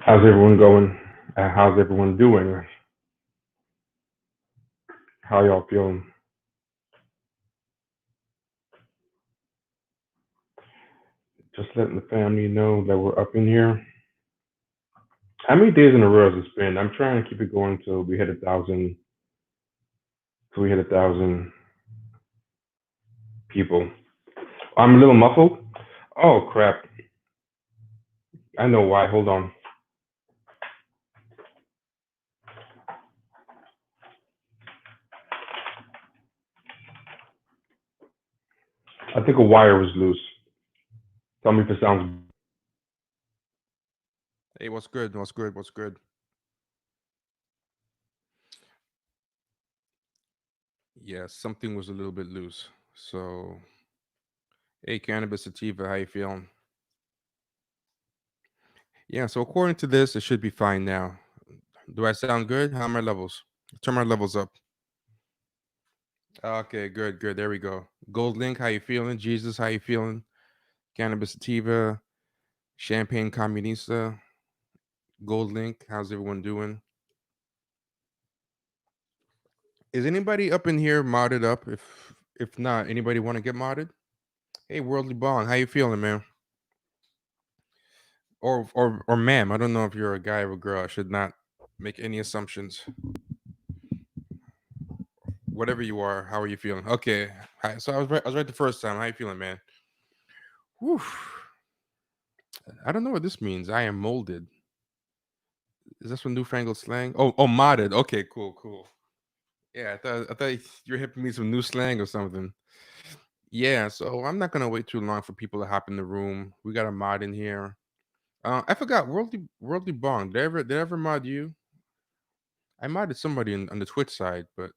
How's everyone going? How's everyone doing? How y'all feeling? Just letting the family know that we're up in here. How many days in a row has it been? I'm trying to keep it going till we hit 1,000. Till we hit 1,000 people. I'm a little muffled. Oh crap! I know why. Hold on. I think a wire was loose. Tell me if it sounds. Hey, what's good? What's good? What's good? Yeah, something was a little bit loose. So, hey, cannabis sativa, how you feeling? Yeah, so according to this, it should be fine now. Do I sound good? How are my levels? Turn my levels up. Okay, good, good. There we go. Gold Link, how you feeling? Jesus, how you feeling? Cannabis sativa, Champagne Comunista, Gold Link, how's everyone doing? Is anybody up in here modded up? If not, anybody want to get modded? Hey, Worldly Bong, how you feeling, man? Or ma'am. I don't know if you're a guy or a girl. I should not make any assumptions. Whatever you are, how are you feeling? Okay. Hi. So I was right the first time. How you feeling, man? Whew. I don't know what this means. I am molded. Is this some newfangled slang? Oh, modded. Okay, cool, cool. Yeah, I thought you were hipping me some new slang or something. Yeah, so I'm not gonna wait too long for people to hop in the room. We got a mod in here. I forgot Worldly Bong. Did I ever mod you? I modded somebody on the Twitch side, but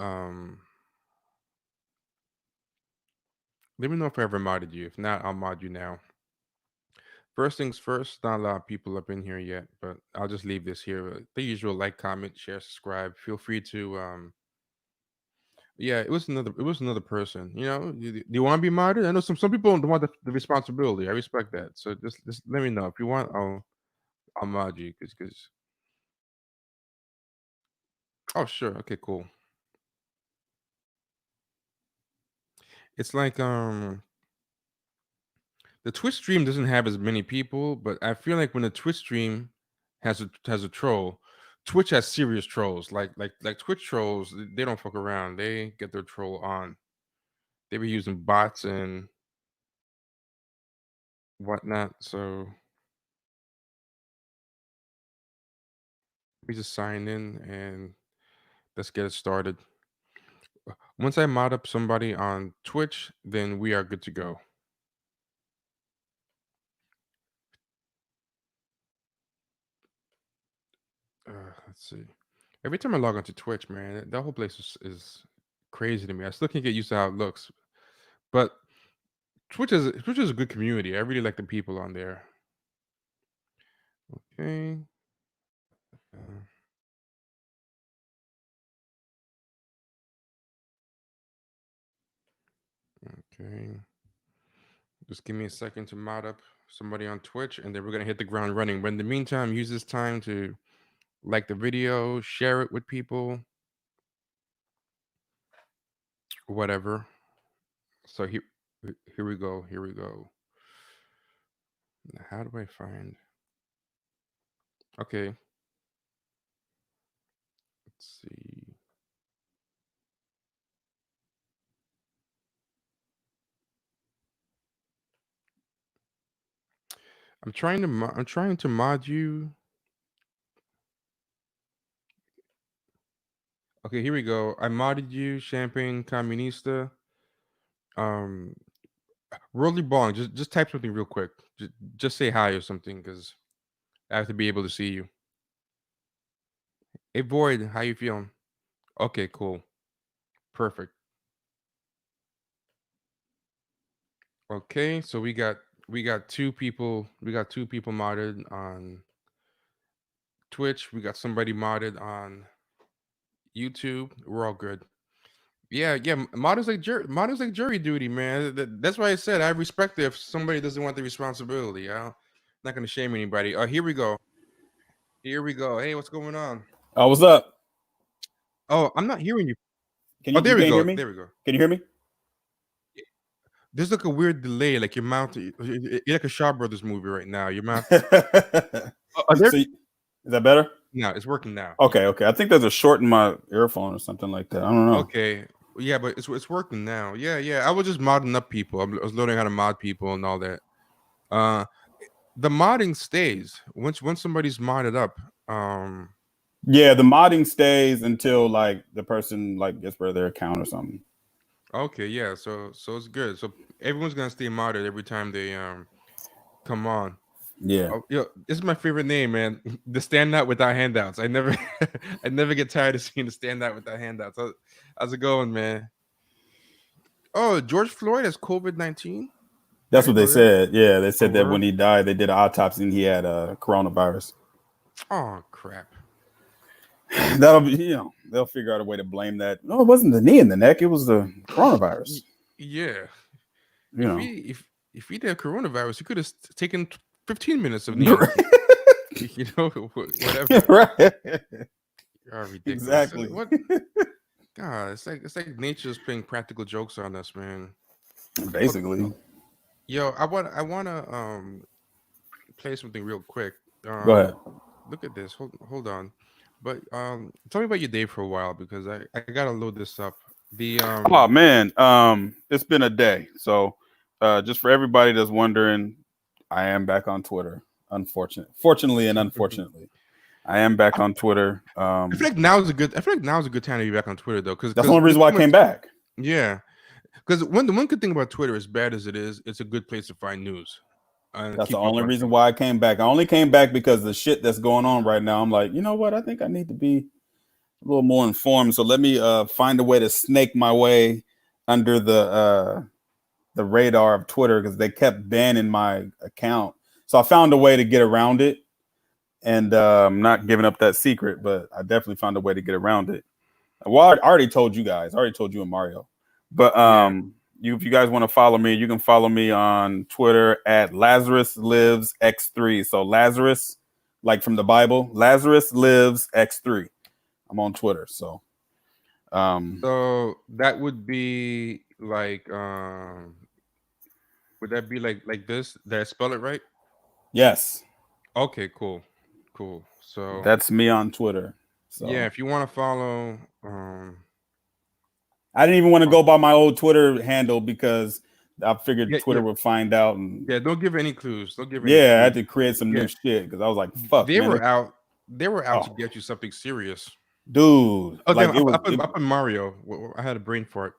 um let me know if I ever modded you. If not, I'll mod you now. First things first, not a lot of people up in here yet, but I'll just leave this here. The usual like, comment, share, subscribe. Feel free to yeah, it was another person. Do you want to be modded? I know some people don't want the responsibility. I respect that. So just let me know. If you want, I'll mod you because oh sure, okay, cool. It's like the Twitch stream doesn't have as many people, but I feel like when the Twitch stream has a troll, Twitch has serious trolls. Like Twitch trolls, they don't fuck around. They get their troll on. They be using bots and whatnot. So we just sign in and let's get it started. Once I mod up somebody on Twitch, then we are good to go. Let's see. Every time I log onto Twitch, man, that whole place is crazy to me. I still can't get used to how it looks. But Twitch is a good community. I really like the people on there. Okay. Uh, okay. Just give me a second to mod up somebody on Twitch, and then we're gonna hit the ground running. But in the meantime, use this time to like the video, share it with people, whatever. So here we go. Here we go. How do I find? Okay. Let's see. I'm trying to mod you. Okay, here we go. I modded you, Champagne Comunista. Um, Worldly Bong, just type something real quick. Just say hi or something, because I have to be able to see you. Hey Void, how you feeling? Okay, cool, perfect. Okay, so we got two people modded on Twitch. We got somebody modded on YouTube. We're all good. Yeah, yeah. Mod is like jury duty, man. That's why I said I respect it if somebody doesn't want the responsibility. Not gonna shame anybody. Here we go. Here we go. Hey, what's going on? Oh, what's up? Oh, I'm not hearing you. Can Oh, you there we can't hear go. me? There we go. Can you hear me? There's like a weird delay, like your mouth. You're like a Shaw Brothers movie right now. Your mouth. There. So, is that better? No, it's working now. Okay, okay. I think there's a short in my earphone or something like that. I don't know. Okay. Yeah, but it's working now. Yeah, yeah. I was just modding up people. I was learning how to mod people and all that. The modding stays once somebody's modded up. Yeah, the modding stays until like the person like gets rid of their account or something. Okay, yeah. So it's good. So everyone's gonna stay modded every time they come on. Yeah. Oh, yo, this is my favorite name, man. The standout without handouts. I never, I never get tired of seeing the standout without handouts. How's it going, man? Oh, George Floyd has COVID-19. That's what they Know that. said. Yeah, they said that Word? when he died, they did an autopsy and he had coronavirus. Oh crap. That'll be, they'll figure out a way to blame that. No, it wasn't the knee in the neck; it was the coronavirus. Yeah. If he did coronavirus, he could have taken 15 minutes of knee. Whatever. Right. Oh, ridiculous. Exactly. What? God, it's like nature's playing practical jokes on us, man. Basically. Yo, I wanna play something real quick. Go ahead. Look at this. Hold on. But tell me about your day for a while because I gotta load this up. Oh man, it's been a day. So just for everybody that's wondering, I am back on Twitter. Fortunately and unfortunately. I am back on Twitter. I feel like now's a good time to be back on Twitter though, because that's the only reason why I came back. Yeah, because the one good thing about Twitter, as bad as it is, it's a good place to find news. That's the only reason why I came back. I only came back because the shit that's going on right now. I'm like, you know what? I think I need to be a little more informed. So let me find a way to snake my way under the radar of Twitter because they kept banning my account. So I found a way to get around it. And I'm not giving up that secret, but I definitely found a way to get around it. Well, I already told you guys. I already told you and Mario. But if you guys want to follow me, you can follow me on Twitter at Lazarus Lives X3. So Lazarus, like from the Bible, Lazarus Lives X3. I'm on Twitter. So that would be like would that be like this? Did I spell it right? Yes. Okay, cool. So that's me on Twitter. So yeah, if you want to follow I didn't even want to go by my old Twitter handle because I figured Twitter would find out. And don't give any clues. Don't give. I had to create some new shit because I was like, "Fuck." They were out to get you something serious, dude. Oh, like damn, up in Mario. I had a brain fart.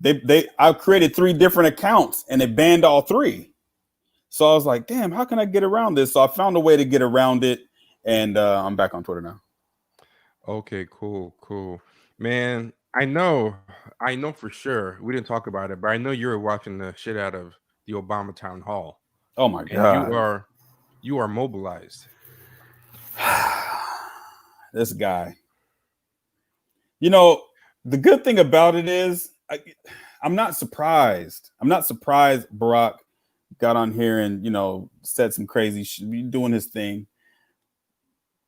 I created 3 different accounts and they banned all 3. So I was like, "Damn, how can I get around this?" So I found a way to get around it, and I'm back on Twitter now. Okay, cool, man. I know for sure. We didn't talk about it, but I know you were watching the shit out of the Obama town hall. Oh my god! You are mobilized. This guy. The good thing about it is I'm not surprised. Barack got on here and said some crazy shit, doing his thing.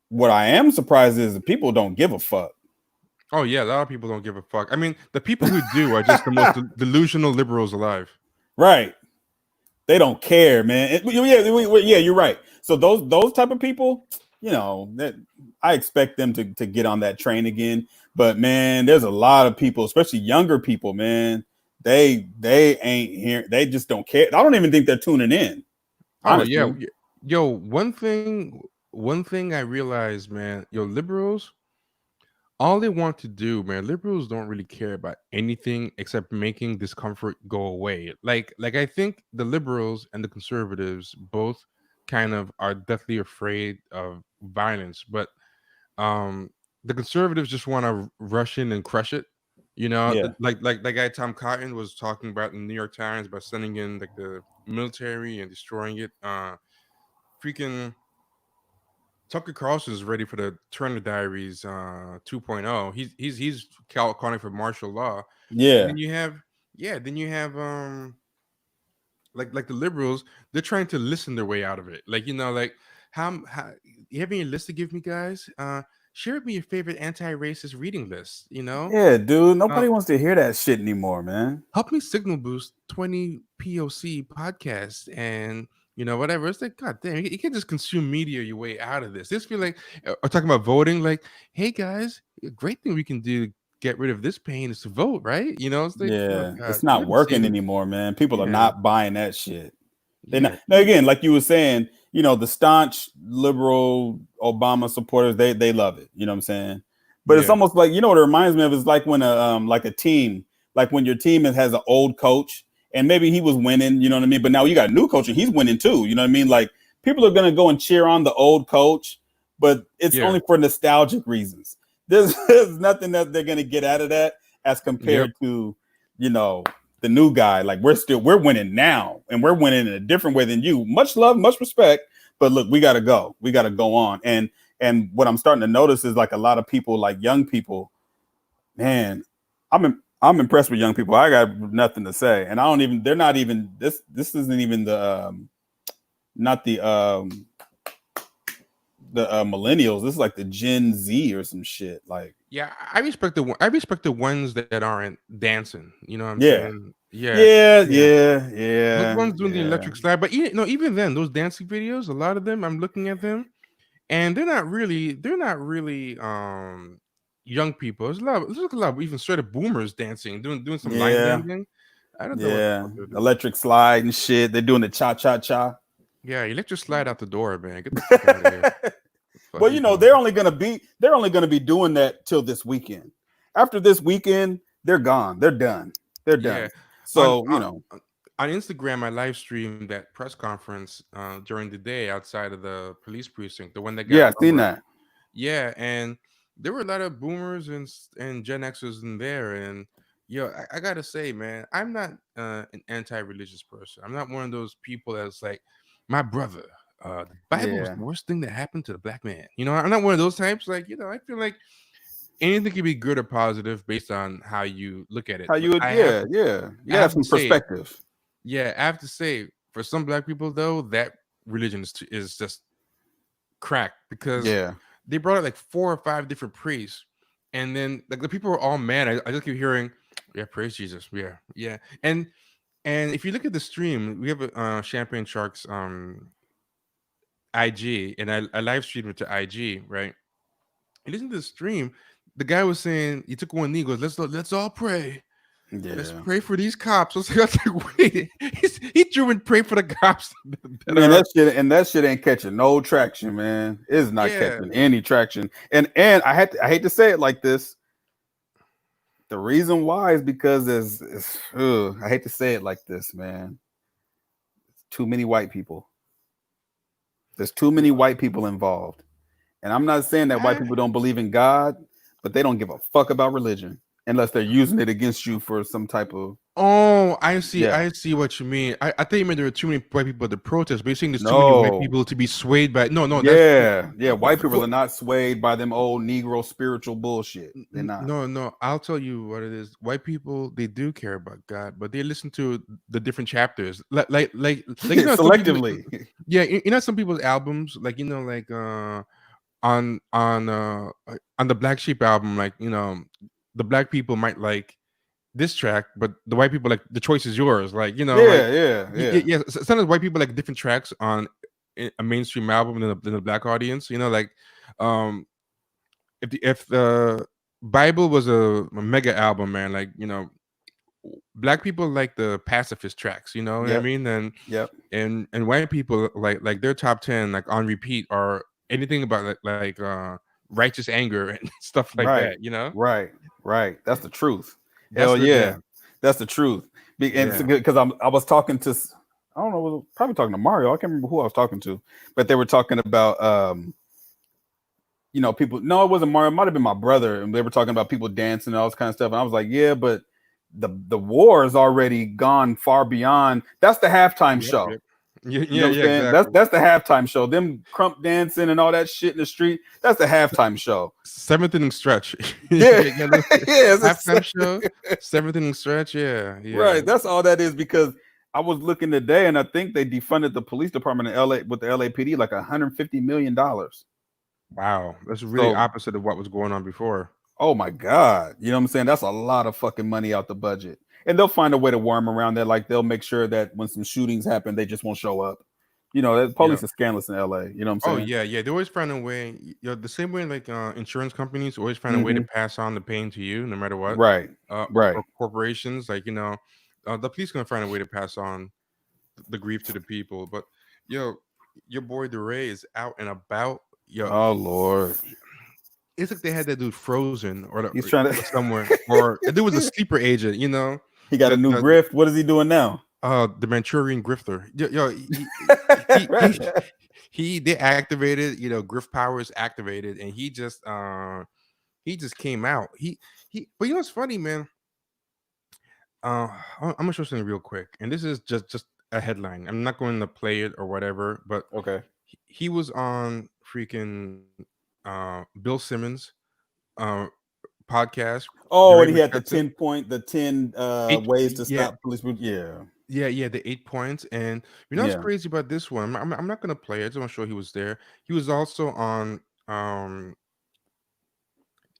What I am surprised is the people don't give a fuck. Oh yeah, a lot of people don't give a fuck. I mean, the people who do are just the most delusional liberals alive. Right. They don't care, man. Yeah, you're right. So those type of people, that I expect them to get on that train again. But man, there's a lot of people, especially younger people, man. They ain't here. They just don't care. I don't even think they're tuning in. Honestly. Oh yeah, yo. One thing I realized, man. Liberals. All they want to do, man, liberals don't really care about anything except making discomfort go away. Like I think the liberals and the conservatives both kind of are deathly afraid of violence, but the conservatives just want to rush in and crush it. Like that guy Tom Cotton was talking about in the New York Times about sending in like the military and destroying it. Freaking Tucker Carlson is ready for the Turner Diaries 2.0. He's calling for martial law. Yeah. And then you have like the liberals, they're trying to listen their way out of it. Like, like how you have any list to give me, guys? Share with me your favorite anti-racist reading list. Yeah, dude. Uh, Nobody wants to hear that shit anymore, man. help me signal boost 20 POC podcasts and whatever. It's like, god damn, you can't just consume media your way out of this. This feel like or talking about voting, like, hey guys, a great thing we can do to get rid of this pain is to vote, right? It's like, oh Yeah, god, it's not you haven't working seen anymore, man. People are yeah, not buying that shit. They're not. yeah, Now, again, like you were saying, the staunch liberal Obama supporters, they love it. You know what I'm saying? But it's yeah, almost like, what it reminds me of is like when a team, like when your team has an old coach and maybe he was winning, you know what I mean? But now you got a new coach and he's winning too. You know what I mean? Like people are gonna go and cheer on the old coach, but it's yeah. only for nostalgic reasons. There's nothing that they're gonna get out of that as compared to, the new guy. Like we're winning now, and we're winning in a different way than you. Much love, much respect, but look, we gotta go on. And what I'm starting to notice is like a lot of people, like young people, man, I'm impressed with young people. I got nothing to say, and they're not even this isn't even the not the millennials. This is like the Gen Z or some shit. Like, Yeah, I respect the ones that aren't dancing. You know what I'm yeah. saying? Yeah. Those ones doing the electric slide, but even then, those dancing videos, a lot of them, I'm looking at them, and they're not really young people. There's a lot of even straight up boomers dancing, doing some line dancing. I don't know what the fuck they're doing. Electric slide and shit. They're doing the cha. Yeah, electric slide out the door, man. Get the fuck out of here. Well, they're only gonna be doing that till this weekend. After this weekend, they're gone. They're done. Yeah. So on Instagram, I live streamed that press conference during the day outside of the police precinct, the one that got I've seen that. Yeah, and there were a lot of boomers and Gen Xers in there, and I gotta say, man, I'm not an anti-religious person. I'm not one of those people that's like, my brother, the Bible was the worst thing that happened to the black man. I'm not one of those types. Like, I feel like anything can be good or positive based on how you look at it. How you would, you have some perspective. I have to say, for some black people though, that religion is just crack, because they brought out like 4 or 5 different priests, and then like the people were all mad. I just keep hearing, yeah, praise Jesus, yeah, and if you look at the stream, we have a Champagne Sharks IG, and I live streamed it to IG, right? And listen to the stream. The guy was saying, he took one knee, goes, let's all pray. Yeah. Let's pray for these cops. I was like, wait, he drew and prayed for the cops. That shit ain't catching no traction, man. It's not catching any traction. And I hate to say it like this. The reason why is because I hate to say it like this, man. Too many white people. There's too many white people involved. And I'm not saying that white people don't believe in God, but they don't give a fuck about religion unless they're using it against you for some type of. Oh, I see. I see what you mean. I thought you meant there were too many white people at the protest, but you're saying there's too many white people to be swayed by. No. White people are not swayed by them old Negro spiritual bullshit. They're not. No. I'll tell you what it is. White people, they do care about God, but they listen to the different chapters, like selectively. People, some people's albums, like on the Black Sheep album, like the black people might like this track, but the white people like the choice is yours. Like sometimes white people like different tracks on a mainstream album than the black audience. If the Bible was a mega album, man, like black people like the pacifist tracks. You know what I mean? And white people like their top 10 like on repeat are anything about like righteous anger and stuff like that. Right. That's the truth. Hell yeah. That's the truth. And it's good because I was talking to, I don't know, probably talking to Mario. I can't remember who I was talking to, but they were talking about people. No, it wasn't Mario. It might have been my brother, and they were talking about people dancing and all this kind of stuff. And I was like, yeah, but the war is already gone far beyond. That's the halftime show. Exactly. That's the halftime show. Them crump dancing and all that shit in the street. That's the halftime show. 7th inning stretch. Halftime show. 7th inning stretch. Yeah. Right. That's all that is, because I was looking today, and I think they defunded the police department in LA with the LAPD like $150 million. Wow, that's really So, opposite of what was going on before. oh my God, you know what I'm saying? That's a lot of fucking money out the budget, and they'll find a way to worm around that. Like they'll make sure that when some shootings happen, they just won't show up. You know, the police Yeah. are scandalous in LA. You know what I'm Oh saying? yeah, yeah. They always find a way. The same way like insurance companies always find a way to pass on the pain to you, no matter what. Right, Or right. corporations, like the police gonna find a way to pass on the grief to the people. But yo, your boy DeRay is out and about. Yo, Oh Lord, it's like they had that dude frozen he's trying or to. somewhere, or there was a sleeper agent. He got a new grift. What is he doing now? The Manchurian grifter. Yo, they activated, grift powers activated, and he just came out. But you know what's funny, man? I'm gonna show something real quick, and this is just a headline. I'm not going to play it or whatever, but Okay. he was on freaking Bill Simmons podcast. Oh, Ray and he had the McCutcheon. 10 Eight, ways to yeah, stop police. Yeah, yeah, the 8 points. And what's yeah, crazy about this one? I'm not gonna play it. I just want to show he was there. He was also on.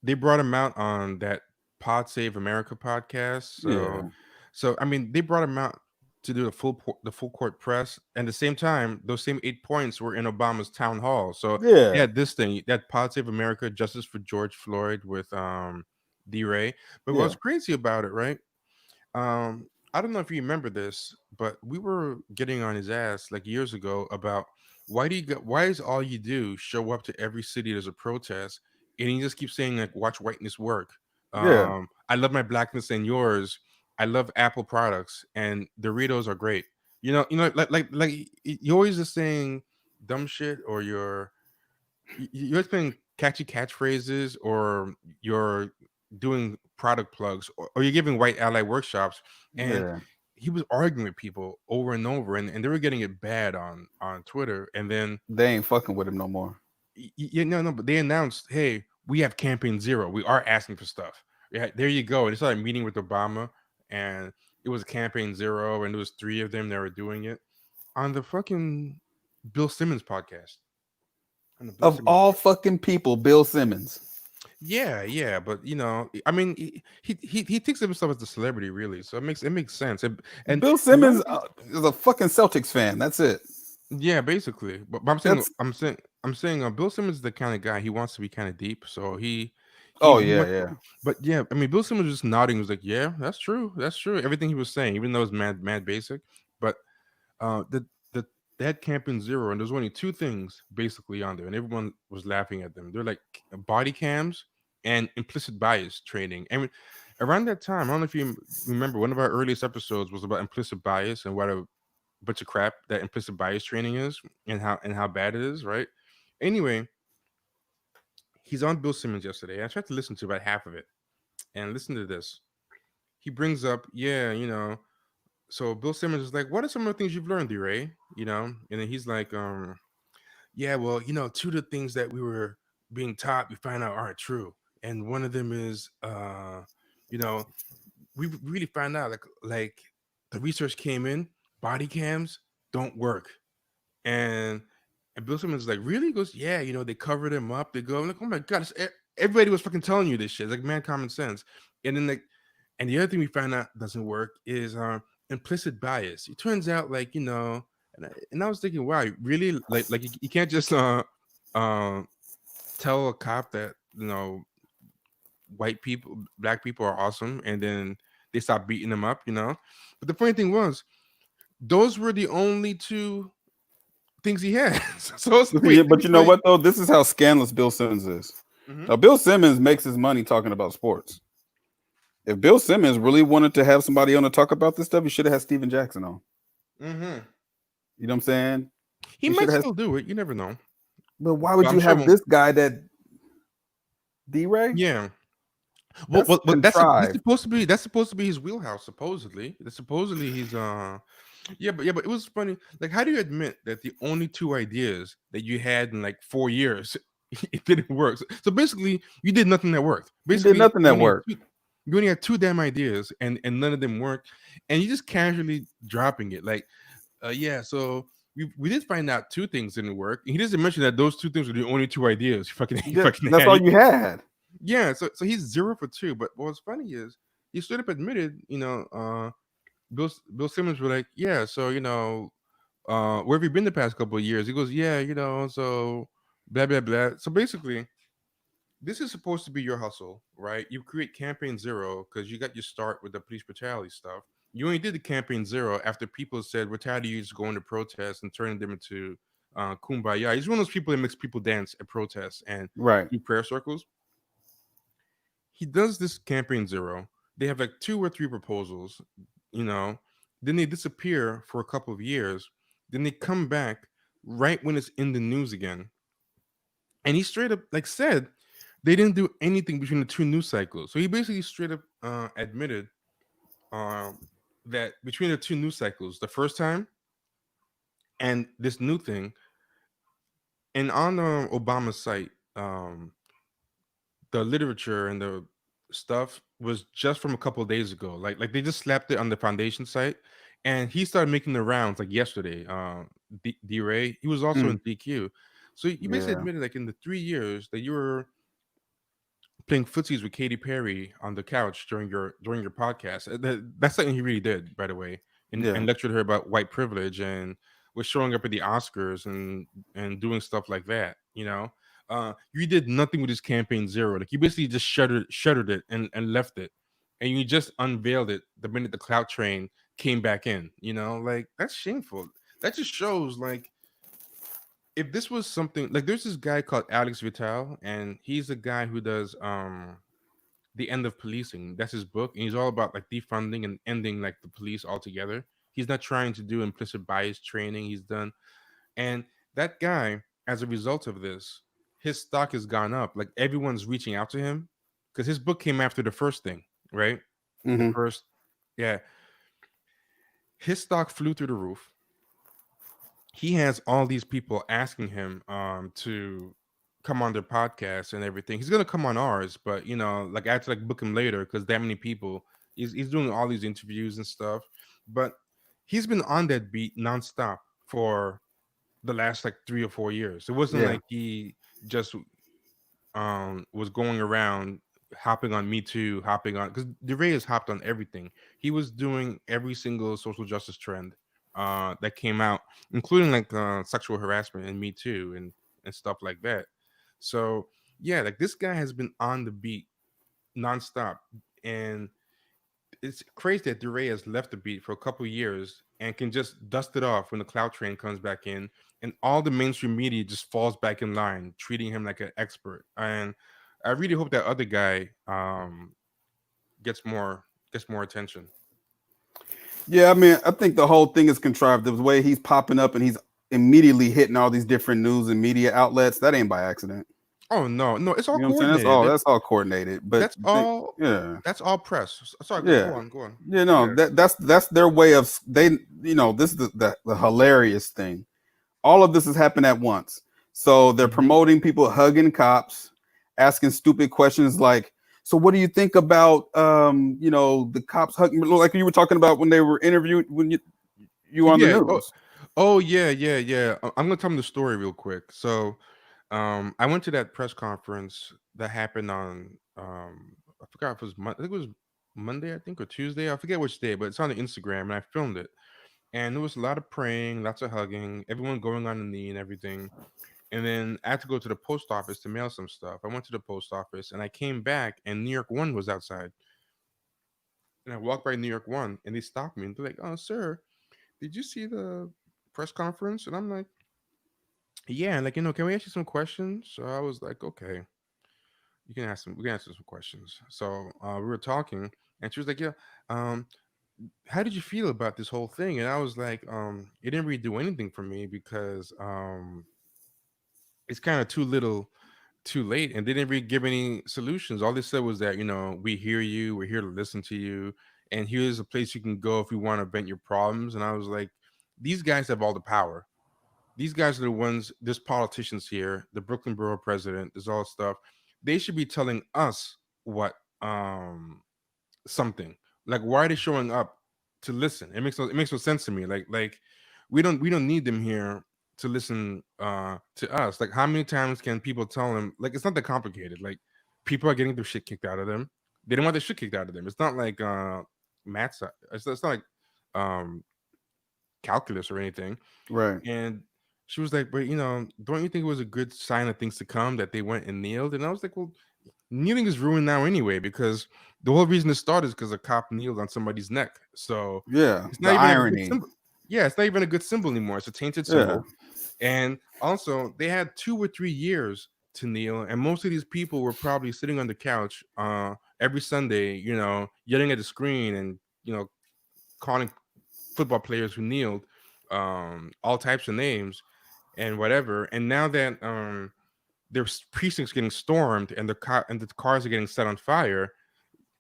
They brought him out on that Pod Save America podcast. yeah, So I mean, they brought him out to do the full court press. And at the same time, those same 8 points were in Obama's town hall. So they yeah, had this thing, that Pod Save America, Justice for George Floyd with D-Ray. But yeah, what's crazy about it, right? I don't know if you remember this, but we were getting on his ass like years ago about why is all you do show up to every city there's a protest, and he just keeps saying like watch whiteness work. yeah, I love my blackness and yours. I love Apple products and Doritos are great. You always just saying dumb shit, or you're saying catchy catchphrases, or you're doing product plugs, or you're giving white ally workshops, and yeah. he was arguing with people over and over, and they were getting it bad on Twitter. And then They ain't fucking with him no more. no, but they announced, hey, we have campaign zero, we are asking for stuff. Yeah, there you go. And they started meeting with Obama, and it was campaign zero, and there was 3 of them that were doing it on the fucking Bill Simmons podcast. Of all fucking people, Bill Simmons. Yeah, but I mean, he thinks of himself as a celebrity, really. So it makes sense. And Bill Simmons is a fucking Celtics fan. That's it. Yeah, basically. But I'm saying Bill Simmons is the kind of guy, he wants to be kind of deep. So he Oh he yeah, went, yeah, but yeah, I mean, Bill Simmons was just nodding. He was like, yeah, that's true, everything he was saying, even though it's mad basic. But the they had campaign zero, and there's only 2 things basically on there, and everyone was laughing at them. They're like body cams and implicit bias training. And around that time, I don't know if you remember, one of our earliest episodes was about implicit bias and what a bunch of crap that implicit bias training is, and how bad it is, right? Anyway, he's on Bill Simmons yesterday. I tried to listen to about half of it, and listen to this. He brings up, yeah, so Bill Simmons is like, what are some of the things you've learned, D-Ray? And then he's like, yeah, well, 2 of the things that we were being taught, we find out aren't true. And one of them is, you know, we really found out, like the research came in, body cams don't work. And Bill Simmons is like, really? He goes, yeah, they covered him up. They go, I'm like, oh my God, everybody was fucking telling you this shit. It's like, man, common sense. And then and the other thing we found out doesn't work is implicit bias. It turns out, like, and I was thinking, wow, really? Like you can't just tell a cop that, white people, black people are awesome, and then they stop beating them up, But the funny thing was, those were the only 2 things he had. So it's like, yeah, but you know what though? This is how scandalous Bill Simmons is. Now, Bill Simmons makes his money talking about sports. If Bill Simmons really wanted to have somebody on to talk about this stuff, he should have had Steven Jackson on. You know what I'm saying? He might still do it. You never know. But why would you have this guy that D-Ray? Yeah. Well, that's supposed to be his wheelhouse. Supposedly, he's yeah, but it was funny. Like, how do you admit that the only 2 ideas that you had in like 4 years it didn't work? So basically, you did nothing that worked. Basically, you did nothing that worked. You only had two damn ideas, and none of them worked, and you just casually dropping it like, yeah. So we did find out two things didn't work. He doesn't mention that those two things were the only two ideas he Yeah, fucking that's had. all you had. Yeah. So he's 0 for 2. But what's funny is he straight up admitted, Bill Simmons were like, yeah. So where have you been the past couple of years? He goes, yeah, so blah blah blah. So basically, this is supposed to be your hustle, right? You create campaign zero because you got your start with the police brutality stuff. You only did the campaign zero after people said brutality is going to protest and turning them into kumbaya. He's one of those people that makes people dance at protests and Right. do prayer circles. He does this campaign zero. They have like two or three proposals, you know. Then they disappear for a couple of years. Then they come back right when it's in the news again. And he straight up like said they didn't do anything between the two news cycles. So he basically straight up admitted um, that between the two news cycles, the first time and this new thing, and on Obama's site, the literature and the stuff was just from a couple of days ago. Like they just slapped it on the foundation site, and he started making the rounds like yesterday. D Ray, he was also in Mm, DQ. So you basically yeah. admitted like in the 3 years that you were playing footsies with Katy Perry on the couch during your podcast. That's something he really did, by the way, and Yeah. lectured her about white privilege and was showing up at the Oscars and doing stuff like that. You did nothing with his campaign zero. Like you basically just shuttered it and left it, and you just unveiled it the minute the clout train came back in. Like that's shameful. That just shows like if this was something like there's this guy called Alex Vital, and he's a guy who does the end of policing. That's his book, and he's all about like defunding and ending like the police altogether. He's not trying to do implicit bias training. He's done, and that guy, as a result of this, his stock has gone up. Like everyone's reaching out to him because his book came after the first thing, right? The Hmm. first, yeah, his stock flew through the roof. He has all these people asking him to come on their podcast and everything. He's gonna come on ours, but like I had to like book him later because that many people. He's doing all these interviews and stuff, but he's been on that beat nonstop for the last like 3 or 4 years. It wasn't Yeah. like he just was going around hopping on Me Too, hopping on because DeRay has hopped on everything. He was doing every single social justice trend that came out, including like sexual harassment and Me Too and stuff like that. So yeah, like this guy has been on the beat nonstop, and it's crazy that DeRay has left the beat for a couple years and can just dust it off when the cloud train comes back in, and all the mainstream media just falls back in line, treating him like an expert. And I really hope that other guy gets more attention. Yeah, I mean, I think the whole thing is contrived. The way he's popping up and he's immediately hitting all these different news and media outlets, that ain't by accident. Oh no, no, it's all You know what I'm saying? That's coordinated. all that's all coordinated. But That's all. yeah. That's all press. Sorry, go Yeah. on, go on. Yeah, no, Yeah. that's their way of this is the hilarious thing. All of this has happened at once. So they're Hmm. promoting people hugging cops, asking stupid questions like, so what do you think about the cops hugging, like you were talking about when they were interviewed when you were on the Yeah. Oh, news. oh yeah, yeah, yeah. I'm gonna tell them the story real quick. So, I went to that press conference that happened on I forgot if it was I think it was Monday, I think, or Tuesday. I forget which day, but it's on the Instagram, and I filmed it. And there was a lot of praying, lots of hugging, everyone going on the knee and everything. And then I had to go to the post office to mail some stuff. I went to the post office, and I came back, and New York One was outside. And I walked by New York One, and they stopped me, and they're like, "Oh, sir, did you see the press conference?" And I'm like, "Yeah." And like, can we ask you some questions? So I was like, "Okay, we can answer some questions." So we were talking, and she was like, "Yeah, um, how did you feel about this whole thing?" And I was like, "It didn't really do anything for me because it's kind of too little, too late, and they didn't really give any solutions. All they said was that we hear you, we're here to listen to you, and here's a place you can go if you want to vent your problems." And I was like, "These guys have all the power. These guys are the ones. There's politicians here, the Brooklyn borough president. There's all stuff. They should be telling us what." something. Like, why are they showing up to listen? It makes no sense to me. Like we don't need them here to listen to us. Like, how many times can people tell them? Like, it's not that complicated. Like, people are getting their shit kicked out of them. They don't want their shit kicked out of them. It's not like maths. It's not like calculus or anything. Right. And she was like, but don't you think it was a good sign of things to come that they went and kneeled? And I was like, well, kneeling is ruined now anyway, because the whole reason it started is because a cop kneeled on somebody's neck. So Yeah, it's the not even irony. a good symbol. Yeah, it's not even a good symbol anymore. It's a tainted symbol. And also, they had 2 or 3 years to kneel, and most of these people were probably sitting on the couch every Sunday, yelling at the screen and calling football players who kneeled all types of names and whatever. And now that their precincts getting stormed and the cars are getting set on fire,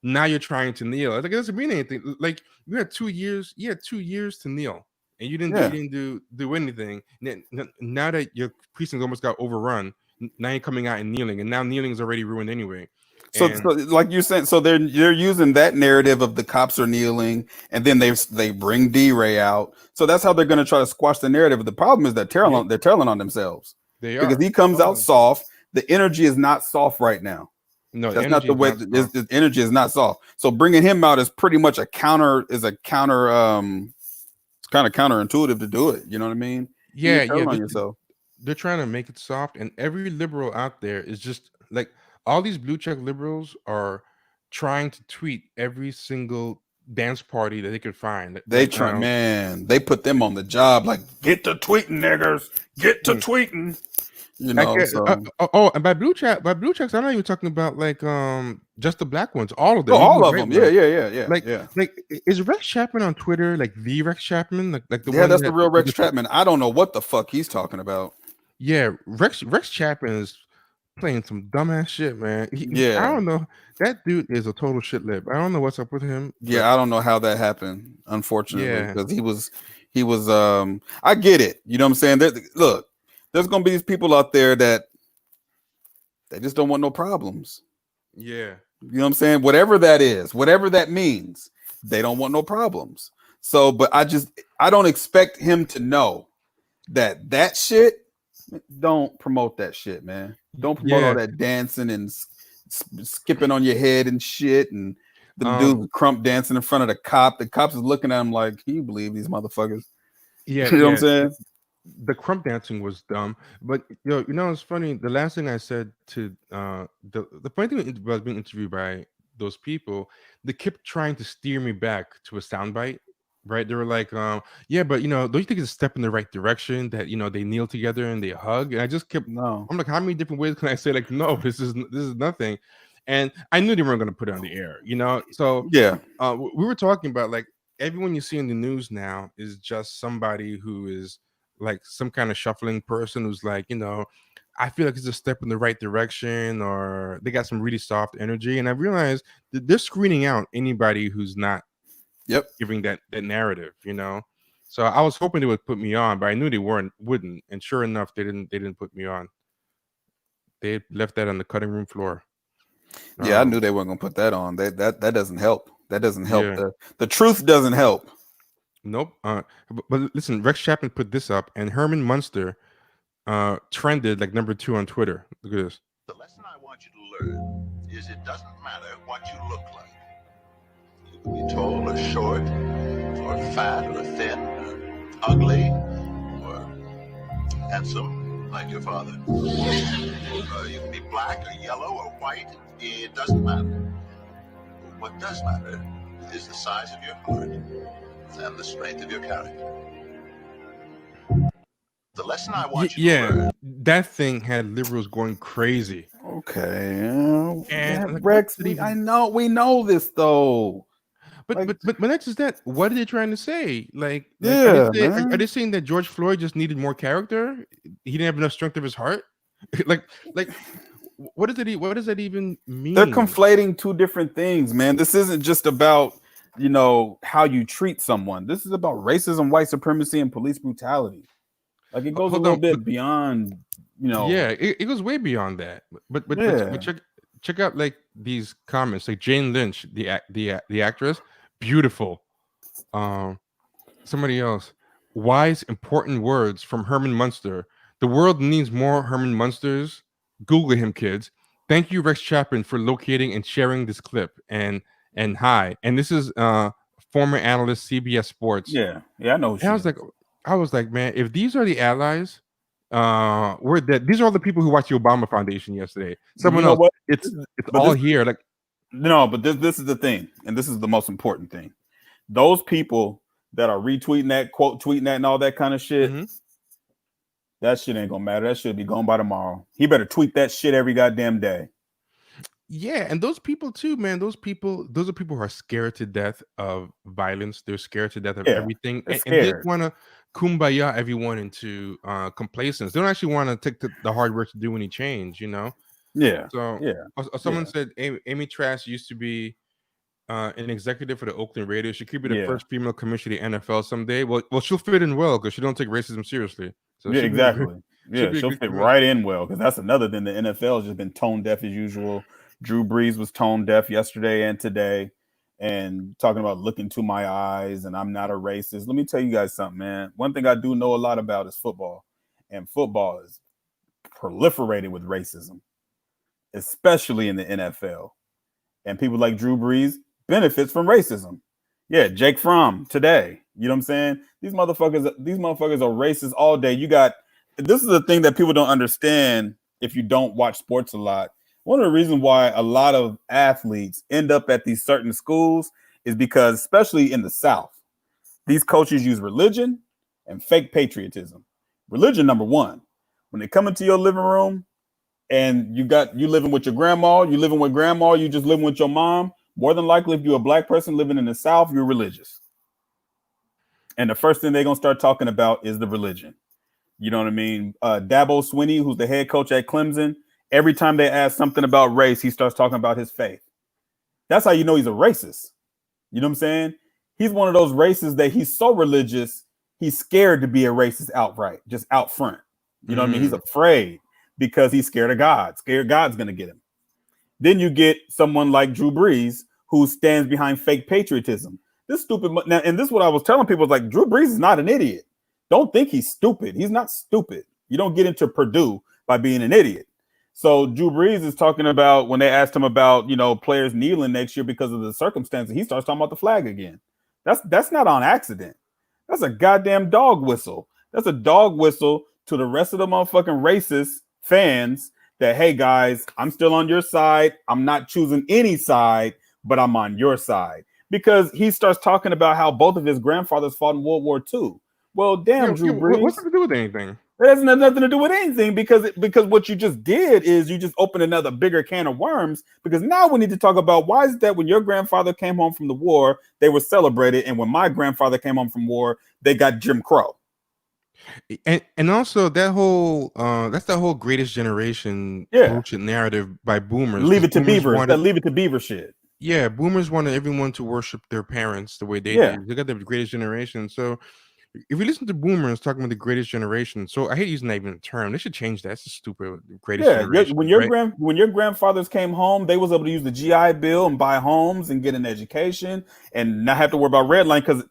now you're trying to kneel. Like, it doesn't mean anything. Like, you had 2 years. You had 2 years to kneel, and you didn't do anything. Now that your precinct almost got overrun, now you're coming out and kneeling, and now kneeling is already ruined anyway. So like you're saying, so they're using that narrative of the cops are kneeling, and then they bring D-Ray out. So that's how they're going to try to squash the narrative. The problem is they're telling on themselves. Because he comes out soft. The energy is not soft right now. No, that's not the way. The energy is not soft. So bringing him out is pretty much a counter. It's kind of counterintuitive to do it. You know what I mean? Yeah, you're on yourself. They're trying to make it soft, and every liberal out there is just like, all these blue check liberals are trying to tweet every single dance party that they could find. They try, man. They put them on the job. Like, get to tweeting, niggers. Get to tweeting. You know. And by blue checks, I'm not even talking about like just the black ones. All of them. All of them. Yeah. Like, is Rex Chapman on Twitter like the Rex Chapman? Like the one that's the real Rex Chapman. I don't know what the fuck he's talking about. Yeah, Rex Chapman is playing some dumbass shit, man. I don't know. That dude is a total shit lip. I don't know what's up with him. Yeah, I don't know how that happened, unfortunately, because he was I get it. You know what I'm saying? Look, there's gonna be these people out there that they just don't want no problems. Yeah. You know what I'm saying? Whatever that is, whatever that means, they don't want no problems. So, but I don't expect him to know that shit. Don't promote that shit, man. Don't promote all that dancing and skipping on your head and shit, and the dude crump dancing in front of the cop. The cops is looking at him like, can you believe these motherfuckers? Yeah, you know what I'm saying? The crump dancing was dumb, but it's funny. The last thing I said to the funny thing about being interviewed by those people, they kept trying to steer me back to a soundbite. Right, they were like, yeah, but don't you think it's a step in the right direction that they kneel together and they hug? And I just kept, I'm like, how many different ways can I say, like, no, this is nothing? And I knew they weren't going to put it on the air, So yeah, we were talking about, like, everyone you see in the news now is just somebody who is like some kind of shuffling person who's like, I feel like it's a step in the right direction, or they got some really soft energy. And I realized that they're screening out anybody who's not giving that narrative, So I was hoping they would put me on, but I knew they wouldn't. And sure enough, they didn't put me on. They left that on the cutting room floor. Yeah, I knew they weren't gonna put that on. That doesn't help. That doesn't help. Yeah. The truth doesn't help. Nope. But listen, Rex Chapman put this up, and Herman Munster trended like number 2 on Twitter. Look at this. The lesson I want you to learn is it doesn't matter what you look like. You can be tall or short, or fat or thin, or ugly, or handsome like your father. You can be black or yellow or white. It doesn't matter. What does matter is the size of your heart and the strength of your character. The lesson I want you to learn. That thing had liberals going crazy. Okay. And like, Rex, we know this though. But not just that. What are they trying to say? Like are they saying that George Floyd just needed more character? He didn't have enough strength of his heart? like what does that even mean? They're conflating two different things, man. This isn't just about how you treat someone. This is about racism, white supremacy, and police brutality. Like, it goes a little bit beyond, Yeah, it goes way beyond that. But check out, like, these comments, like Jane Lynch, the actress, beautiful. Somebody else, wise, important words from Herman Munster. The world needs more Herman Munsters. Google him, kids. Thank you, Rex Chapman, for locating and sharing this clip. And hi. And this is former analyst CBS Sports. Yeah, I know. And I was like, man, if these are the allies, we're dead. These are all the people who watched the Obama Foundation yesterday. Someone else. What? It's all here. Like, no, but this is the thing, and this is the most important thing. Those people that are retweeting that, quote tweeting that, and all that kind of shit, that shit ain't gonna matter. That should be gone by tomorrow. He better tweet that shit every goddamn day. Yeah, and those people too, man. Those are people who are scared to death of violence. They're scared to death of everything, and they want to kumbaya everyone into complacence. They don't actually want to take the hard work to do any change, you know. Yeah. So someone said Amy Trask used to be an executive for the Oakland Raiders. She could be the first female commissioner of the NFL someday. Well, she'll fit in well because she don't take racism seriously. So yeah, exactly. She'll fit right in well because that's another thing. The NFL has just been tone deaf as usual. Drew Brees was tone deaf yesterday and today, and talking about look into my eyes and I'm not a racist. Let me tell you guys something, man. One thing I do know a lot about is football, and football is proliferated with racism, especially in the NFL. And people like Drew Brees benefits from racism. Yeah, Jake Fromm today. You know what I'm saying? These motherfuckers are racist all day. This is the thing that people don't understand if you don't watch sports a lot. One of the reasons why a lot of athletes end up at these certain schools is because, especially in the South, these coaches use religion and fake patriotism. Religion, number one. When they come into your living room and you living with your grandma, you living with grandma, you just living with your mom, more than likely, if you're a black person living in the South, you're religious. And the first thing they're going to start talking about is the religion. You know what I mean? Dabo Swinney, who's the head coach at Clemson, every time they ask something about race, he starts talking about his faith. That's how you know he's a racist. You know what I'm saying? He's one of those racists that he's so religious, he's scared to be a racist outright, just out front. You know what I mean? He's afraid because he's scared of God. Scared God's going to get him. Then you get someone like Drew Brees who stands behind fake patriotism. This stupid now, and this is what I was telling people, is like, Drew Brees is not an idiot. Don't think he's stupid. He's not stupid. You don't get into Purdue by being an idiot. So Drew Brees is talking about, when they asked him about, players kneeling next year because of the circumstances, he starts talking about the flag again. That's not on accident. That's a goddamn dog whistle. That's a dog whistle to the rest of the motherfucking racist fans that, hey guys, I'm still on your side. I'm not choosing any side, but I'm on your side. Because he starts talking about how both of his grandfathers fought in World War II. Well, damn, Drew Brees. What's it to do with anything? It has nothing to do with anything because what you just did is you just opened another bigger can of worms, because now we need to talk about why is it that when your grandfather came home from the war, they were celebrated, and when my grandfather came home from war, they got Jim Crow. And also that whole that's the whole greatest generation bullshit narrative by boomers. Leave it to Beaver. Leave it to Beaver shit. Yeah, boomers wanted everyone to worship their parents the way they did. They got the greatest generation. So if you listen to boomers talking about the greatest generation, so I hate using that even term. They should change that. It's a stupid greatest generation. When your grandfathers came home, they was able to use the GI Bill and buy homes and get an education and not have to worry about redlining, because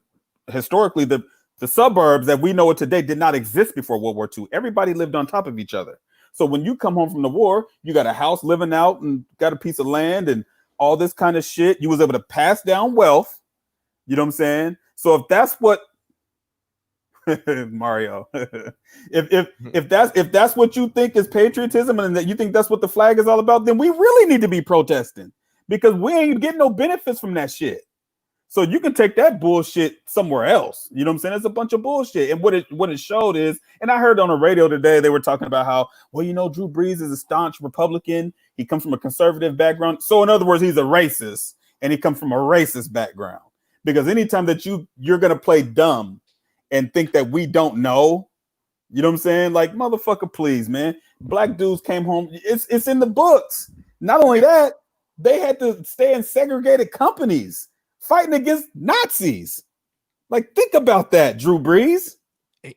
historically the suburbs that we know of today did not exist before World War II. Everybody lived on top of each other. So when you come home from the war, you got a house living out and got a piece of land and all this kind of shit. You was able to pass down wealth. You know what I'm saying? So if that's what Mario, if that's what you think is patriotism and that you think that's what the flag is all about, then we really need to be protesting, because we ain't getting no benefits from that shit. So you can take that bullshit somewhere else. You know what I'm saying? It's a bunch of bullshit. And what it showed is, and I heard on the radio today, they were talking about how, well, Drew Brees is a staunch Republican. He comes from a conservative background. So in other words, he's a racist, and he comes from a racist background. Because anytime that you're going to play dumb and think that we don't know, you know what I'm saying? Like, motherfucker, please, man. Black dudes came home. It's in the books. Not only that, they had to stay in segregated companies fighting against Nazis. Like, think about that, Drew Brees.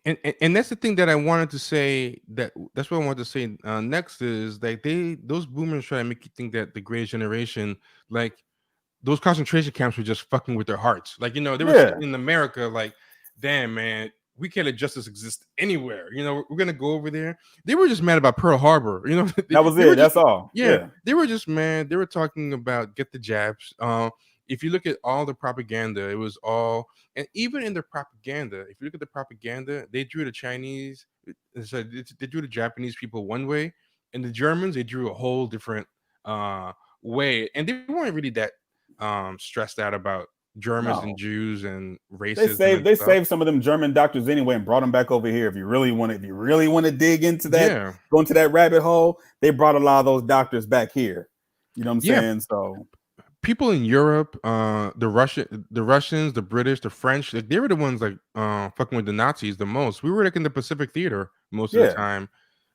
And that's the thing that I wanted to say. That's what I wanted to say next is like those boomers try to make you think that the greatest generation, like those concentration camps, were just fucking with their hearts. Like, they were Yeah, sitting in America like, damn, man, we can't let justice exist anywhere. We're gonna go over there. They were just mad about Pearl Harbor. They, that was they were it. just, That's all. yeah, Yeah, they were just mad. They were talking about get the jabs. If you look at all the propaganda, it was all, and even in the propaganda, if you look at the propaganda, they drew the Chinese, so they drew the Japanese people one way, and the Germans they drew a whole different way, and they weren't really that stressed out about Germans and no. Jews and They racism saved and they stuff. saved some of them German doctors anyway and brought them back over here. If you really want to dig into that, Yeah, go into that rabbit hole, they brought a lot of those doctors back here. You know what I'm yeah. saying? So People in Europe, the Russians, the British, the French, like they were the ones like fucking with the Nazis the most. We were like in the Pacific Theater most of the yeah, time.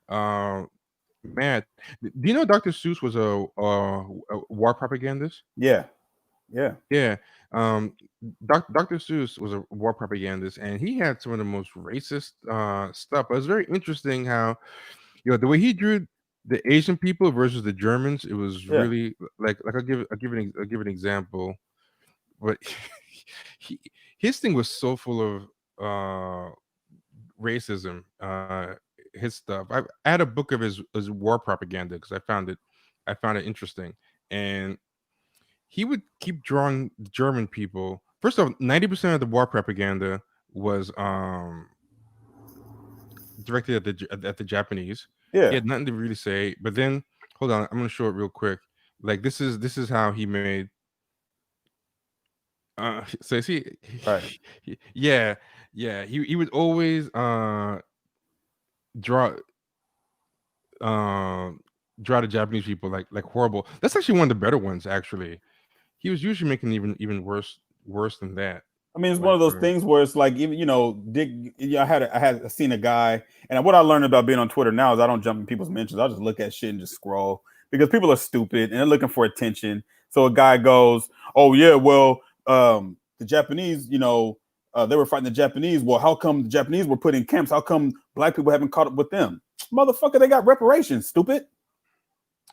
Uh, man, do you know Dr. Seuss was a war propagandist? yeah, yeah, Yeah. Dr. Seuss was a war propagandist, and he had some of the most racist stuff. It was very interesting how the way he drew the Asian people versus the Germans. It was yeah. really like I'll give an example. But he, his thing was so full of racism. His stuff. I had a book of his war propaganda because I found it interesting, and he would keep drawing the German people. First off, 90% of the war propaganda was directed at the Japanese. He Yeah. had nothing to really say. But then, hold on, I'm gonna show it real quick. Like this is how he made. So see, Right. yeah, yeah. He would always draw draw the Japanese people like horrible. That's actually one of the better ones. Actually, he was usually making even worse than that. I mean, it's one Like of those things where it's like, even Dick. Yeah, I had seen a guy, and what I learned about being on Twitter now is I don't jump in people's mentions. I just look at shit and just scroll because people are stupid and they're looking for attention. So a guy goes, "Oh yeah, well, the Japanese, they were fighting the Japanese. Well, how come the Japanese were put in camps? How come black people haven't caught up with them? Motherfucker, they got reparations. Stupid."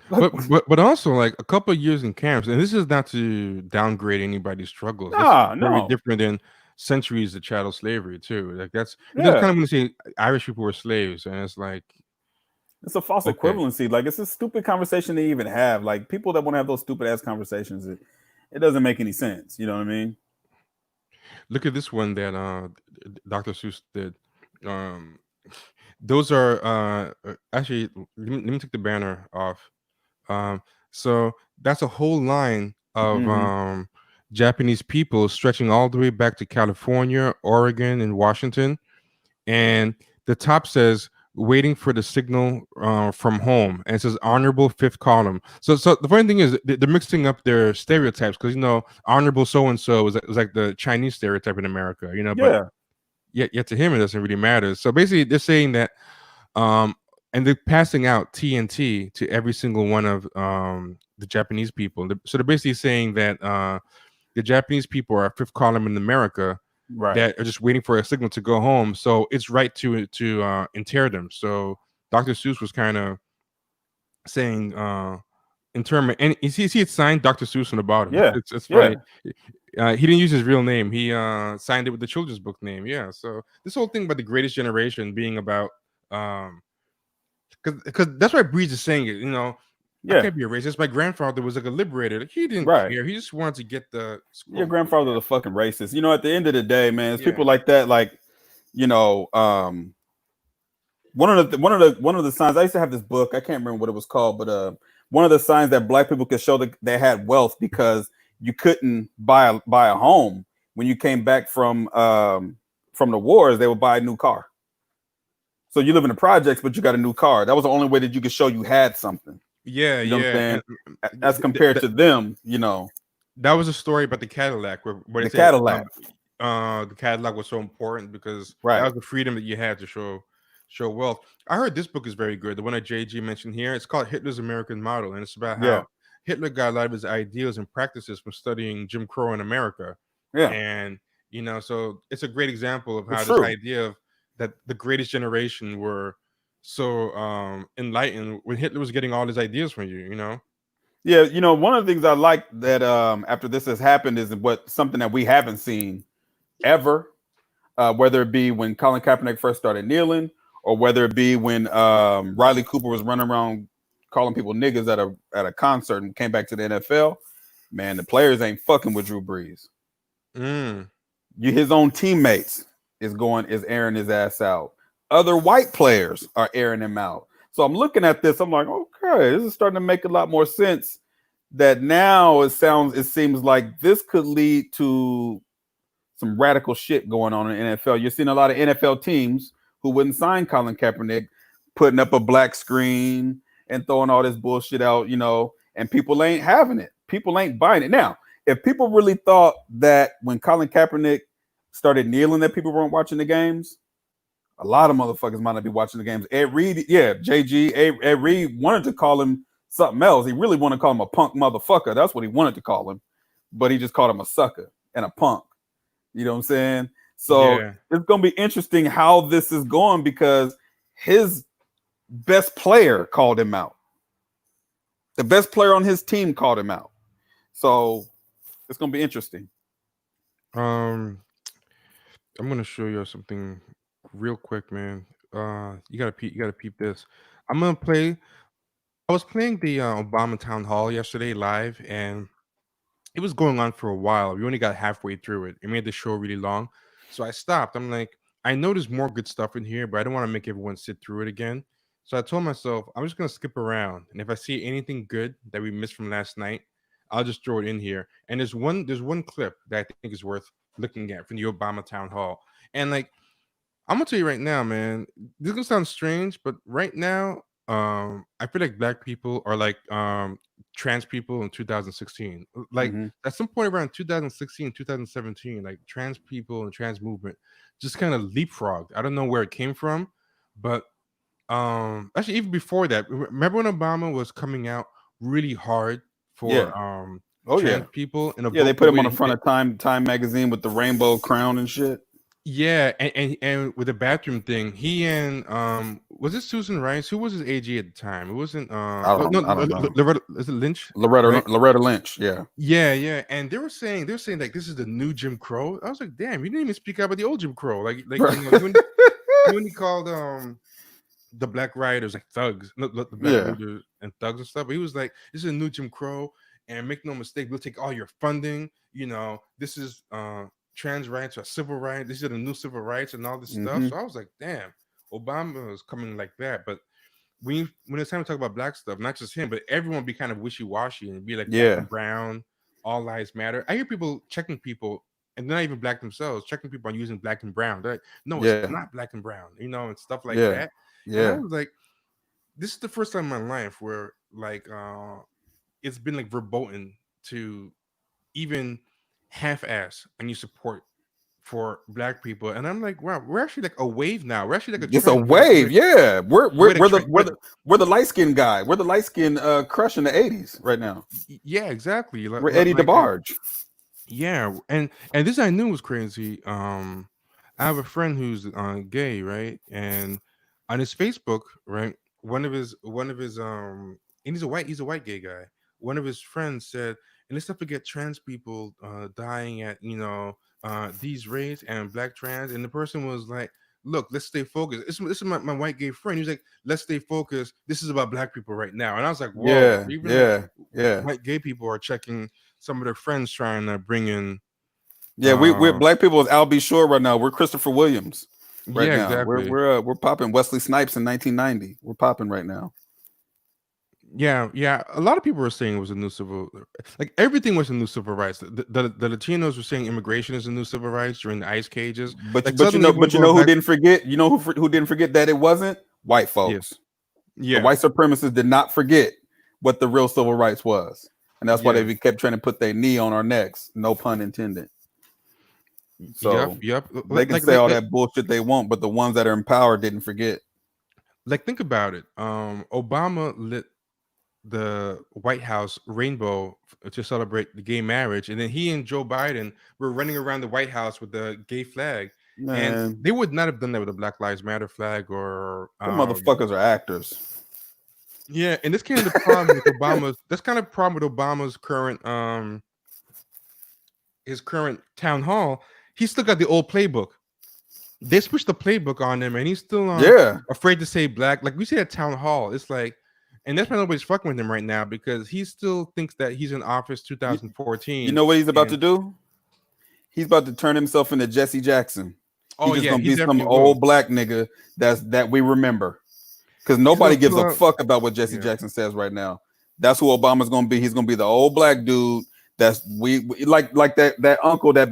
but also like a couple of years in camps, and this is not to downgrade anybody's struggles. That's Nah, very no, different than centuries of chattel slavery too. Like that's because yeah. kind of when you say Irish people were slaves, and it's like It's a false okay, equivalency. Like, it's a stupid conversation to even have. Like, people that want to have those stupid ass conversations, it doesn't make any sense. You know what I mean? look at this one that Dr. Seuss did. Um, those are actually let me take the banner off. So that's a whole line of Mm-hmm. Japanese people stretching all the way back to California, Oregon, and Washington. And the top says waiting for the signal from home, and it says honorable fifth column. So the funny thing is they're mixing up their stereotypes because honorable so and so is like the Chinese stereotype in America, but Yeah. yet to him it doesn't really matter. So basically they're saying that and they're passing out TNT to every single one of the Japanese people. So they're basically saying that the Japanese people are fifth column in America Right. that are just waiting for a signal to go home. So it's right to inter them. So Dr. Seuss was kind of saying interment, and you see it signed Dr. Seuss on the bottom. Yeah. It's Yeah. funny. He didn't use his real name. He signed it with the children's book name. Yeah. So this whole thing about the greatest generation being about because that's why Breeze is saying it. I Yeah. can't be a racist. My grandfather was like a liberator. Like, he didn't Right. care. He just wanted to get the Your scroll. grandfather's a fucking racist. At the end of the day, man, it's Yeah. people like that. Like, one of the signs. I used to have this book. I can't remember what it was called, but one of the signs that black people could show that they had wealth because you couldn't buy a home when you came back from the wars. They would buy a new car. So you live in the projects, but you got a new car. That was the only way that you could show you had something. Yeah, You know what I'm yeah. saying? As compared to them, That was a story about the Cadillac, where the they said Cadillac. the Cadillac was so important because that Right. was the freedom that you had to show wealth. I heard this book is very good. The one that JG mentioned here, it's called Hitler's American Model, and it's about Yeah. how Hitler got a lot of his ideas and practices from studying Jim Crow in America. Yeah. And so it's a great example of how It's this true. idea of that the greatest generation were so enlightened when Hitler was getting all his ideas from you, you know? Yeah, one of the things I like that after this has happened is something that we haven't seen ever, whether it be when Colin Kaepernick first started kneeling, or whether it be when Riley Cooper was running around calling people niggas at a concert and came back to the NFL. Man, the players ain't fucking with Drew Brees. His own teammates is airing his ass out. Other white players are airing him out. So I'm looking at this. I'm like, okay, this is starting to make a lot more sense. That now it seems like this could lead to some radical shit going on in the NFL. You're seeing a lot of NFL teams who wouldn't sign Colin Kaepernick putting up a black screen and throwing all this bullshit out, and people ain't having it. People ain't buying it. Now, if people really thought that when Colin Kaepernick started kneeling that people weren't watching the games, a lot of motherfuckers might not be watching the games. Ed Reed, Ed Reed wanted to call him something else. He really wanted to call him a punk motherfucker. That's what he wanted to call him. But he just called him a sucker and a punk. You know what I'm saying? So It's going to be interesting how this is going, because his best player called him out. The best player on his team called him out. So it's going to be interesting. I'm going to show you something real quick, man. You gotta peep this. I was playing the Obama town hall yesterday live, and it was going on for a while. We only got halfway through it. It made the show really long, so I stopped. I'm like, I know there's more good stuff in here, but I don't want to make everyone sit through it again. So I told myself I'm just gonna skip around, and if I see anything good that we missed from last night, I'll just throw it in here. And there's one clip that I think is worth looking at from the Obama town hall, and like, I'm gonna tell you right now, man. This is gonna sound strange, but right now, I feel like black people are like trans people in 2016. Like at some point around 2016, 2017, like trans people and trans movement just kind of leapfrogged. I don't know where it came from, but actually even before that, remember when Obama was coming out really hard for trans people in a they put him on the front of Time magazine with the rainbow crown and shit. Yeah, and with the bathroom thing, he and was it Susan Rice? Who was his AG at the time? It wasn't I don't know. Loretta, is it Lynch? Loretta Lynch, yeah. Yeah. And they were saying like this is the new Jim Crow. I was like, damn, you didn't even speak out about the old Jim Crow. Like when he called the black rioters like thugs, the black leaders and thugs and stuff. But he was like, this is a new Jim Crow, and make no mistake, we'll take all your funding. This is trans rights or civil rights. These are the new civil rights and all this stuff. So I was like, damn, Obama is coming like that. But when it's time to talk about black stuff, not just him, but everyone be kind of wishy-washy and be like black and brown, all lives matter. I hear people checking people, and they're not even black themselves, checking people on using black and brown. They're like, no, it's not black and brown, and stuff like that. And I was like, this is the first time in my life where like it's been like verboten to even half-ass and you support for black people, and I'm like, wow, we're actually like a wave now. We're actually like it's a wave, yeah. We're the light skinned guy. We're the light skinned crush in the 80s right now. Yeah, exactly. We're Eddie DeBarge. Yeah, and this I knew was crazy. I have a friend who's gay, right? And on his Facebook, right, one of his and he's a white gay guy. One of his friends said, and let's not forget trans people dying at these rates and black trans. And the person was like, look, let's stay focused. This is my white gay friend. He was like, let's stay focused. This is about black people right now. And I was like, whoa, white gay people are checking some of their friends trying to bring in. Yeah, we're black people with Al B. Shore right now. We're Christopher Williams right now. Exactly. We're popping Wesley Snipes in 1990. We're popping right now. Yeah. A lot of people were saying it was a new civil, like everything was a new civil rights. The Latinos were saying immigration is a new civil rights during the ice cages. But you know who didn't forget? You know who didn't forget that it wasn't white folks. Yeah, the white supremacists did not forget what the real civil rights was, and that's why they kept trying to put their knee on our necks. No pun intended. So they can say all that bullshit they want, but the ones that are in power didn't forget. Like, think about it. Obama lit the White House rainbow to celebrate the gay marriage, and then he and Joe Biden were running around the White House with the gay flag. And Man, they would not have done that with the Black Lives Matter flag or the motherfuckers are actors. yeah, and this kind of the problem with Obama's. That's kind of problem with Obama's current his current town hall. He's still got the old playbook. They switched the playbook on him, and he's still Yeah. afraid to say black. Like we see at town hall, it's like, and that's why nobody's fucking with him right now because he still thinks that he's in office 2014. You know what he's about to do? He's about to turn himself into Jesse Jackson. Oh, He's just yeah, gonna he be some definitely old will. black nigga that we remember. Because nobody gonna gives pull a out- fuck about what Jesse Yeah. Jackson says right now. That's who Obama's gonna be. He's gonna be the old black dude that's we like that uncle that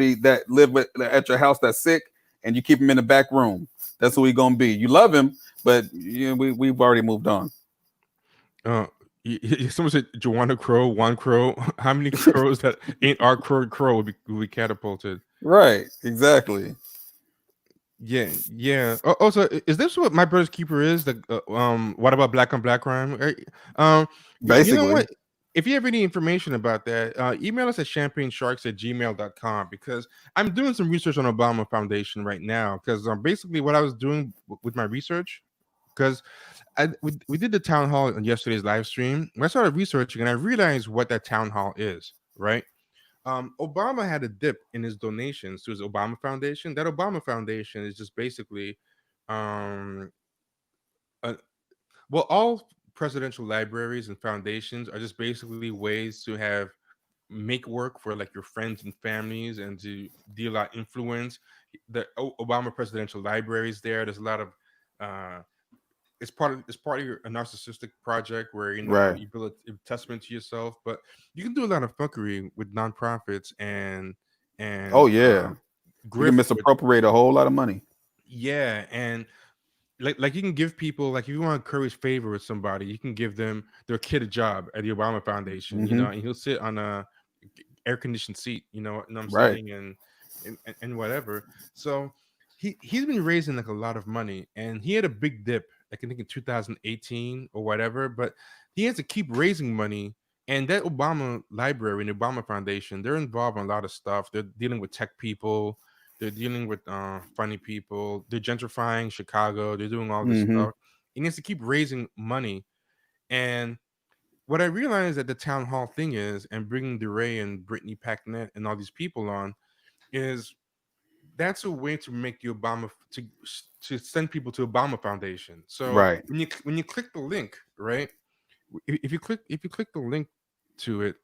live with at your house that's sick and you keep him in the back room. That's who he's gonna be. You love him, but we've already moved on. Someone said Joanna Crow, one crow. How many crows that ain't our crow would be catapulted? Right, exactly. Yeah. Also, is this what My Brother's Keeper is? What about black on black crime? Basically. You know what? If you have any information about that, email us at champagnesharks@gmail.com because I'm doing some research on Obama Foundation right now. Because basically, what I was doing with my research, because we did the town hall on yesterday's live stream. I started researching and I realized what that town hall is. Right. Obama had a dip in his donations to his Obama Foundation. That Obama Foundation is just basically, well, all presidential libraries and foundations are just basically ways to make work for like your friends and families and to deal out influence. The Obama presidential libraries there's a lot of it's part of a narcissistic project where Right. you build a testament to yourself, but you can do a lot of fuckery with nonprofits and Oh yeah. You can grift with- misappropriate a whole lot of money. yeah, and like you can give people, like if you want to curry favor with somebody, you can give them their kid a job at the Obama Foundation, Mhm. and he'll sit on a air conditioned seat, you know what I'm Right. saying, and whatever. So he's been raising like a lot of money, and he had a big dip, like I think in 2018 or whatever. But he has to keep raising money, and that Obama Library and the Obama Foundation, they're involved in a lot of stuff. They're dealing with tech people. They're dealing with funny people. They're gentrifying Chicago. They're doing all this Mhm. stuff. He needs to keep raising money. And what I realized at the town hall thing is, and bringing DeRay and Brittany Packnett and all these people on, is that's a way to make the Obama to send people to Obama Foundation. So Right. when you click the link, right? If you click the link to it,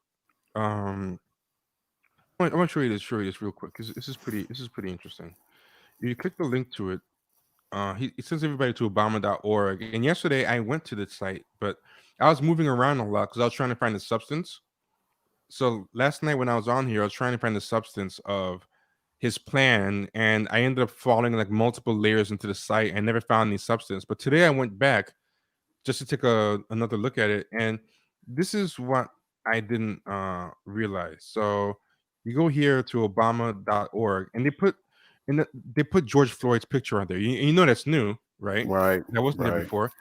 I want to show you this real quick because this is pretty interesting. If you click the link to it, he sends everybody to Obama.org. And yesterday I went to the site, but I was moving around a lot because I was trying to find the substance. So last night when I was on here, I was trying to find the substance of his plan, and I ended up falling like multiple layers into the site. I never found any substance. But today I went back just to take another look at it, and this is what I didn't realize. So you go here to Obama.org, and they put George Floyd's picture on there. You know that's new, right? Right. That wasn't there Right. before.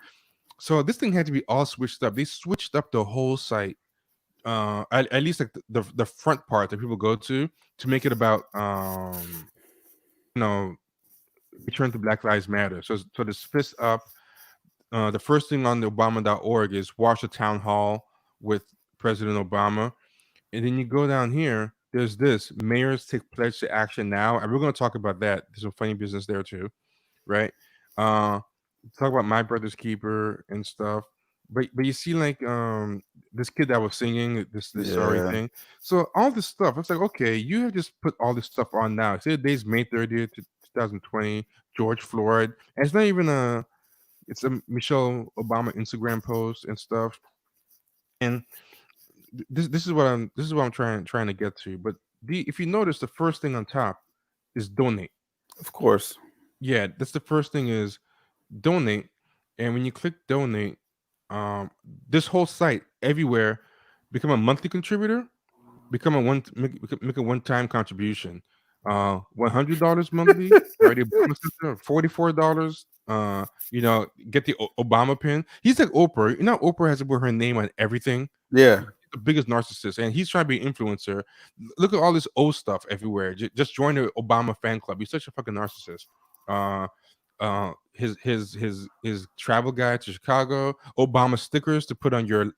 So this thing had to be all switched up. They switched up the whole site, at least like the front part that people go to make it about return to Black Lives Matter. So this fist up. The first thing on the Obama.org is watch the town hall with President Obama, and then you go down here. There's this mayors take pledge to action now, and we're going to talk about that. There's some funny business there too, right? Talk about My Brother's Keeper and stuff. But you see like this kid that was singing this sorry Yeah. thing. So all this stuff, it's like, okay, you have just put all this stuff on now. Say the day's May 30th, 2020, George Floyd. And it's not even it's a Michelle Obama Instagram post and stuff. And this is what I'm trying to get to. But if you notice, the first thing on top is donate. Of course. Yeah, that's the first thing is donate. And when you click donate, this whole site everywhere, become a monthly contributor, become a make a one-time contribution. $100 monthly, already $44. Get the Obama pin. He's like Oprah. You know, Oprah has to put her name on everything. Yeah. the biggest narcissist, and he's trying to be an influencer. Look at all this old stuff everywhere. Just join the Obama fan club. He's such a fucking narcissist. His travel guide to Chicago, Obama stickers to put on your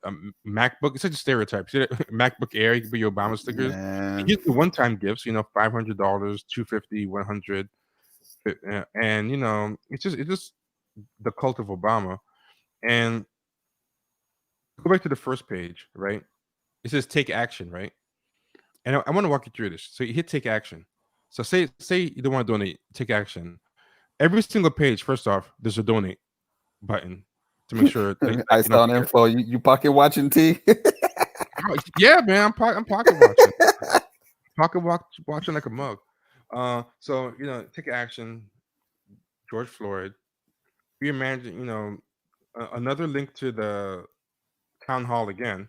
MacBook. It's such a stereotype. See that MacBook Air, you can put your Obama stickers. Man. Here's the one-time gifts, $500, $250, $100, and it's just the cult of Obama. And go back to the first page, right? It says take action, right? And I want to walk you through this. So you hit take action. So say you don't want to donate, take action. Every single page, first off, there's a donate button to make sure. I saw an info. You pocket watching T? Yeah, man, I'm pocket watching. Watching like a mug. So take action. George Floyd. We imagine, another link to the town hall again.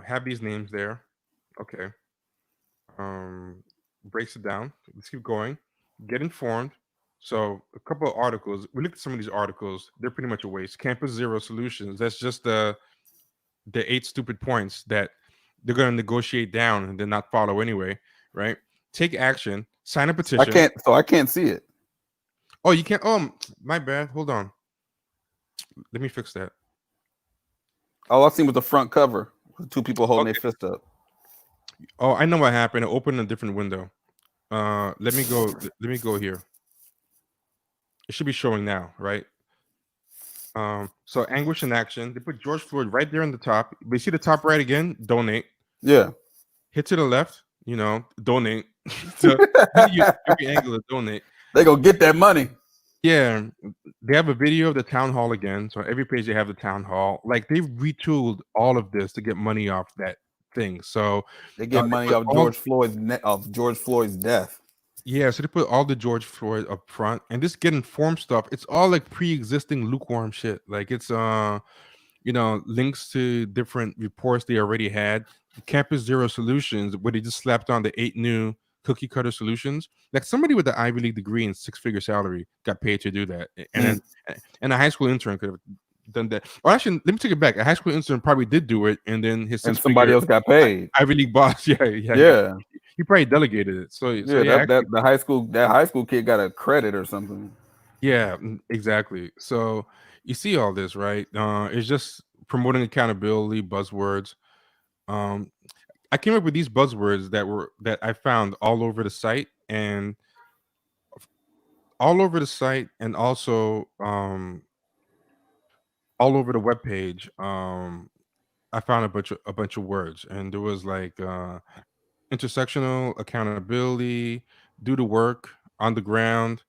Have these names there. Okay. Breaks it down. Let's keep going. Get informed. So a couple of articles. We looked at some of these articles. They're pretty much a waste. Campus Zero Solutions. That's just the 8 stupid points that they're going to negotiate down and then not follow anyway, right? Take action. Sign a petition. I can't see it. Oh, you can't. Oh, my bad. Hold on. Let me fix that. All I've seen was the front cover. 2 people holding their fist up. Oh, I know what happened. It opened a different window. Let me go. Let me go here. It should be showing now, right? So anguish in action. They put George Floyd right there on the top. But you see the top right again? Donate. Yeah. Hit to the left. Donate. So every angle of donate. They gonna get that money. Yeah, they have a video of the town hall again. So every page they have the town hall. Like they've retooled all of this to get money off that thing. So they get money off George Floyd's death. Yeah, so they put all the George Floyd up front, and this get informed stuff. It's all like pre-existing lukewarm shit. Like it's links to different reports they already had. Campus Zero Solutions, where they just slapped on the 8 new cookie cutter solutions. Like somebody with an Ivy League degree and 6-figure salary got paid to do that, and a high school intern could have done that. Or actually, let me take it back. A high school intern probably did do it, and then somebody else got paid. Ivy League boss, yeah. He probably delegated it. That high school kid got a credit or something. Yeah, exactly. So you see all this, right? It's just promoting accountability, buzzwords. I came up with these buzzwords that I found all over the site and also all over the webpage. I found a bunch of words, and there was like intersectional, accountability, do the work, on the ground.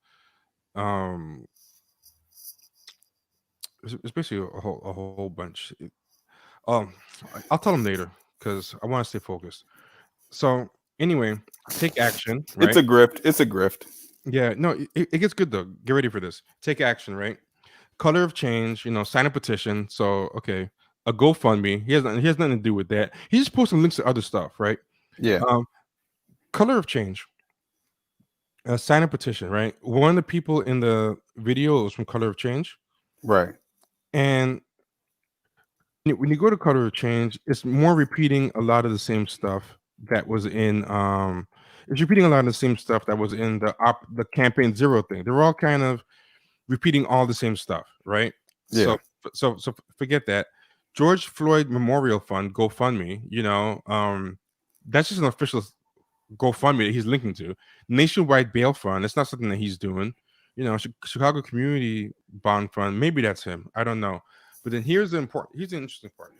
It's basically a whole bunch. I'll tell them later because I want to stay focused. So anyway, take action. Right? It's a grift. Yeah, no, it gets good though. Get ready for this. Take action, right? Color of change. Sign a petition. So okay, a GoFundMe. He has nothing to do with that. He's just posting links to other stuff, right? Yeah. Color of change. Sign a petition, right? One of the people in the video was from Color of Change, right? And when you go to Color of Change, it's more repeating a lot of the same stuff that was in. It's repeating a lot of the same stuff that was in the Campaign Zero thing. They're all kind of repeating all the same stuff, right? Yeah. So forget that. George Floyd Memorial Fund, GoFundMe. That's just an official GoFundMe that he's linking to. Nationwide Bail Fund. It's not something that he's doing. Chicago Community Bond Fund. Maybe that's him. I don't know. But then here's the interesting part.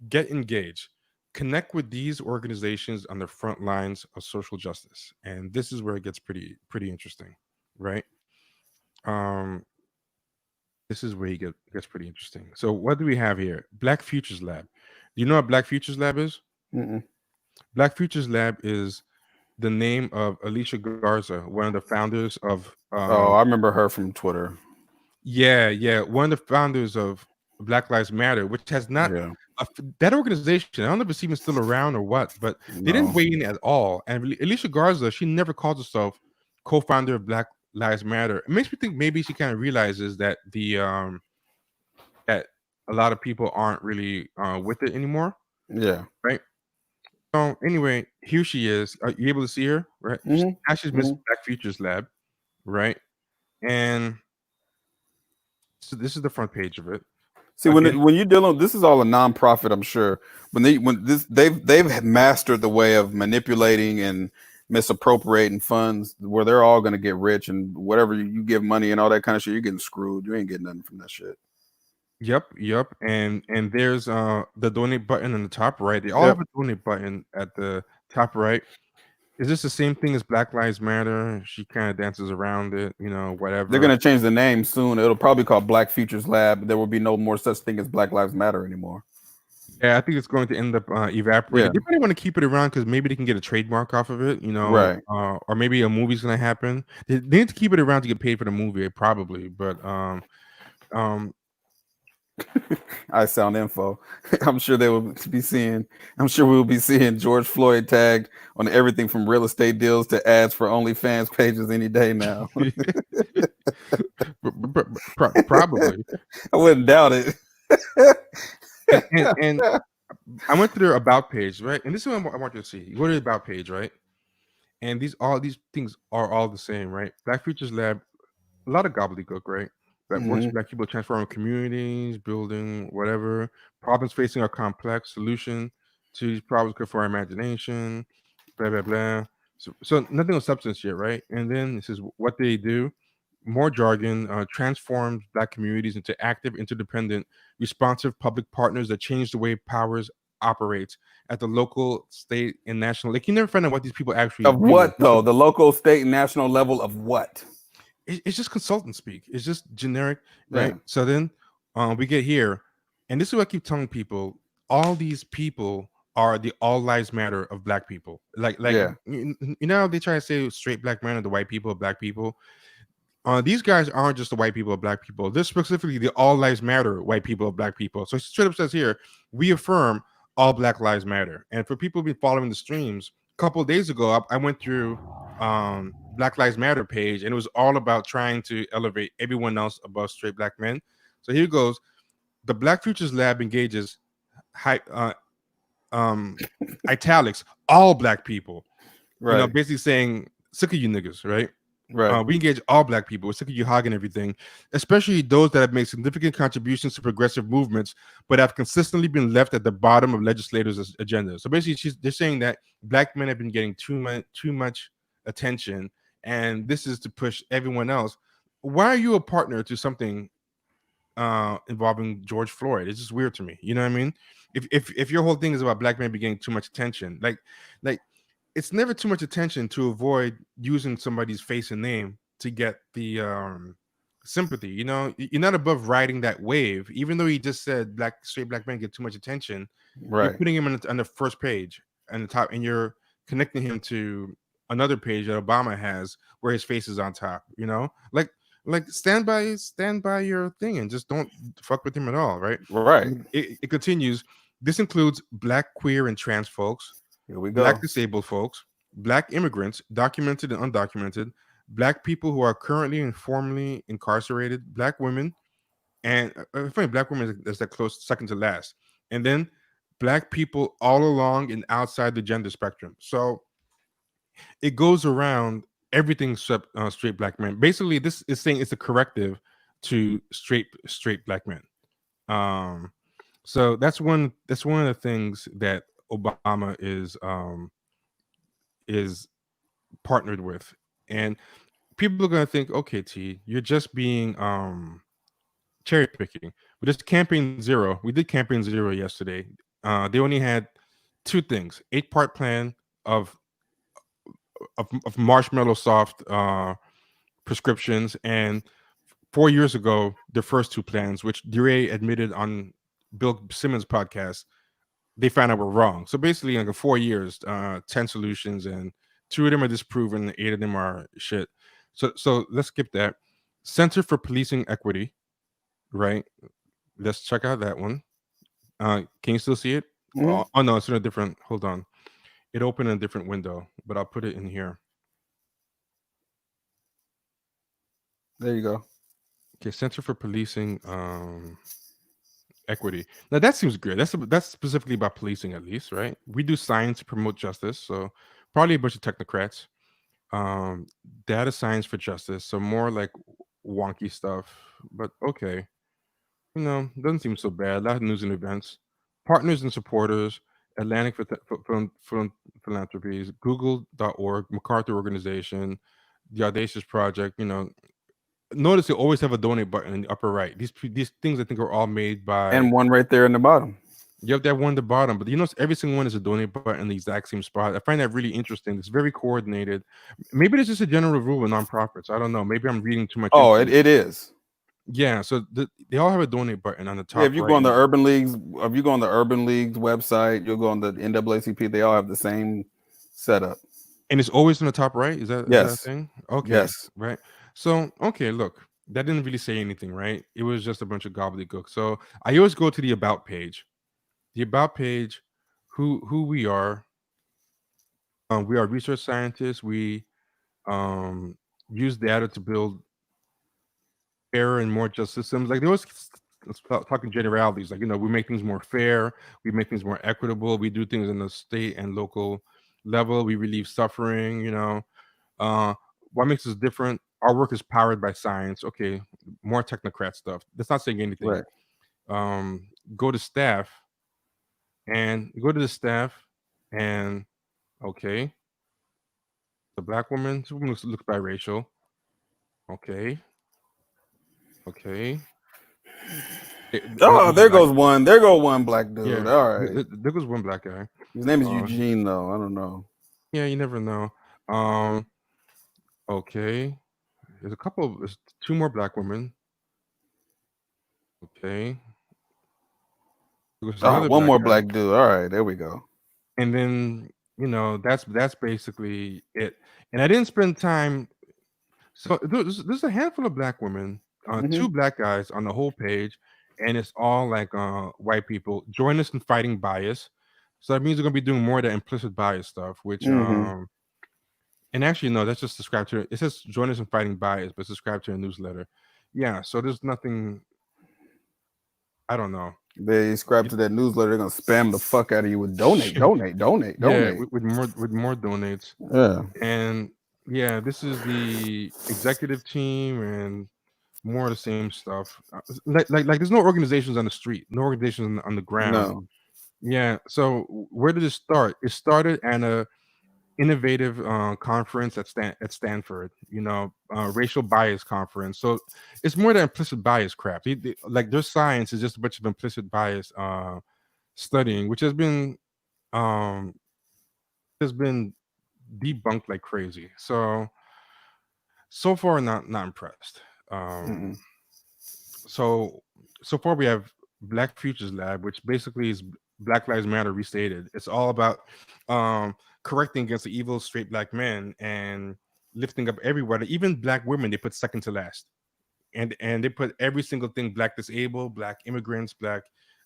Get engaged. Connect with these organizations on the front lines of social justice. And this is where it gets pretty interesting, right? This is where it gets pretty interesting. So what do we have here? Black Futures Lab. Do you know what Black Futures Lab is? Mm-mm. Black Futures Lab is the name of Alicia Garza, one of the founders of. I remember her from Twitter. Yeah, one of the founders of Black Lives Matter, which has not that organization. I don't know if it's even still around or what, but they didn't weigh in at all. And Alicia Garza, she never calls herself co-founder of Black Lives Matter. It makes me think maybe she kind of realizes that that a lot of people aren't really with it anymore. Yeah. right? So anyway, here she is. Are you able to see her? Right? She's Miss Black Futures Lab, right? And so this is the front page of it. See, Again, when you're dealing, this is all a nonprofit, I'm sure. They've mastered the way of manipulating and misappropriating funds, where they're all going to get rich, and whatever you give money and all that kind of shit, you're getting screwed. You ain't getting nothing from that shit. Yep. And there's the donate button on the top right. They all Yep. have a donate button at the top right. Is this the same thing as Black Lives Matter? She kind of dances around it, whatever. They're going to change the name soon. It'll probably be called Black Futures Lab. There will be no more such thing as Black Lives Matter anymore. Yeah, I think it's going to end up evaporating. Yeah. They probably want to keep it around because maybe they can get a trademark off of it, Right. or maybe a movie's going to happen. They need to keep it around to get paid for the movie, probably. But I sound info. I'm sure they will be seeing. I'm sure we'll be seeing George Floyd tagged on everything from real estate deals to ads for OnlyFans pages any day now. Probably. I wouldn't doubt it. and I went to their about page, right? And this is what I want you to see. You go to the about page, right? And all these things are all the same, right? Black Futures Lab, a lot of gobbledygook, right? That works with Black people transforming communities, building whatever. Problems facing are complex. Solution to these problems good for our imagination, blah, blah, blah. So nothing of substance yet, right? And then this is what they do. More jargon, transforms Black communities into active, interdependent, responsive public partners that change the way powers operates at the local, state, and national. Like, you never find out what these people actually Of what though? The local, state, and national level of what? It's just consultant speak. It's just generic, right? Yeah. So then we get here, and this is what I keep telling people. All these people are the all lives matter of Black people. Yeah. They try to say straight Black men are the white people of Black people. These guys aren't just the white people of Black people. They're specifically the all lives matter white people of Black people. So it straight up says here, we affirm all Black lives matter. And for people who've been following the streams, a couple of days ago, I went through Black Lives Matter page, and it was all about trying to elevate everyone else above straight Black men. So here goes. The Black Futures Lab engages italics, all Black people. Right. Basically saying, sick of you niggas, right? Right. We engage all Black people. We're sick of you hogging everything, especially those that have made significant contributions to progressive movements, but have consistently been left at the bottom of legislators' agendas. So basically, they're saying that Black men have been getting too much attention, and this is to push everyone else. Why are you a partner to something involving George Floyd? It's just weird to me. You know what I mean? If your whole thing is about Black men be getting too much attention, like it's never too much attention to avoid using somebody's face and name to get the sympathy. You're not above riding that wave, even though he just said straight Black men get too much attention. Right. You're putting him on the first page on the top, and you're connecting him to another page that Obama has where his face is on top. Like stand by your thing and just don't fuck with him at all, right? Right. It continues. This includes Black, queer, and trans folks. Here we go. Black disabled folks, Black immigrants, documented and undocumented, Black people who are currently and formerly incarcerated, Black women, and funny, Black women is that close second to last, and then Black people all along and outside the gender spectrum. So it goes around everything except straight Black men. Basically, this is saying it's a corrective to straight Black men. So that's one of the things that Obama is partnered with, and people are going to think, okay, T, you're just being cherry picking. But just campaign zero, we did campaign zero yesterday. They only had two things: 8-part plan of marshmallow soft prescriptions, and 4 years ago the first two plans, which DeRay admitted on Bill Simmons' podcast, they found out were wrong. So basically, in 4 years, 10 solutions, and 2 of them are disproven, 8 of them are shit. So let's skip that. Center for Policing Equity, right? Let's check out that one. Can you still see it? Mm-hmm. Oh no, it's in a different. Hold on, it opened in a different window, but I'll put it in here. There you go. Okay, Center for Policing equity. Now that seems good. That's specifically about policing, at least, right? We do science to promote justice, so probably a bunch of technocrats. Data science for justice, so more like wonky stuff, but okay. Doesn't seem so bad. A lot of news and events, partners and supporters, Atlantic Philanthropies, Google.org, MacArthur Organization, the Audacious Project. Notice they always have a donate button in the upper right. These things I think are all made by, and one right there in the bottom. you have that one at the bottom, but every single one is a donate button in the exact same spot. I find that really interesting. It's very coordinated. Maybe it's just a general rule with nonprofits. I don't know. Maybe I'm reading too much. Oh, into it is. Yeah, so they all have a donate button on the top. Yeah, if you go on the right. Urban Leagues, if you go on the Urban Leagues website, you'll go on the NAACP. They all have the same setup. And it's always in the top right. Is that a thing? Okay. Yes. Right. So okay, look, that didn't really say anything, right? It was just a bunch of gobbledygook. So I always go to the about page. The about page, who we are. We are research scientists. We use data to build fairer and more just systems. Like they always talking generalities. Like we make things more fair. We make things more equitable. We do things in the state and local level. We relieve suffering. What makes us different? Our work is powered by science. Okay, more technocrat stuff. That's not saying anything. Right. Go to staff, and go to the staff, and okay, the black woman. This woman looks biracial. Okay. Oh, there goes one. There goes one black dude. Yeah, All right. there goes one black guy. His name is Eugene, though. I don't know. Yeah, you never know. Okay. There's two more black women. Okay. One more black dude. All right, there we go. And then that's basically it. And I didn't spend time. So there's a handful of black women, two black guys on the whole page, and it's all like white people. Join us in fighting bias. So that means we're gonna be doing more of that implicit bias stuff, which and actually no, that's just subscribe to it. It says join us in fighting bias, but subscribe to a newsletter. Yeah, so there's nothing. I don't know. They subscribe to that newsletter, they're gonna spam the fuck out of you with donate. Yeah, with more donates. Yeah. And yeah, this is the executive team and more of the same stuff. Like there's no organizations on the street, no organizations on the ground. No. Yeah. So where did it start? It started at a innovative conference at Stanford. Racial bias conference. So it's more than implicit bias crap. Like their science is just a bunch of implicit bias studying, which has been debunked like crazy. So far not impressed. So far we have Black Futures Lab, which basically is Black Lives Matter restated. It's all about correcting against the evil straight black men and lifting up everybody, even black women. They put second to last, and they put every single thing: black disabled, black immigrants, black.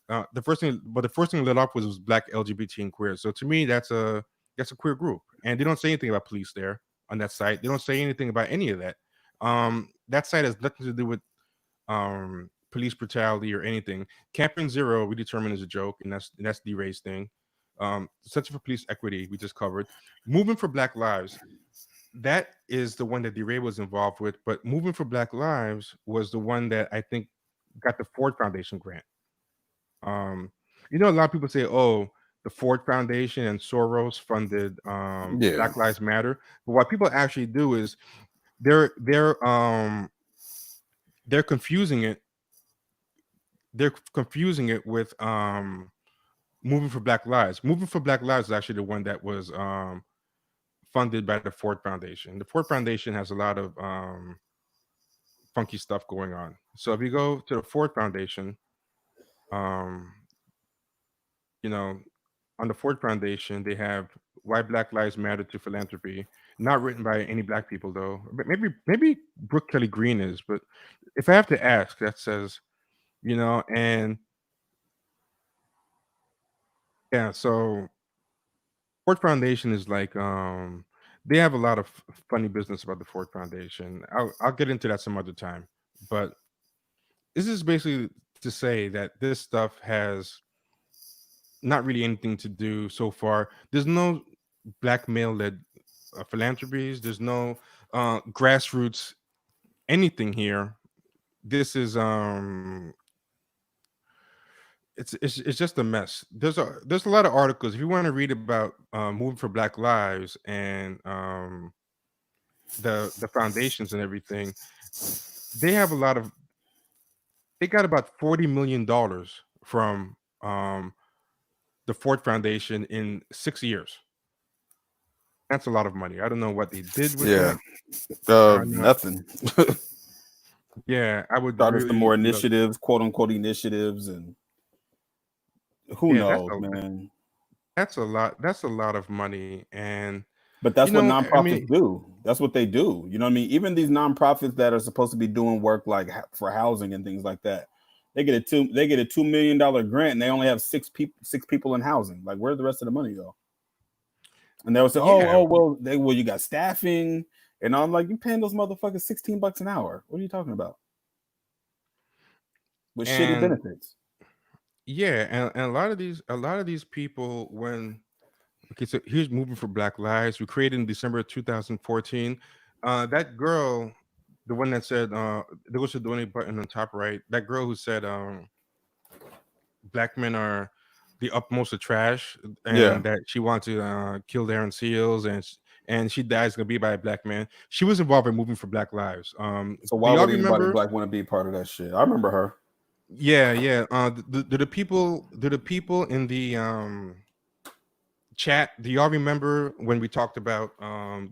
The first thing lit off was black LGBT and queer. So to me, that's a queer group, and they don't say anything about police there on that site. They don't say anything about any of that. That site has nothing to do with police brutality or anything. Campaign Zero we determined is a joke, and that's the race thing. Center for Police Equity we just covered. Movement for Black Lives, that is the one that DeRay was involved with, but Movement for Black Lives was the one that I think got the Ford Foundation grant. A lot of people say, oh, the Ford Foundation and Soros funded Black Lives Matter, but what people actually do is they're confusing it. They're confusing it with Movement for Black Lives. Movement for Black Lives is actually the one that was funded by the Ford Foundation. The Ford Foundation has a lot of funky stuff going on. So if you go to the Ford Foundation, on the Ford Foundation, they have Why Black Lives Matter to Philanthropy. Not written by any black people though. But maybe Brooke Kelly Green is. But if I have to ask, that says, and yeah. So Ford Foundation is like they have a lot of funny business about the Ford Foundation. I'll get into that some other time. But this is basically to say that this stuff has not really anything to do so far. There's no black male-led philanthropies. There's no grassroots anything here. This is it's just a mess. There's a lot of articles if you want to read about moving for Black Lives and the foundations and everything. They have a lot of. They got about $40 million from the Ford Foundation in 6 years. That's a lot of money. I don't know what they did with that. Nothing. Yeah, I would Started really some more love- initiatives, quote unquote initiatives, and who Yeah, that's knows, man. That's a lot. That's a lot of money, and But that's you what know, I nonprofits mean- do. That's what they do. You know what I mean? Even these nonprofits that are supposed to be doing work like for housing and things like that, they get a $2 million grant and they only have six people in housing. Like, where'd the rest of the money go? And they'll say, Yeah. well, you got staffing, and I'm like, you paying those motherfuckers $16 an hour. What are you talking about? With shitty And- benefits. Yeah, and a lot of these people, so here's moving for Black Lives. We created in December of 2014. That girl, the one that said there was a donate button on top right. That girl who said black men are the utmost of trash, and that she wants to kill Darren Seals, and she dies gonna be by a black man. She was involved in moving for Black Lives. So why would anybody black want to be part of that shit? I remember her. Yeah. Do the people in the chat, do y'all remember when we talked about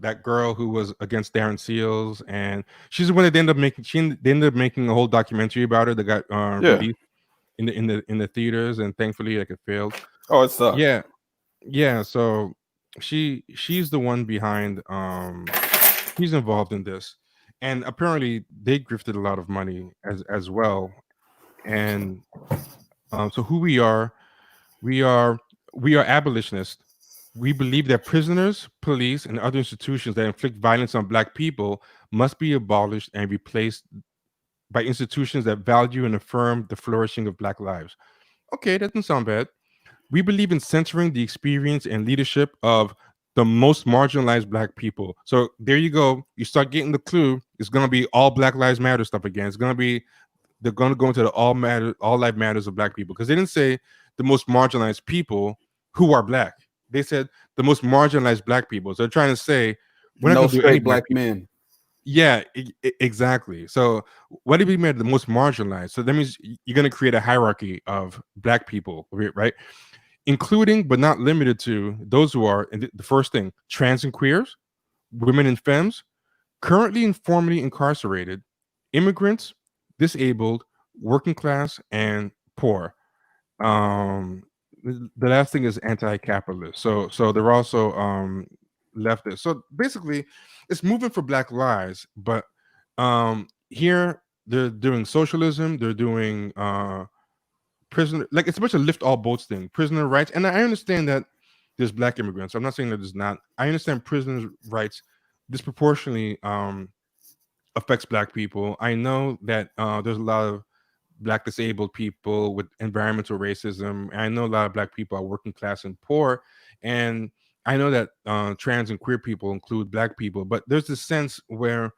that girl who was against Darren Seals, and she's the one that they ended up making a whole documentary about her that got released in the theaters, and thankfully like it failed. Oh, it sucked. Yeah, so she's the one behind she's involved in this, and apparently they grifted a lot of money as well. And so who we are abolitionists. We believe that prisoners, police, and other institutions that inflict violence on Black people must be abolished and replaced by institutions that value and affirm the flourishing of Black lives. Okay, that doesn't sound bad. We believe in centering the experience and leadership of the most marginalized Black people. So there you go. You start getting the clue. It's going to be all Black Lives Matter stuff again. It's going to be, they're going to go into the all life matters of Black people, because they didn't say the most marginalized people who are Black. They said the most marginalized Black people. So they're trying to say we're not No going to do any straight black men. Yeah, exactly. So what do we mean the most marginalized? So that means you're going to create a hierarchy of Black people, right? Including but not limited to those who are, and the first thing, trans and queers, women and femmes, currently and formerly incarcerated, immigrants, disabled, working class, and poor. The last thing is anti-capitalist. So they're also leftist. So basically, it's moving for Black lives, but here they're doing socialism. They're doing prisoner, like it's a bunch of lift all boats thing, prisoner rights. And I understand that there's Black immigrants. I'm not saying that there's not. I understand prisoners' rights disproportionately affects Black people. I know that there's a lot of Black disabled people with environmental racism. I know a lot of Black people are working class and poor, and I know that trans and queer people include Black people. But there's this sense where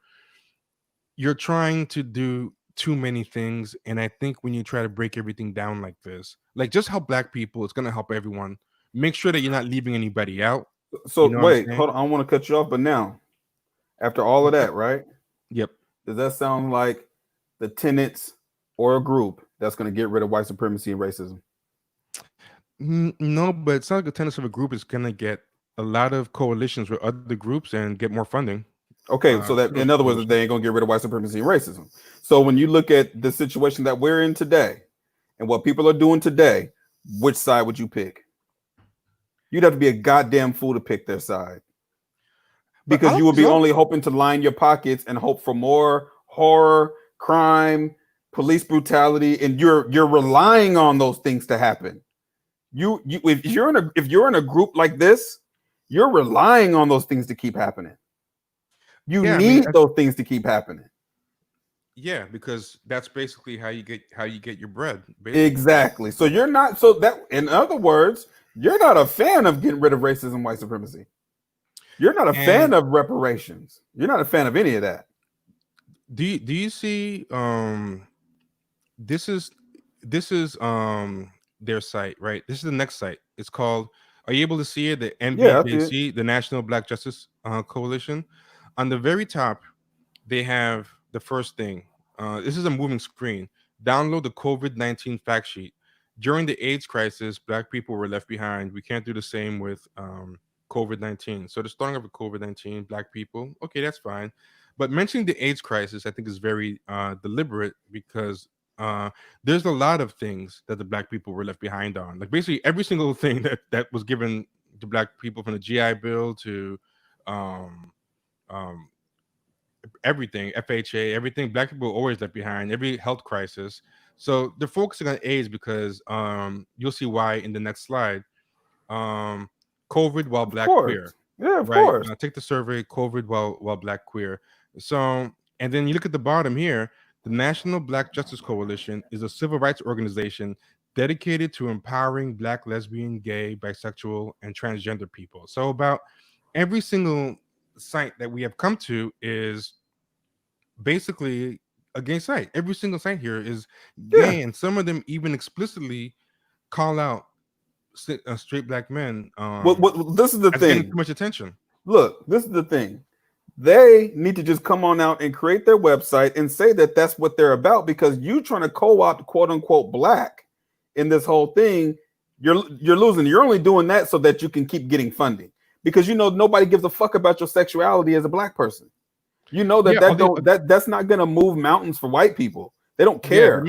you're trying to do too many things, and I think when you try to break everything down like this, like just help Black people, it's gonna help everyone. Make sure that you're not leaving anybody out. So You know what I'm wait, saying? hold on. I don't want to cut you off, but now, after all of that, right? Yep. Does that sound like the tenets or a group that's going to get rid of white supremacy and racism? No, but it's not like a tendency of a group is gonna get a lot of coalitions with other groups and get more funding. Okay, so that in other words, they ain't going to get rid of white supremacy and racism. So when you look at the situation that we're in today and what people are doing today, which side would you pick? You'd have to be a goddamn fool to pick their side, because you would be only hoping to line your pockets and hope for more horror, crime, police brutality, and you're relying on those things to happen. If you're in a group like this, you're relying on those things to keep happening. You need those things to keep happening. Yeah, because that's basically how you get your bread. Basically. Exactly. So you're not. So that, in other words, you're not a fan of getting rid of racism, white supremacy. You're not a fan And of reparations. You're not a fan of any of that. do you see this is this is their site, right? This is the next site. It's called, are you able to see it? The Yeah, I see it. NBJC, the National Black Justice Coalition. On the very top, they have the first thing. This is a moving screen. Download the COVID-19 fact sheet. During the AIDS crisis, Black people were left behind. We can't do the same with COVID-19. So they're starting off with COVID-19, Black people. Okay, that's fine. But mentioning the AIDS crisis, I think, is very deliberate because there's a lot of things that the Black people were left behind on. Like basically every single thing that was given to Black people, from the GI Bill to um, um, everything, FHA, everything, Black people were always left behind, every health crisis. So they're focusing on AIDS because you'll see why in the next slide. Um, COVID while Of Black queer, course. Yeah, of right? course. Take the survey, COVID while Black queer. So, and then you look at the bottom here, the National Black Justice Coalition is a civil rights organization dedicated to empowering Black, lesbian, gay, bisexual, and transgender people. So about every single site that we have come to is basically a gay site. Every single site here is Yeah. gay, and some of them even explicitly call out straight Black men This is the as getting too thing. much attention. Look, this is the thing. They need to just come on out and create their website and say that that's what they're about, because you trying to co-opt quote unquote Black in this whole thing, you're losing. You're only doing that so that you can keep getting funding, because you know nobody gives a fuck about your sexuality as a Black person. You know that that's not gonna move mountains for white people. They don't Yeah, care. their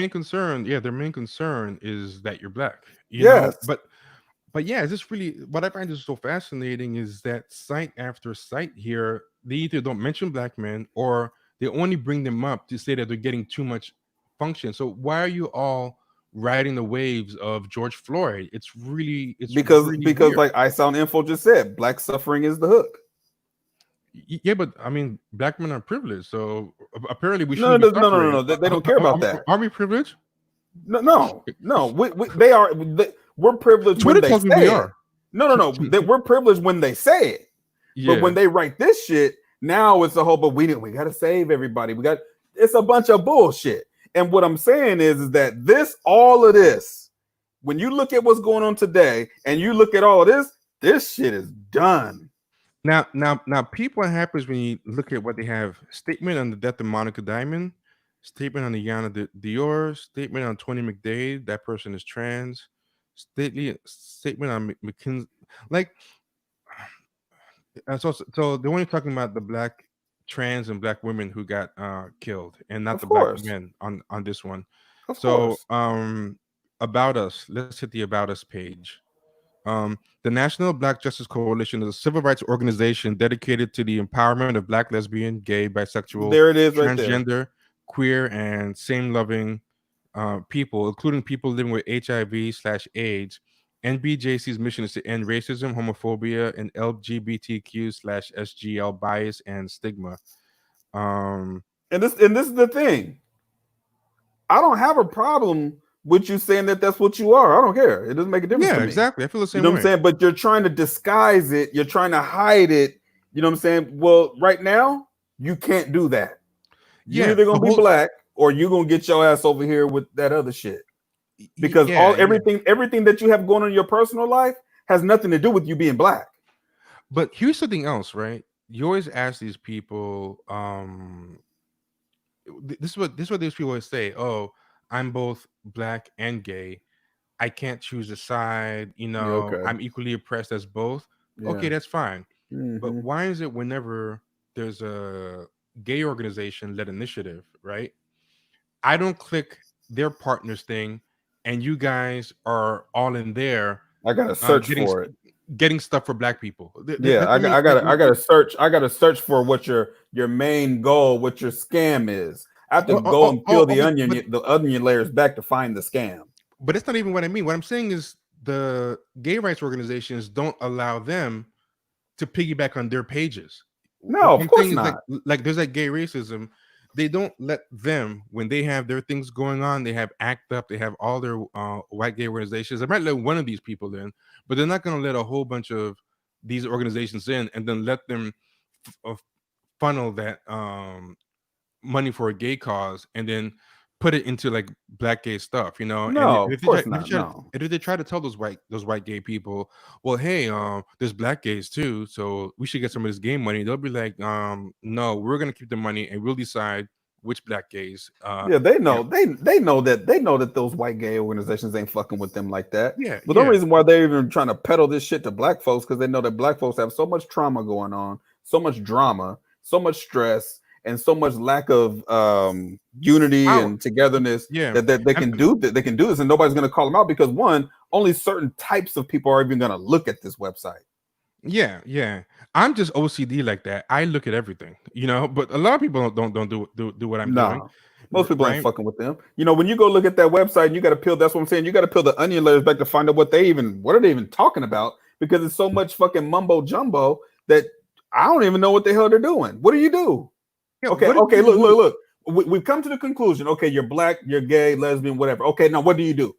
main concern is that you're Black. You Yes. know, but yeah, this really, what I find is so fascinating is that site after site here, they either don't mention Black men or they only bring them up to say that they're getting too much function. So why are you all riding the waves of George Floyd? It's really because weird. like I Sound Info just said, Black suffering is the hook. Yeah, but I mean, Black men are privileged, so apparently we No, shouldn't be no, suffering. they don't care about that. Are we privileged? No. They are. We're privileged when they say we it. are. No. We're privileged when they say it. Yeah. But when they write this shit, now it's a whole. But we got to save everybody. It's a bunch of bullshit. And what I'm saying is that all of this, when you look at what's going on today, and you look at all of this shit is done. Now, people are happy when you look at what they have: statement on the death of Monica Diamond, statement on the Yana Dior, statement on Tony McDade, that person is trans, statement on McKinsey. Like, so they're only talking about the Black trans and Black women who got killed, and not the Black men on this one. Of so, course. About us. Let's hit the About Us page. The National Black Justice Coalition is a civil rights organization dedicated to the empowerment of Black, lesbian, gay, bisexual, there it is, transgender, queer, and same-loving people, including people living with HIV/AIDS. NBJC's mission is to end racism, homophobia, and LGBTQ/SGL bias and stigma. And this is the thing. I don't have a problem with you saying that that's what you are. I don't care. It doesn't make a difference to me. Exactly. I feel the same way. You know what I'm saying? But you're trying to disguise it. You're trying to hide it. You know what I'm saying? Well, right now, you can't do that. You're either going to be Black or you're going to get your ass over here with that other shit. Because everything that you have going on in your personal life has nothing to do with you being Black. But here's something else, right? You always ask these people, this is what these people always say: oh, I'm both Black and gay. I can't choose a side. You know, I'm equally oppressed as both. Yeah. Okay, that's fine. Mm-hmm. But why is it whenever there's a gay organization-led initiative, right? I don't click their partners thing, and you guys are all in there. I gotta search for it. Getting stuff for Black people. Yeah, I gotta search. I gotta search for what your main goal, what your scam is. I have to go and peel the onion layers back to find the scam. But that's not even what I mean. What I'm saying is the gay rights organizations don't allow them to piggyback on their pages. No, of course not. Like there's that gay racism. they don't let them, when they have their things going on, they have ACT UP, they have all their white gay organizations. They might let one of these people in, but they're not going to let a whole bunch of these organizations in and then let them funnel that money for a gay cause and then put it into like black gay stuff, you know. And No, of course not. No. if they try to tell those white gay people, well, hey, there's black gays too, so we should get some of this gay money, they'll be like, no, we're gonna keep the money and we'll decide which black gays. Yeah, they know. They know that those white gay organizations ain't fucking with them like that. Yeah, But the reason why they're even trying to peddle this shit to black folks, because they know that black folks have so much trauma going on, so much drama, so much stress, and so much lack of unity and togetherness. That they can do that. They can do this, and nobody's going to call them out because one, only certain types of people are even going to look at this website. Yeah. I'm just OCD like that. I look at everything, you know. But a lot of people don't do what I'm doing. Most people ain't fucking with them. You know, when you go look at that website, and you got to peel. That's what I'm saying. You got to peel the onion layers back to find out what are they even talking about, because it's so much fucking mumbo jumbo that I don't even know what the hell they're doing. What do you do? Yeah, okay. Look. We've come to the conclusion. Okay, you're black, you're gay, lesbian, whatever. Okay, now what do you do?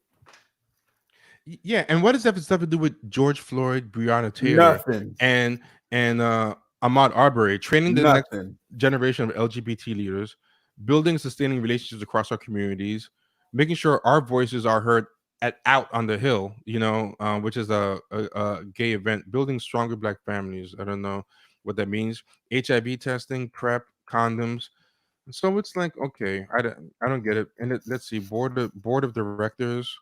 Yeah, and what does that have stuff to do with George Floyd, Breonna Taylor, and Ahmaud Arbery, training the next generation of LGBT leaders, building and sustaining relationships across our communities, making sure our voices are heard out on the Hill, you know, which is a gay event, building stronger black families. I don't know what that means. HIV testing, PrEP, condoms. So it's like, okay, I don't get it. And let's see, board of directors.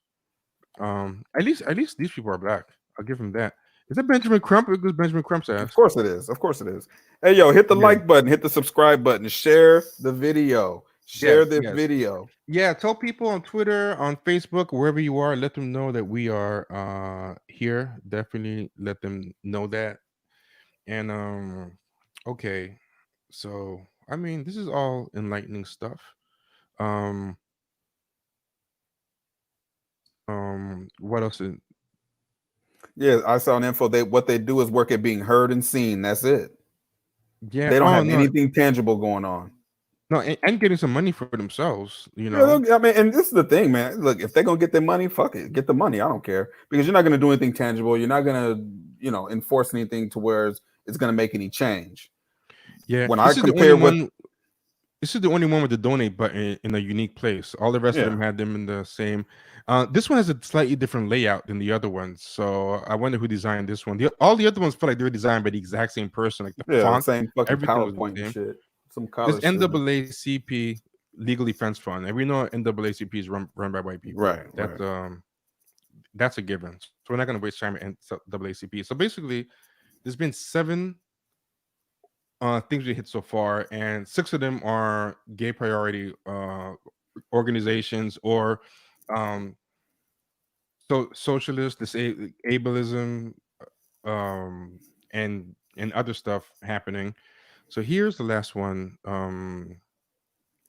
At least these people are black. I'll give him that. Is that Benjamin Crump? It was Benjamin Crump's ass. Of course it is. Of course it is. Hey, yo, hit the like button, hit the subscribe button, share the video, share this video. Yeah, tell people on Twitter, on Facebook, wherever you are, let them know that we are here. Definitely let them know that. And okay, so I mean, this is all enlightening stuff. What else? Yeah, I saw an info. What they do is work at being heard and seen. That's it. Yeah, they don't have anything tangible going on. No, and getting some money for themselves, you know. Yeah, I mean, and this is the thing, man. Look, if they're gonna get their money, fuck it, get the money. I don't care, because you're not gonna do anything tangible. You're not gonna, enforce anything to where it's gonna make any change. Yeah, when I compare what. This is the only one with the donate button in a unique place. All the rest of them had them in the same. This one has a slightly different layout than the other ones. So I wonder who designed this one. All the other ones feel like they were designed by the exact same person. Like the font, same fucking PowerPoint and shit. Some college. This NAACP Legal Defense Fund, and we know NAACP is run by white people. Right. That's a given. So we're not going to waste time at NAACP. So basically, there's been 7 things we hit so far, and 6 of them are gay priority organizations or socialist, ableism, and other stuff happening. So here's the last one.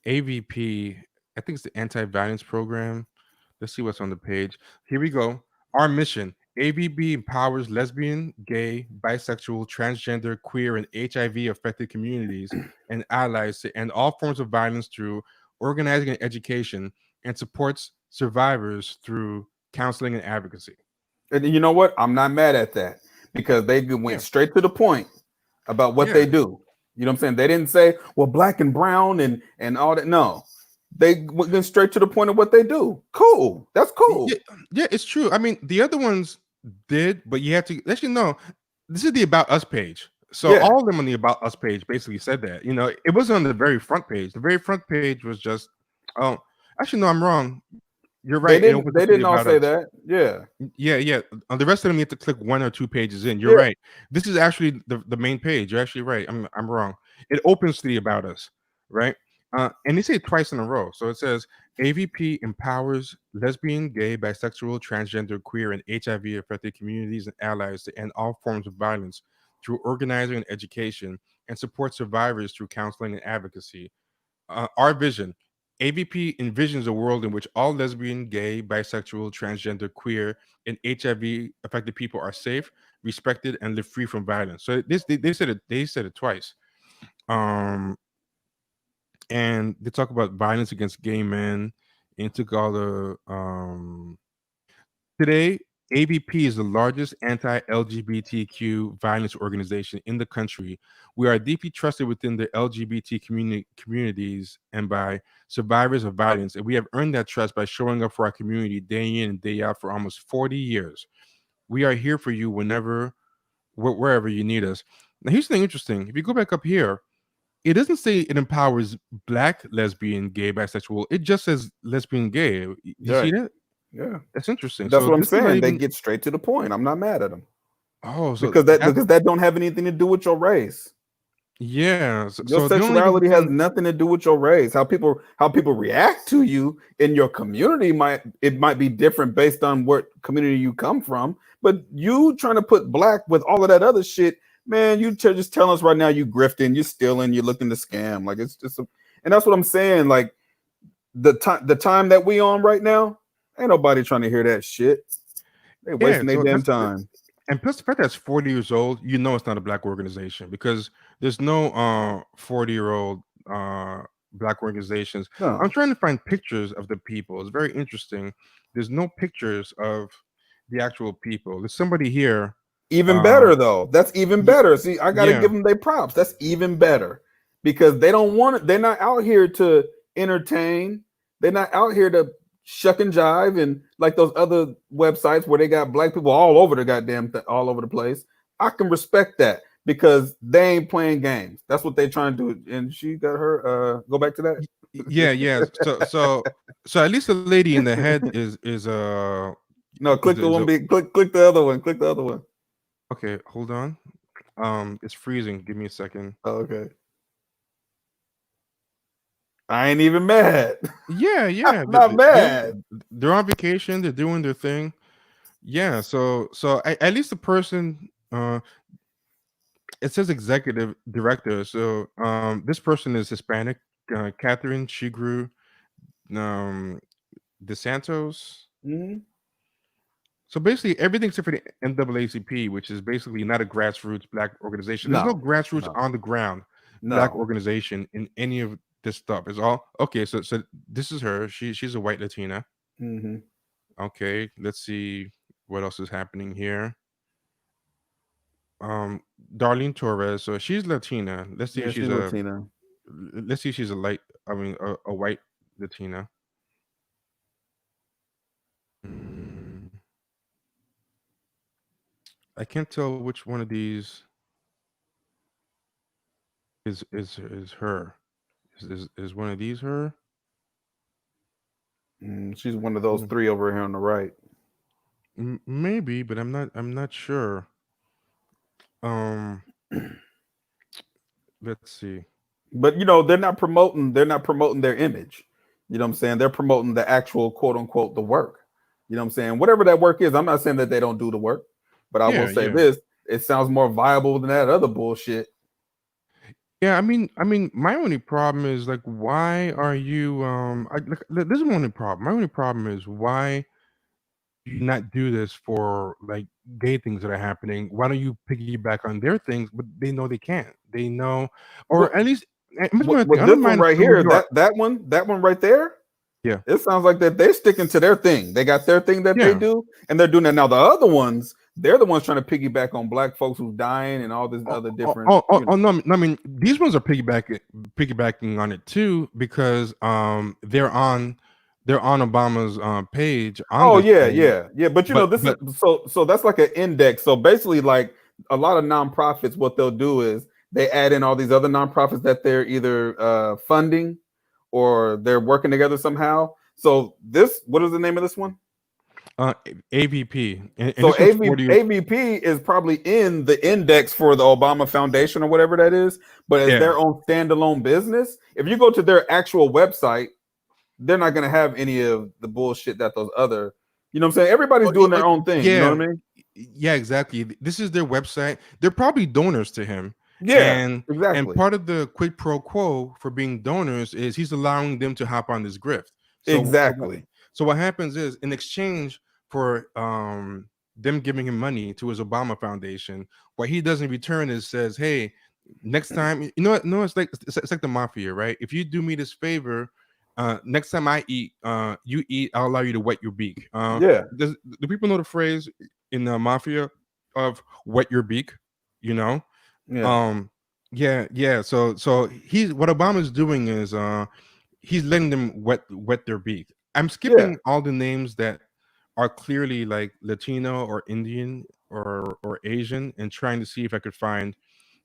AVP, I think it's the anti-violence program. Let's see what's on the page. Here we go. Our mission: AVP empowers lesbian, gay, bisexual, transgender, queer, and HIV affected communities and allies to end all forms of violence through organizing and education, and supports survivors through counseling and advocacy. And you know what? I'm not mad at that, because they went straight to the point about what they do. You know what I'm saying? They didn't say, well, black and brown and all that. No. They went straight to the point of what they do. Cool. That's cool. Yeah, it's true. I mean, the other ones did, but you have to let you know, this is the About Us page. So all of them on the About Us page basically said that. You know, it wasn't on the very front page. The very front page was just, actually, no, I'm wrong. You're right. They didn't all say that. Yeah. On the rest of them, you have to click 1 or 2 pages in. You're right. This is actually the main page. You're actually right. I'm wrong. It opens to the About Us, right? And they say it twice in a row. So it says AVP empowers lesbian, gay, bisexual, transgender, queer, and HIV affected communities and allies to end all forms of violence through organizing and education, and support survivors through counseling and advocacy. Our vision: AVP envisions a world in which all lesbian, gay, bisexual, transgender, queer, and HIV affected people are safe, respected, and live free from violence. So they said it twice. and they talk about violence against gay men, and took all the today. AVP is the largest anti-LGBTQ violence organization in the country. We are deeply trusted within the LGBT communities and by survivors of violence, and we have earned that trust by showing up for our community day in and day out for almost 40 years. We are here for you whenever, wherever you need us. Now, here's something interesting. If you go back up here, it doesn't say it empowers black, lesbian, gay, bisexual. It just says lesbian, gay. You see Right. that? Yeah. That's interesting. That's So what I'm this is not saying. They even. get straight to the point. I'm not mad at them Oh, so because that don't have anything to do with your race. yeah. Your So the only sexuality has thing, nothing to do with your race. How people react to you in your community might be different based on what community you come from. But you trying to put black with all of that other shit, man, you just tell us right now you grifting, you stealing, you're looking to scam. Like it's just and that's what I'm saying. Like the time that we on right now, ain't nobody trying to hear that shit. They yeah. wasting their So damn that's time. and plus the fact that it's 40 years old, you know it's not a black organization because there's no 40-year-old black organizations. No. I'm trying to find pictures of the people. It's very interesting. There's no pictures of the actual people. There's somebody here. Even Uh, better though. That's even y- better. See, I gotta yeah, give them their props. That's even better because they don't want it. They're not out here to entertain. They're not out here to shuck and jive and like those other websites where they got black people all over the goddamn all over the place. I can respect that because they ain't playing games. That's what they trying to do. And she got her. Go back to that. yeah. So at least the lady in the head No, click the is one. a Click the other one. Click the other one. okay. Hold on. It's freezing. Give me a second. Oh, okay. I ain't even mad. Yeah, yeah. I'm not mad. They're on vacation. They're doing their thing. Yeah. So at least the person. It says executive director. So this person is Hispanic. Catherine Shigru DeSantos. Mm-hmm. So basically, everything except for the NAACP, which is basically not a grassroots black organization. There's no grassroots on the ground black No. organization in any of this stuff. It's all okay. So this is her. She's a white Latina. Mm-hmm. Okay, let's see what else is happening here. Darlene Torres. So she's Latina. Let's see Yeah, if she's she's a. Latina. Let's see if she's a light. I mean, a white Latina. Mm, I can't tell which one of these is her. Is one of these her? She's one of those three over here on the right. Maybe, but I'm not sure. Um, let's see. But you know, they're not promoting their image. You know what I'm saying? They're promoting the actual quote unquote the work. You know what I'm saying? Whatever that work is, I'm not saying that they don't do the work, but I will Yeah, say yeah. this: it sounds more viable than that other bullshit. Yeah, I mean, my only problem is like, why are you? This is my only problem. My only problem is why do you not do this for like gay things that are happening? Why don't you piggyback on their things? But they know they can't. They know, or What, at least. Thing, I this don't one mind right who here, you are. that one right there, Yeah, it sounds like that they're sticking to their thing. They got their thing that they yeah. do, and they're doing that now. The other ones, they're the ones trying to piggyback on black folks who's dying and all this other different. No, I mean these ones are piggybacking on it too because they're on Obama's page on Oh this yeah, thing, yeah. But you know, this is but so that's like an index. So basically, like a lot of nonprofits, what they'll do is they add in all these other nonprofits that they're either funding or they're working together somehow. So this, what is the name of this one? AVP, and So this one's 40. AVP is probably in the index for the Obama Foundation or whatever that is, but as Yeah, their own standalone business, if you go to their actual website, they're not going to have any of the bullshit that those other, you know what I'm saying? Everybody's doing their own thing. You know yeah, what I mean? yeah, exactly. This is their website. They're probably donors to him, Yeah, and exactly. part of the quid pro quo for being donors is he's allowing them to hop on this grift. Exactly. So what happens is in exchange for them giving him money to his Obama Foundation, what he does in return is says, "Hey, next time, you know what? No, it's like the mafia, right? If you do me this favor, next time I eat, you eat, I'll allow you to wet your beak. Yeah, Do people know the phrase in the mafia of wet your beak? You know, yeah, um, yeah. So he's what Obama's doing is he's letting them wet their beak. I'm yeah. skipping all the names that are clearly like Latino or Indian or Asian, and trying to see if I could find.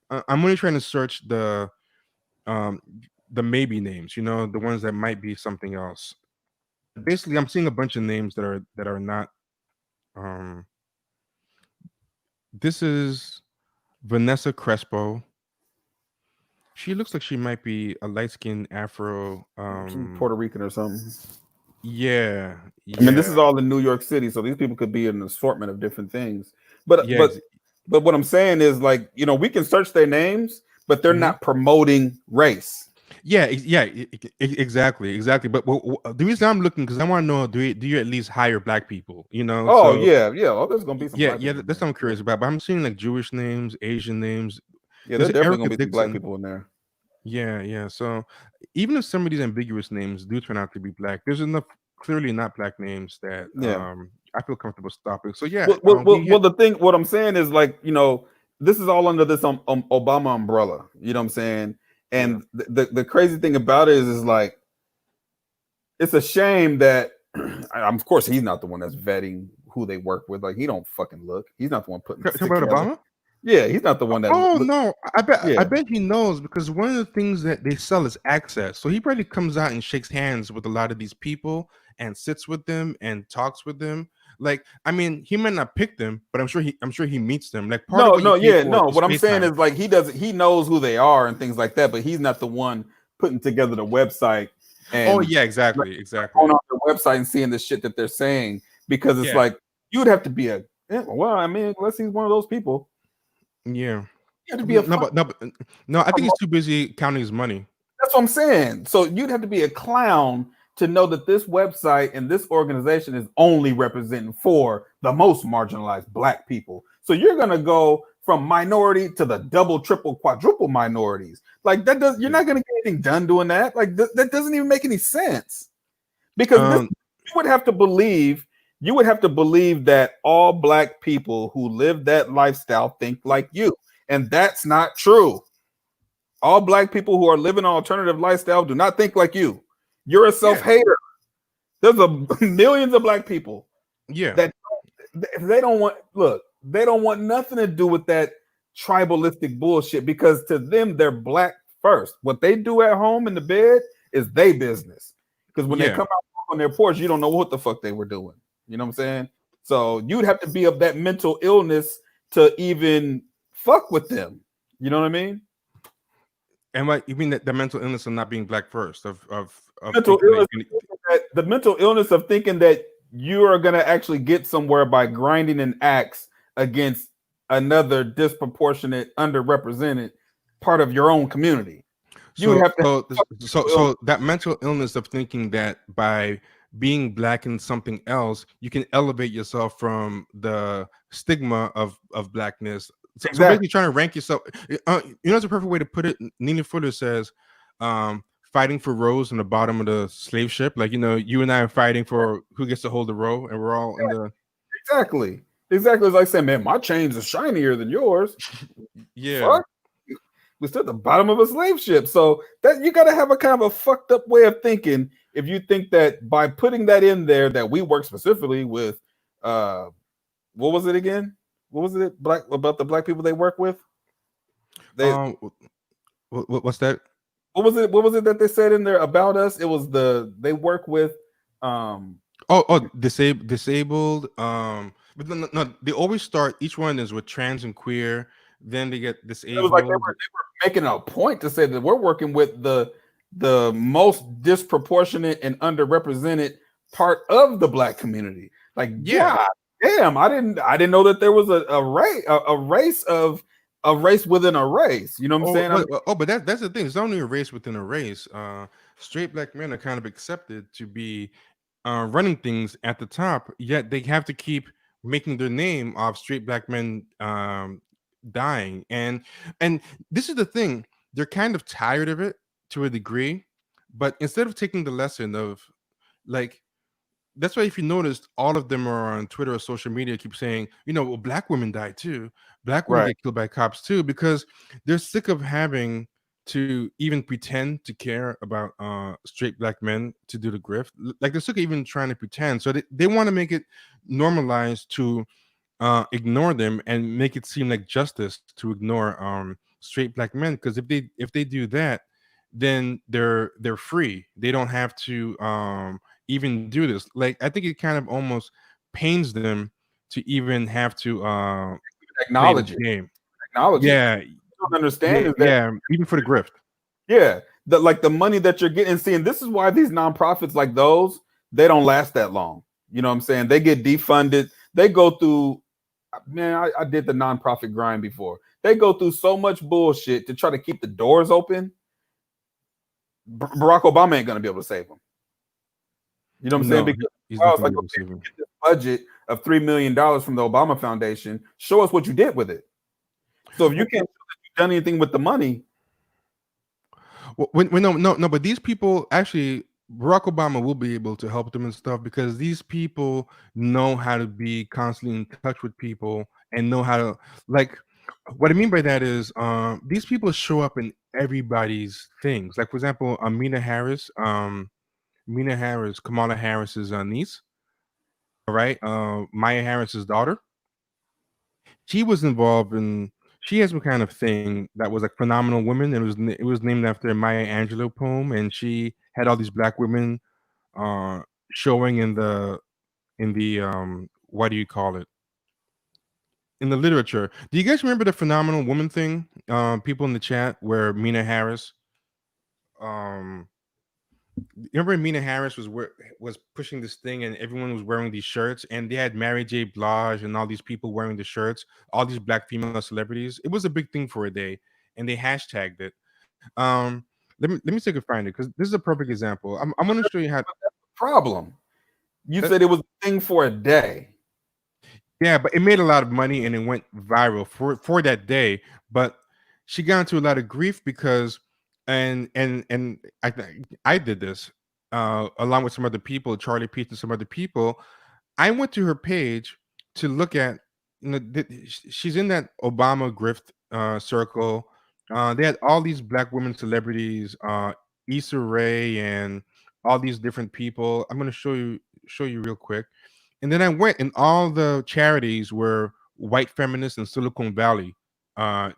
I'm only trying to search um the maybe names, you know, the ones that might be something else. Basically, I'm seeing a bunch of names that are not. Um, this is Vanessa Crespo. She looks like she might be a light skinned Afro. Some Puerto Rican or something. Yeah, I mean, this yeah, is all in New York City, so these people could be an assortment of different things. But yeah. but but what I'm saying is, like, you know, we can search their names, but they're Mhm. not promoting race. Yeah, exactly. But the reason I'm looking, because I want to know, do you at least hire black people? You know, Oh so yeah, yeah. Oh, there's gonna be some yeah, black yeah. people in That's there. what I'm curious about. But I'm seeing like Jewish names, Asian names. Yeah, There's there's definitely Erica gonna be some black Dixon. people in there. Yeah. So even if some of these ambiguous names do turn out to be black, there's enough clearly not black names that Yeah. I feel comfortable stopping. So yeah, Well, the thing, what I'm saying is, like, you know, this is all under this Obama umbrella. You know what I'm saying? And the crazy thing about it is like, it's a shame that, of course, he's not the one that's vetting who they work with. Like, he don't fucking look. He's not the one putting this talk about together. Obama. Yeah, he's not the one that. Oh no, I Yeah, bet he knows, because one of the things that they sell is access. So he probably comes out and shakes hands with a lot of these people and sits with them and talks with them. Like, I mean, he might not pick them, but I'm sure he meets them. Like, part of what you pay for is What I'm face saying time. is, like, he knows who they are and things like that, but he's not the one putting together the website Oh and yeah, like, exactly. going on their website and seeing the shit that they're saying, because it's Yeah, like, you'd have to be well, I mean, unless he's one of those people, yeah. you have to be a No. I think he's too busy counting his money. That's what I'm saying. So you'd have to be a clown to know that this website and this organization is only representing for the most marginalized black people. So you're gonna go from minority to the double, triple, quadruple minorities. Like, that does, you're not gonna get anything done doing that. Like, that doesn't even make any sense. Because this, you would have to believe that all black people who live that lifestyle think like you, and that's not true. All black people who are living an alternative lifestyle do not think like you. You're a self-hater. There's millions of black people that they don't want nothing to do with that tribalistic bullshit, because to them, they're black first. What they do at home in the bed is their business. Because when they come out on their porch, you don't know what the fuck they were doing. You know what I'm saying? So you'd have to be of that mental illness to even fuck with them. You know what I mean? And what you mean, that the mental illness of not being black first, of mental illness, the mental illness of thinking that you are going to actually get somewhere by grinding an axe against another disproportionate, underrepresented part of your own community. You would have to. So that mental illness of thinking that by being black in something else, you can elevate yourself from the stigma of blackness. So basically trying to rank yourself. You know, it's a perfect way to put it. Nina Fuller says, fighting for rows in the bottom of the slave ship. Like, you know, you and I are fighting for who gets to hold the row, and we're all in the. Exactly. It's like saying, man, my chains are shinier than yours. Yeah. Fuck. We're still at the bottom of a slave ship. So that you got to have a kind of a fucked up way of thinking if you think that by putting that in there that we work specifically with, what was it again? What was it about the black people they work with? What's that? What was it that they said in there about us? It was they work with disabled. But no, they always start, each one is with trans and queer, then they get disabled. It was like they were making a point to say that we're working with the most disproportionate and underrepresented part of the black community. Like, yeah, God damn, I didn't know that there was a race within a race. You know what I'm saying? But that's the thing. It's only a race within a race. Straight black men are kind of accepted to be running things at the top, yet they have to keep making their name of straight black men dying. And this is the thing, they're kind of tired of it to a degree, but instead of taking the lesson of, like, that's why if you noticed, all of them are on Twitter or social media keep saying, well, black women died too, black women Right. get killed by cops too, because they're sick of having to even pretend to care about straight black men to do the grift. Like, they're sick of even trying to pretend, so they want to make it normalized to ignore them and make it seem like justice to ignore straight black men, because if they do that, then they're free. They don't have to even do this. Like, I think it kind of almost pains them to even have to play Acknowledge this it. game. Acknowledge it. Yeah, What you don't understand is that yeah, even for the grift. yeah, the money that you're getting. See, and this is why these nonprofits like those, they don't last that long. You know what I'm saying? They get defunded. They go through, man, I did the nonprofit grind before. They go through so much bullshit to try to keep the doors open. Barack Obama ain't gonna be able to save them. You know what I'm saying? No, Because he's I not was gonna like, be able to okay, save him. get this budget of $3 million from the Obama Foundation. Show us what you did with it. So if you can't show that you've done anything with the money, When no, but these people actually, Barack Obama will be able to help them and stuff, because these people know how to be constantly in touch with people and know how to, like, what I mean by that is these people show up in everybody's things. Like, for example, Mina Harris, Kamala Harris's niece, all right, Maya Harris's daughter. She was involved in. She has some kind of thing that was like Phenomenal Women. It was named after a Maya Angelou poem, and she had all these black women uh, showing in the what do you call it, in the literature. Do you guys remember the Phenomenal Woman thing? People in the chat, where Mina Harris, um, remember Mina Harris was pushing this thing, and everyone was wearing these shirts, and they had Mary J. Blige and all these people wearing the shirts, all these black female celebrities. It was a big thing for a day, and they hashtagged it. Um, let me see if I can find it, because this is a perfect example. I'm going to show you how. problem. You said it was a thing for a day. Yeah, but it made a lot of money and it went viral for that day. But she got into a lot of grief because, and I did this along with some other people, Charlie Peach and some other people. I went to her page to look at, she's in that Obama grift circle. They had all these black women celebrities, Issa Rae and all these different people. I'm going to show you real quick. And then I went, and all the charities were white feminists and Silicon Valley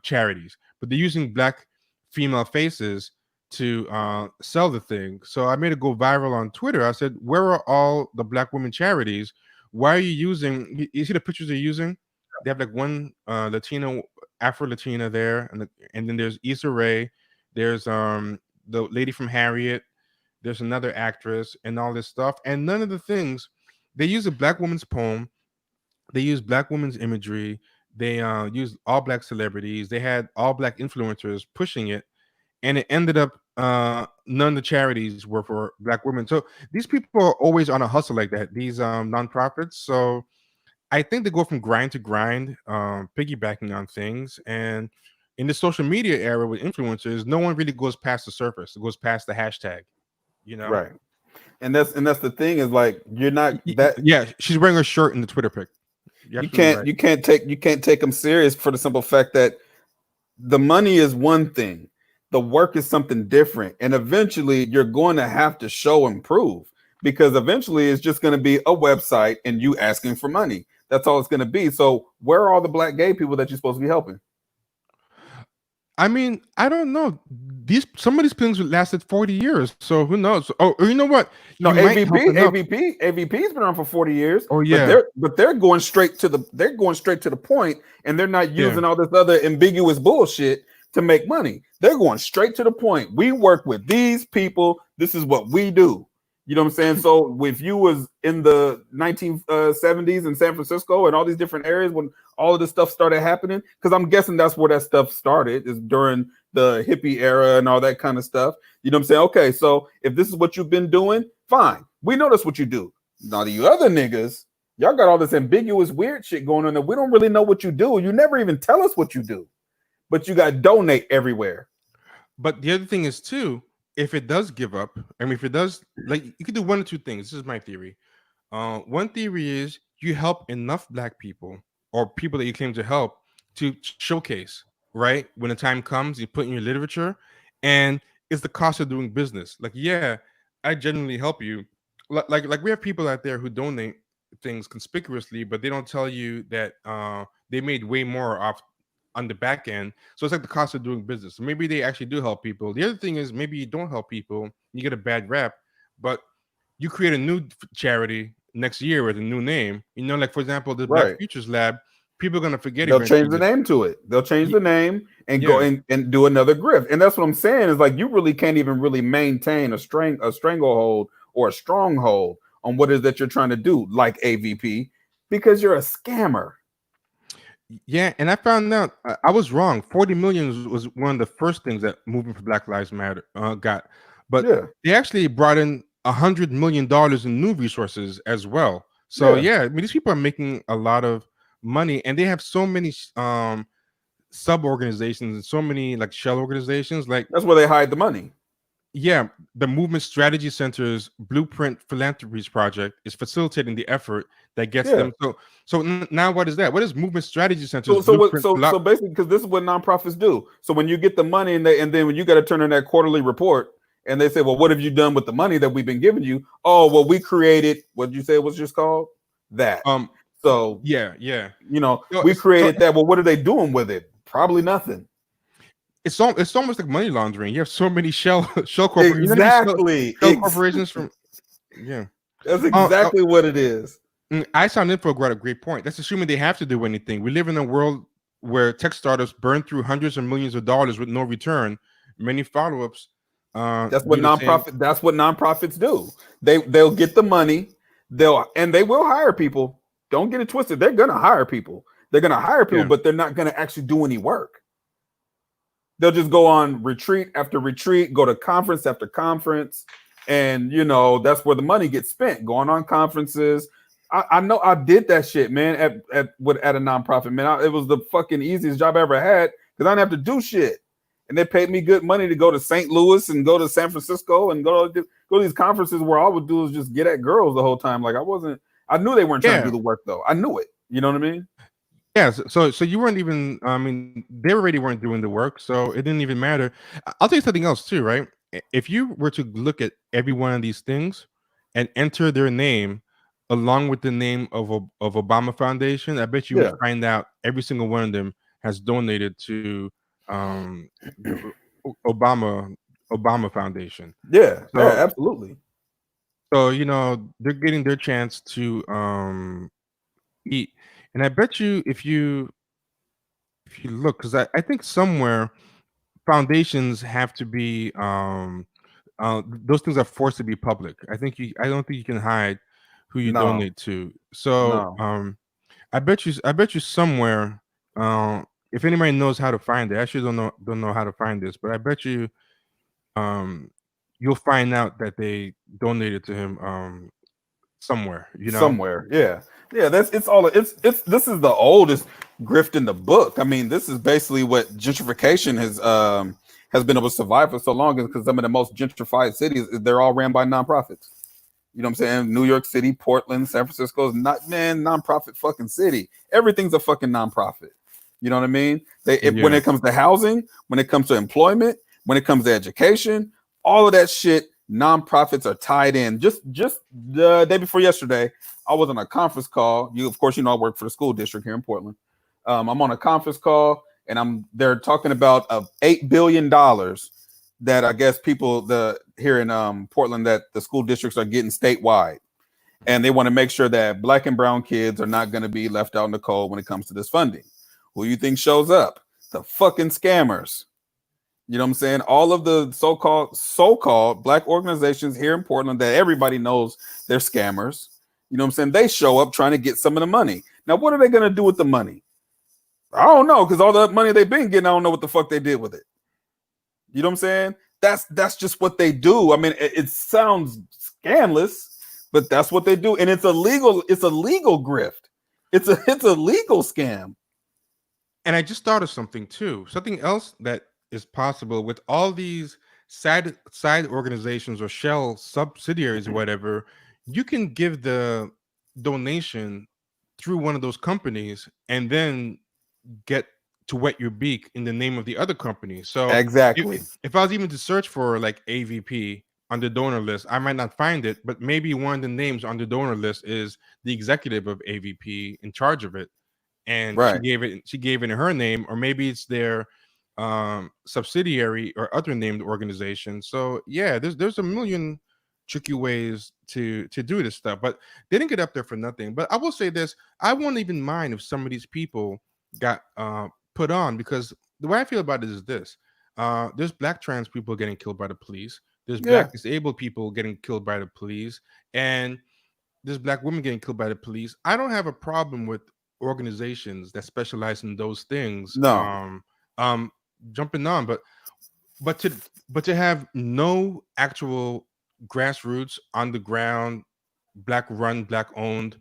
charities, but they're using black female faces to sell the thing. So I made it go viral on Twitter. I said, "Where are all the black women charities? Why are you using? You see the pictures they're using? They have like one Latino, Afro Latina there, and then there's Issa Rae. There's the lady from Harriet. There's another actress, and all this stuff. And none of the things." They use a black woman's poem. They use black women's imagery. They used all black celebrities. They had all black influencers pushing it, and it ended up none of the charities were for black women. So these people are always on a hustle like that. These nonprofits. So I think they go from grind to grind, piggybacking on things. And in the social media era with influencers, no one really goes past the surface. It goes past the hashtag. Right. And that's the thing is, like, you're not that. Yeah, she's wearing a shirt in the Twitter pic. You can't take them serious for the simple fact that the money is one thing, the work is something different, and eventually you're going to have to show and prove, because eventually it's just going to be a website and you asking for money. That's all it's going to be. So where are all the black gay people that you're supposed to be helping? I mean, I don't know. Some of these things lasted 40 years, so who knows? Oh, you know what? No, AVP's been around for 40 years. Oh yeah, but they're going straight to the point, and they're not using all this other ambiguous bullshit to make money. They're going straight to the point. We work with these people. This is what we do. You know what I'm saying? So if you was in the 1970s in San Francisco and all these different areas when all of this stuff started happening, because I'm guessing that's where that stuff started, is during the hippie era and all that kind of stuff. You know what I'm saying? Okay, so if this is what you've been doing, fine. We know that's what you do. Now, you other niggas, Y'all got all this ambiguous weird shit going on that we don't really know what you do. You never even tell us what you do, but you got donate everywhere. But the other thing is too, if it does give up, I mean, if it does, like, you could do one or two things. This is my theory. One theory is you help enough Black people or people that you claim to help to showcase, right? When the time comes, you put in your literature, and it's the cost of doing business. Like, yeah, I genuinely help you. Like we have people out there who donate things conspicuously, but they don't tell you that they made way more off on the back end. So it's like the cost of doing business. So maybe they actually do help people. The other thing is maybe you don't help people, you get a bad rep, but you create a new charity next year with a new name. You know, like for example, the Black Right. Futures Lab, people are gonna forget. They'll eventually change the that- name to it. They'll change the name and Yeah. go and do another grift. And that's what I'm saying is like you really can't even really maintain a stranglehold or a stronghold on what it is that you're trying to do, like AVP, because you're a scammer. Yeah, and I found out I was wrong. 40 million was one of the first things that Movement for Black Lives Matter got, but Yeah. they actually brought in $100 million in new resources as well. So Yeah. yeah, I mean these people are making a lot of money, and they have so many sub organizations and so many like shell organizations. Like That's where they hide the money. yeah, the Movement Strategy Center's Blueprint Philanthropies project is facilitating the effort that gets Yeah. them. So now what is that? What is Movement Strategy Center's So Blueprint basically, because this is what nonprofits do. So when you get the money and then when you got to turn in that quarterly report, and they say, well, what have you done with the money that we've been giving you? Oh, well, we created what did you say it was just called that. So yeah, you know, So we it's- created so- that. Well, what are they doing with it? Probably nothing. it's almost like money laundering. You have so many shell corporations. Exactly. Shell corporations from yeah. That's exactly what it is. I sound info got a great point. That's assuming they have to do anything. We live in a world where tech startups burn through hundreds of millions of dollars with no return. Many follow-ups. That's what nonprofits do. They'll get the money. They will hire people. Don't get it twisted. They're gonna hire people. They're gonna hire people, but they're not gonna actually do any work. They'll just go on retreat after retreat, go to conference after conference, and you know that's where the money gets spent. Going on conferences. I know I did that shit, man. At a nonprofit, man. It was the fucking easiest job I ever had because I didn't have to do shit. And they paid me good money to go to St. Louis and go to San Francisco and go to these conferences where all I would do is just get at girls the whole time. Like I knew they weren't trying to do the work though. I knew it. You know what I mean? Yeah. So you weren't even, I mean, they already weren't doing the work. So it didn't even matter. I'll tell you something else too, right? If you were to look at every one of these things and enter their name along with the name of Obama Foundation, I bet you would find out every single one of them has donated to Obama Foundation. Yeah, absolutely. So you know they're getting their chance to eat, and I bet you if you look, because I think somewhere foundations have to be those things are forced to be public. I don't think you can hide who you donate to. So I bet you somewhere. If anybody knows how to find it, I actually don't know how to find this, but I bet you you'll find out that they donated to him somewhere, you know. Somewhere. Yeah. This is the oldest grift in the book. I mean, this is basically what gentrification has been able to survive for so long, because some of the most gentrified cities, they're all ran by nonprofits. You know what I'm saying? New York City, Portland, San Francisco is nonprofit fucking city. Everything's a fucking nonprofit. You know what I mean? When it comes to housing, when it comes to employment, when it comes to education, all of that shit, nonprofits are tied in. Just the day before yesterday, I was on a conference call. Of course, I work for the school district here in Portland. I'm on a conference call, and they're talking about $8 billion that I guess people here in Portland that the school districts are getting statewide, and they want to make sure that Black and brown kids are not going to be left out in the cold when it comes to this funding. Who you think shows up? The fucking scammers. You know what I'm saying? All of the so-called Black organizations here in Portland that everybody knows they're scammers. You know what I'm saying? They show up trying to get some of the money. Now, what are they going to do with the money? I don't know, because all the money they've been getting, I don't know what the fuck they did with it. You know what I'm saying? That's just what they do. I mean, it sounds scandalous, But that's what they do, and it's a legal grift. It's a legal scam. And I just thought of something too. Something else that is possible with all these side organizations or shell subsidiaries or whatever. You can give the donation through one of those companies and then get to wet your beak in the name of the other company. So Exactly. if I was even to search for like AVP on the donor list, I might not find it, but maybe one of the names on the donor list is the executive of AVP in charge of it, and Right. she gave it in her name, or maybe it's their subsidiary or other named organization. So yeah, there's a million tricky ways to do this stuff, but they didn't get up there for nothing. But I will say this: I won't even mind if some of these people got put on, because the way I feel about it is this: there's black trans people getting killed by the police, there's black disabled people getting killed by the police, and there's black women getting killed by the police. I don't have a problem with organizations that specialize in those things No. Jumping on, but to have no actual grassroots on the ground, black run, black owned,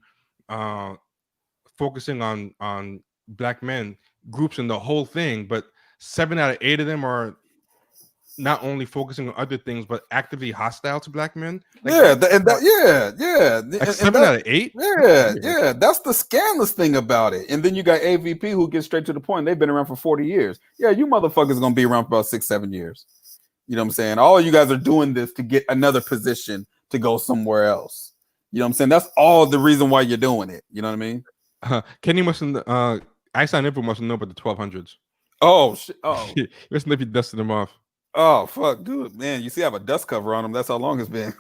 focusing on black men groups in the whole thing, but 7 out of 8 of them are not only focusing on other things but actively hostile to black men. Like Like 7 out of 8. Yeah, that's the scandalous thing about it. And then you got AVP, who gets straight to the point. They've been around for 40 years. Yeah, you motherfuckers gonna be around for about 6-7 years. You know what I'm saying? All you guys are doing this to get another position to go somewhere else. You know what I'm saying? That's all the reason why you're doing it. You know what I mean? Kenny mustn't Einstein Info mustn't know about the 1200s. Oh shit. Oh, listen if he dusted them off. Oh fuck, dude, man! You see, I have a dust cover on them. That's how long it's been.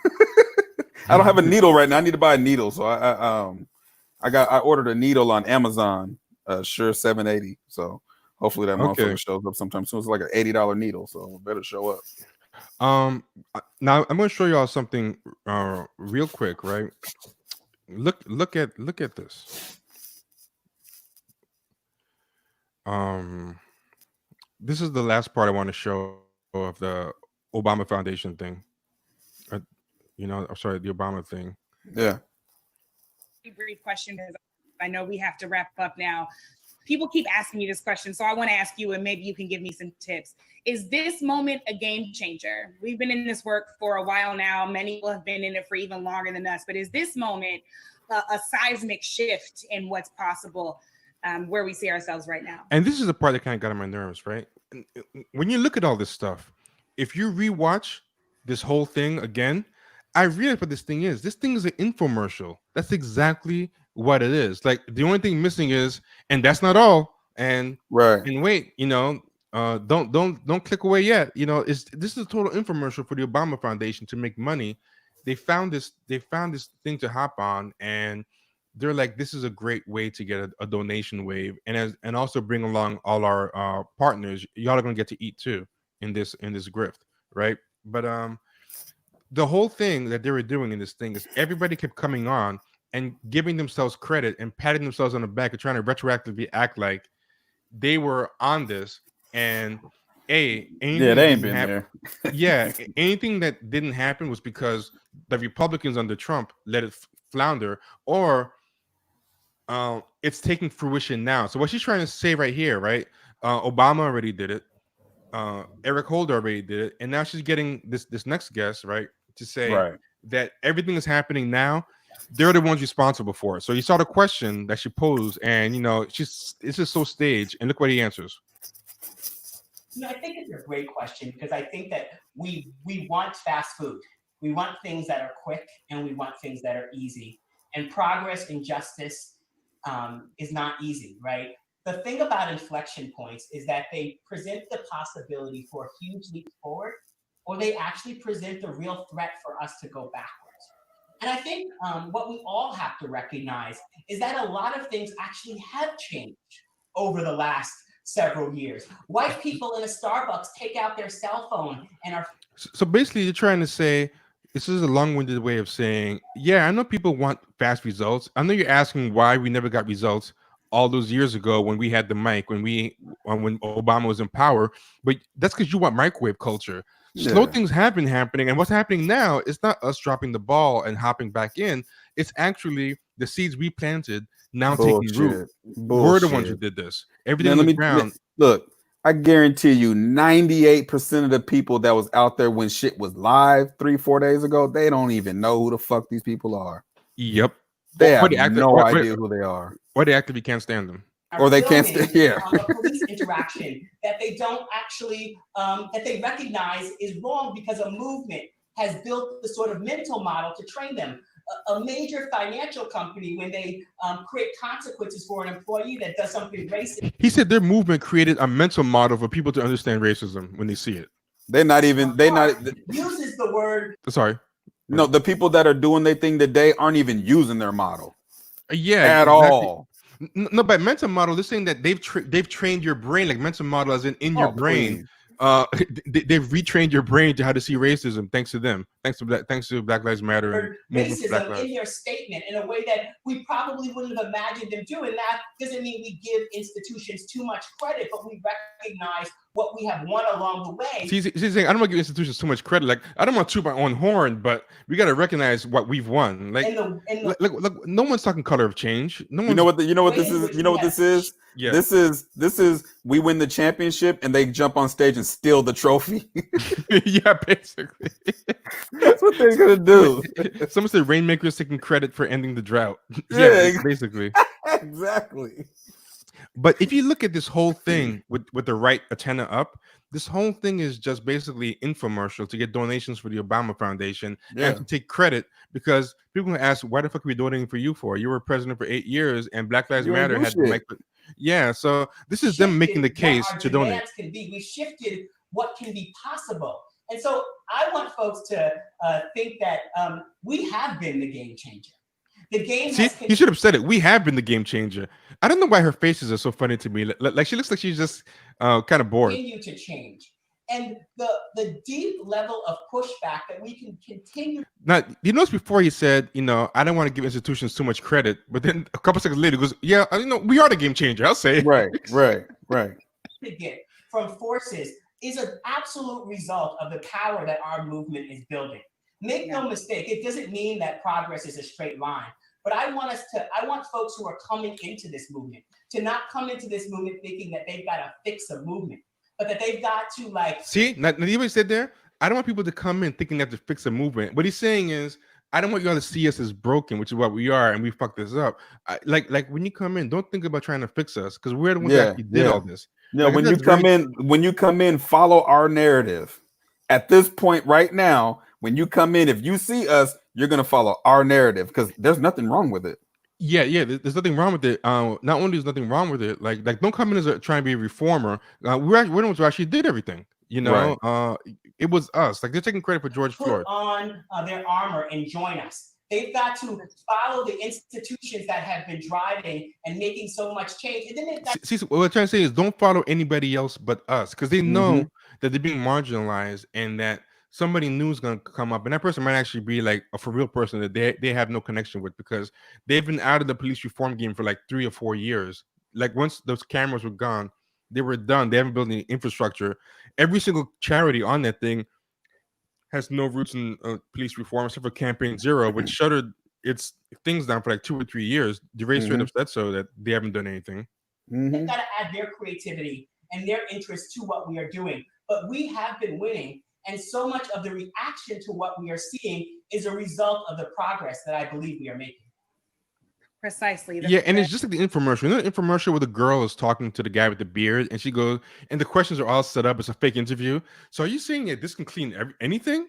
I don't have a needle right now. I need to buy a needle, so I ordered a needle on Amazon, Sure 780. So hopefully that motherfucker shows up sometime soon. It's like an $80 needle, so it better show up. Now I'm going to show y'all something real quick, right? Look at this. This is the last part I want to show of the Obama Foundation thing. I'm sorry, the Obama thing. Yeah. Brief question, because I know we have to wrap up now. People keep asking me this question, so I want to ask you, and maybe you can give me some tips. Is this moment a game changer? We've been in this work for a while now. Many people have been in it for even longer than us. But is this moment a seismic shift in what's possible where we see ourselves right now? And this is the part that kind of got on my nerves, right? When you look at all this stuff, if you rewatch this whole thing again, I realize what this thing is. This thing is an infomercial. That's exactly what it is. Like, the only thing missing is, and that's not all. And right. And wait, don't click away yet. This is a total infomercial for the Obama Foundation to make money. They found this thing to hop on, and they're like, this is a great way to get a donation wave, and also bring along all our partners. Y'all are gonna get to eat too in this grift, right? But the whole thing that they were doing in this thing is everybody kept coming on and giving themselves credit and patting themselves on the back and trying to retroactively act like they were on this. And they ain't been there. Anything that didn't happen was because the Republicans under Trump let it flounder, or it's taking fruition now. So what she's trying to say right here, right? Obama already did it. Eric Holder already did it, and now she's getting this next guest, right, to say that everything is happening now. They're the ones responsible for it. So you saw the question that she posed, and it's just so staged. And look what he answers. I think it's a great question, because I think that we want fast food. We want things that are quick, and we want things that are easy. And progress and justice is not easy, right? The thing about inflection points is that they present the possibility for a huge leap forward, or they actually present the real threat for us to go backwards. And I think what we all have to recognize is that a lot of things actually have changed over the last several years. White people in a Starbucks take out their cell phone and are... So basically, you're trying to say, this is a long-winded way of saying, yeah, I know people want fast results. I know you're asking why we never got results all those years ago when we had the mic, when Obama was in power, but that's because you want microwave culture. Slow things have been happening, and what's happening now is not us dropping the ball and hopping back in. It's actually the seeds we planted now taking root. We're the ones who did this. Everything on the ground. Look, I guarantee you 98% of the people that was out there when shit was live 3-4 days ago, they don't even know who the fuck these people are. Yep. They have no idea who they are. Or they actively can't stand them. Or they can't stand a police interaction that they don't actually that they recognize is wrong because a movement has built the sort of mental model to train them. A major financial company, when they create consequences for an employee that does something racist. He said their movement created a mental model for people to understand racism when they see it. Uses the word. Sorry. No, the people that are doing their thing today aren't even using their model. Yeah, at all. No, but mental model, they're saying that they've trained your brain, like mental model as in your brain. They've retrained your brain to how to see racism, thanks to them, thanks to Black Lives Matter and racism in their statement in a way that we probably wouldn't have imagined them doing. That doesn't mean we give institutions too much credit, but we recognize what we have won along the way. She's saying, I don't want to give institutions too much credit. Like, I don't want to toot my own horn, but we got to recognize what we've won. Like, look, no one's talking color of change. No one. You know what this is? You know what this is? Yeah. This is we win the championship and they jump on stage and steal the trophy. Yeah, basically. That's what they're gonna do. Someone said Rainmaker's taking credit for ending the drought. Yeah, basically. Exactly. But if you look at this whole thing with the right antenna up, this whole thing is just basically infomercial to get donations for the Obama Foundation and to take credit, because people ask, why the fuck are we donating for you for? You were president for 8 years and Black Lives Matter had like, so this is them making the case to donate. We shifted what can be possible. And so I want folks to think that we have been the game changer. The game. See, you should have said it. We have been the game changer. I don't know why her faces are so funny to me. Like she looks like she's just kind of bored. Continue to change, and the deep level of pushback that we can continue. Now, you notice before he said, I don't want to give institutions too much credit, but then a couple seconds later he goes, yeah, we are the game changer. I'll say it. Right. To get from forces is an absolute result of the power that our movement is building. Make no mistake, it doesn't mean that progress is a straight line. But I want folks who are coming into this movement to not come into this movement thinking that they've got to fix a movement, but that they've got to See, Nadiva said there, I don't want people to come in thinking they have to fix a movement. What he's saying is, I don't want you all to see us as broken, which is what we are, and we fucked this up. Like when you come in, don't think about trying to fix us, because we're the ones that actually did all this. No, when you come in, follow our narrative. At this point right now, when you come in, if you see us, you're going to follow our narrative, because there's nothing wrong with it. Yeah, there's nothing wrong with it. Not only is nothing wrong with it, like don't come in as trying to be a reformer. We're the ones who actually did everything. It was us. Like, they're taking credit for George Floyd. Put on their armor and join us. They've got to follow the institutions that have been driving and making so much change. And then see, what we're trying to say is, don't follow anybody else but us, because they know that they're being marginalized and that somebody new is going to come up, and that person might actually be like a for real person that they have no connection with, because they've been out of the police reform game for like 3 or 4 years. Like, once those cameras were gone, they were done. They haven't built any infrastructure. Every single charity on that thing has no roots in police reform, except for Campaign Zero, which shuttered its things down for like 2 or 3 years. DeRay straight up said so, that they haven't done anything. They've got to add their creativity and their interest to what we are doing. But we have been winning. And so much of the reaction to what we are seeing is a result of the progress that I believe we are making. Precisely. And it's just like the infomercial. The infomercial where the girl is talking to the guy with the beard, and she goes, and the questions are all set up. It's a fake interview. So are you saying that this can clean anything?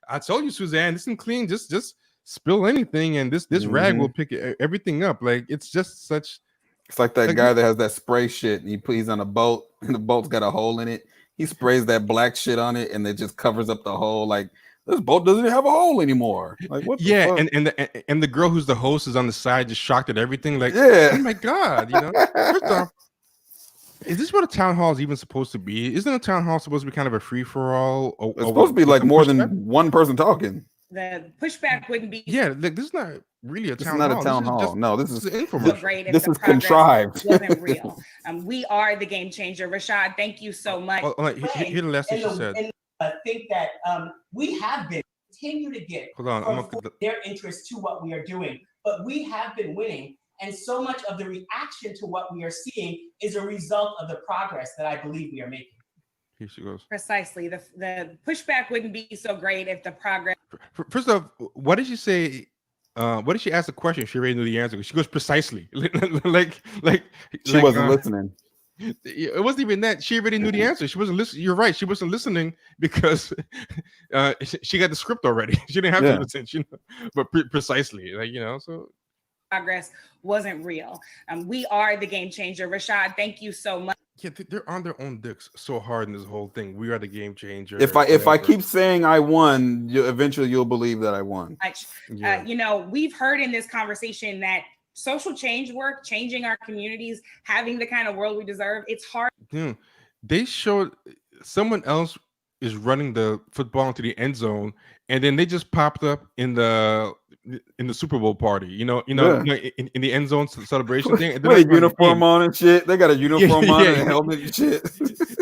I told you, Suzanne, this can clean. Just spill anything, and this rag will pick everything up. Like, it's just such. It's like that guy that has that spray shit, and he's on a boat, and the boat's got a hole in it. He sprays that black shit on it, and it just covers up the hole. Like, this boat doesn't have a hole anymore. Like, what? The fuck? And the girl who's the host is on the side, just shocked at everything. Like, yeah. Oh my god, First off, is this what a town hall is even supposed to be? Isn't a town hall supposed to be kind of a free for all? It's supposed to be like more than one person talking. The pushback wouldn't be. Yeah, like, this is not really a town hall. This is not a town hall. No, this is infomercial. This is contrived. Wasn't real. We are the game changer. Rashad, thank you so much. Here's the last thing she said. And think that we have been continue to get Hold on, I'm gonna put their interest to what we are doing, but we have been winning. And so much of the reaction to what we are seeing is a result of the progress that I believe we are making. Here she goes. Precisely. The pushback wouldn't be so great if the progress. First off, what did she say? What did she ask the question? She already knew the answer. She goes precisely, like She wasn't listening. It wasn't even that. She already knew the answer. She wasn't listening. You're right. She wasn't listening because she got the script already. She didn't have to listen. But precisely, like, so. Progress wasn't real. We are the game changer. Rashad, thank you so much. Yeah, they're on their own dicks so hard in this whole thing. We are the game changer. If I keep saying I won, eventually you'll believe that I won. Yeah. We've heard in this conversation that social change work, changing our communities, having the kind of world we deserve, it's hard. Yeah. They showed someone else is running the football into the end zone, and then they just popped up in the Super Bowl party, in the end zone celebration thing. With a uniform on and shit. They got a uniform on and a helmet and shit.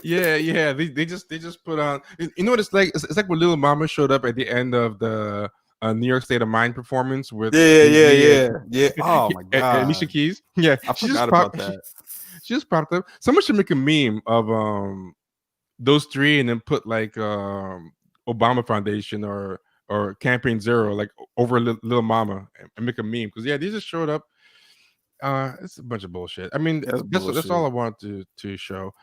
Yeah. They just put on. You know what it's like? It's like when Little Mama showed up at the end of the New York State of Mind performance with yeah. Oh my god, Alicia Keys. Yeah, I forgot about that. She just popped up. Someone should make a meme of those three and then put like Obama Foundation or Campaign Zero like over Little Mama and make a meme, because they just showed up. It's a bunch of bullshit. I mean, that's all I wanted to show.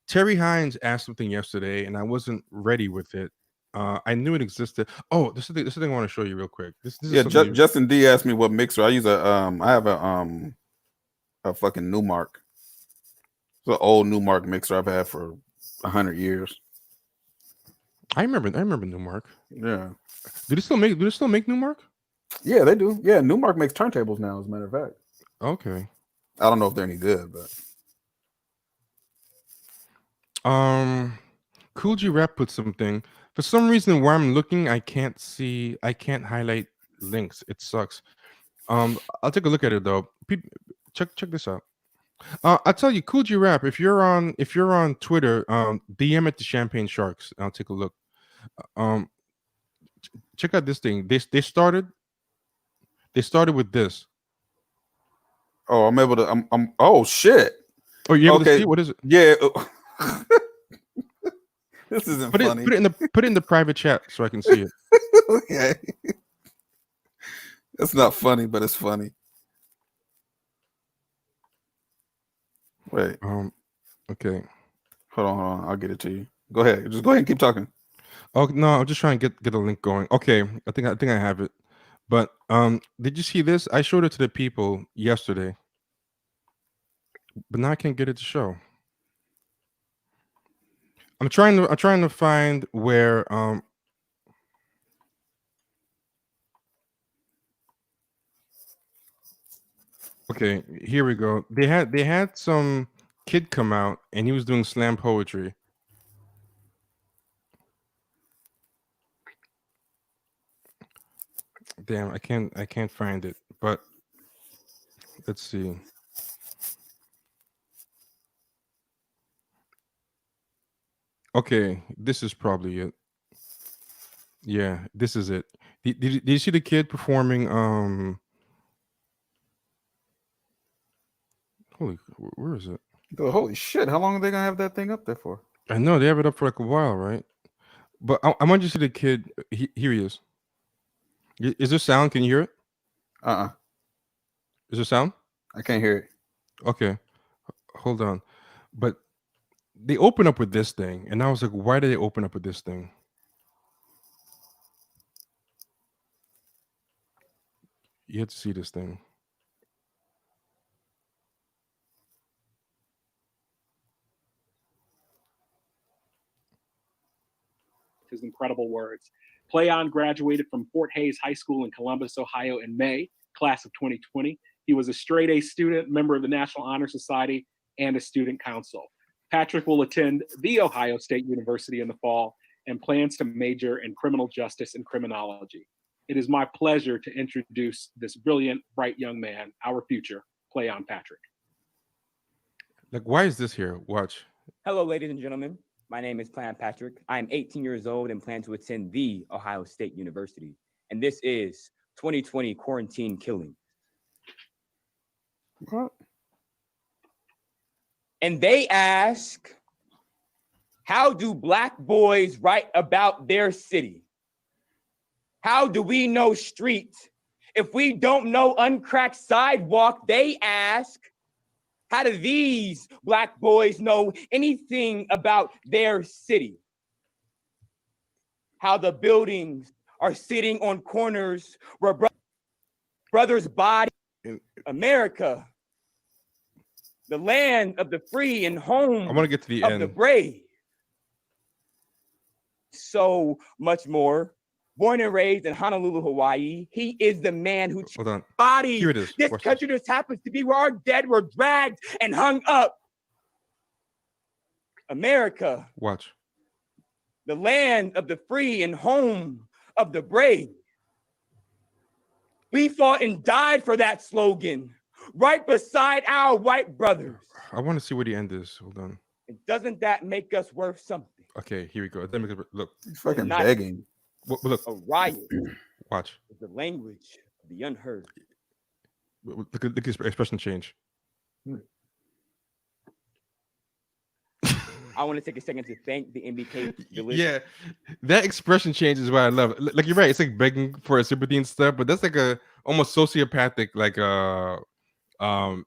Terry Hines asked something yesterday and I wasn't ready with it. I knew it existed. Oh, this is the thing I want to show you real quick. This Justin D asked me what mixer I use. I have a fucking Newmark. It's an old Newmark mixer I've had for 100 years. I remember Newmark. Yeah. Do they still make Newmark? Yeah, they do. Yeah, Newmark makes turntables now, as a matter of fact. Okay. I don't know if they're any good, but Cool G Rap put something. For some reason, where I'm looking, I can't highlight links. It sucks. I'll take a look at it though. Check this out. I'll tell you, Cool G Rap, if you're on Twitter, DM it to Champagne Sharks. I'll take a look. Check out this thing. They started with this. Oh, I'm able to. I'm. Oh shit. Oh, you able to see? What is it? Yeah. This isn't funny. Put it in the private chat so I can see it. Okay. It's not funny, but it's funny. Wait. Okay. Hold on. I'll get it to you. Go ahead. Just go ahead and keep talking. Oh no, I'm just trying to get a link going. Okay, I think I have it. But did you see this? I showed it to the people yesterday, but now I can't get it to show. I'm trying to find where okay, here we go. They had some kid come out and he was doing slam poetry. Damn, I can't find it, but let's see. Okay, this is probably it. Yeah, this is it. Did you see the kid performing? Where is it? Holy shit! How long are they gonna have that thing up there for? I know they have it up for like a while, right? But I want you to see the kid. Here he is. Is there sound? Can you hear it? Is there sound? I can't hear it. Okay, hold on. But they open up with this thing, and I was like, why did they open up with this thing? You have to see this thing. His incredible words. Playon graduated from Fort Hays High School in Columbus, Ohio in May, class of 2020. He was a straight A student, member of the National Honor Society, and a student council. Patrick will attend The Ohio State University in the fall and plans to major in criminal justice and criminology. It is my pleasure to introduce this brilliant, bright young man, our future, Playon Patrick. Like, why is this here? Watch. Hello, ladies and gentlemen. My name is Plan Patrick. I am 18 years old and plan to attend the Ohio State University. And this is 2020 Quarantine Killing. What? And they ask, how do Black boys write about their city? How do we know street if we don't know uncracked sidewalk? They ask, how do these Black boys know anything about their city? How the buildings are sitting on corners where brothers' body, America, the land of the free and home I want to get to the of end. the brave. So much more. Born and raised in Honolulu, Hawaii, he is the man who Hold on. bodies. Here it is. This Watch country just happens to be where our dead were dragged and hung up. America, Watch. the land of the free and home of the brave. We fought and died for that slogan, right beside our white brothers. I want to see where the end is. Hold on. And doesn't that make us worth something? Okay, here we go. Let me look. He's fucking Not- begging. Look. A riot Watch. is the language of the unheard. Look at his expression change. I want to take a second to thank the MBK village. Yeah, that expression change is what I love. Like you're right, it's like begging for a sympathy and stuff, but that's like a almost sociopathic like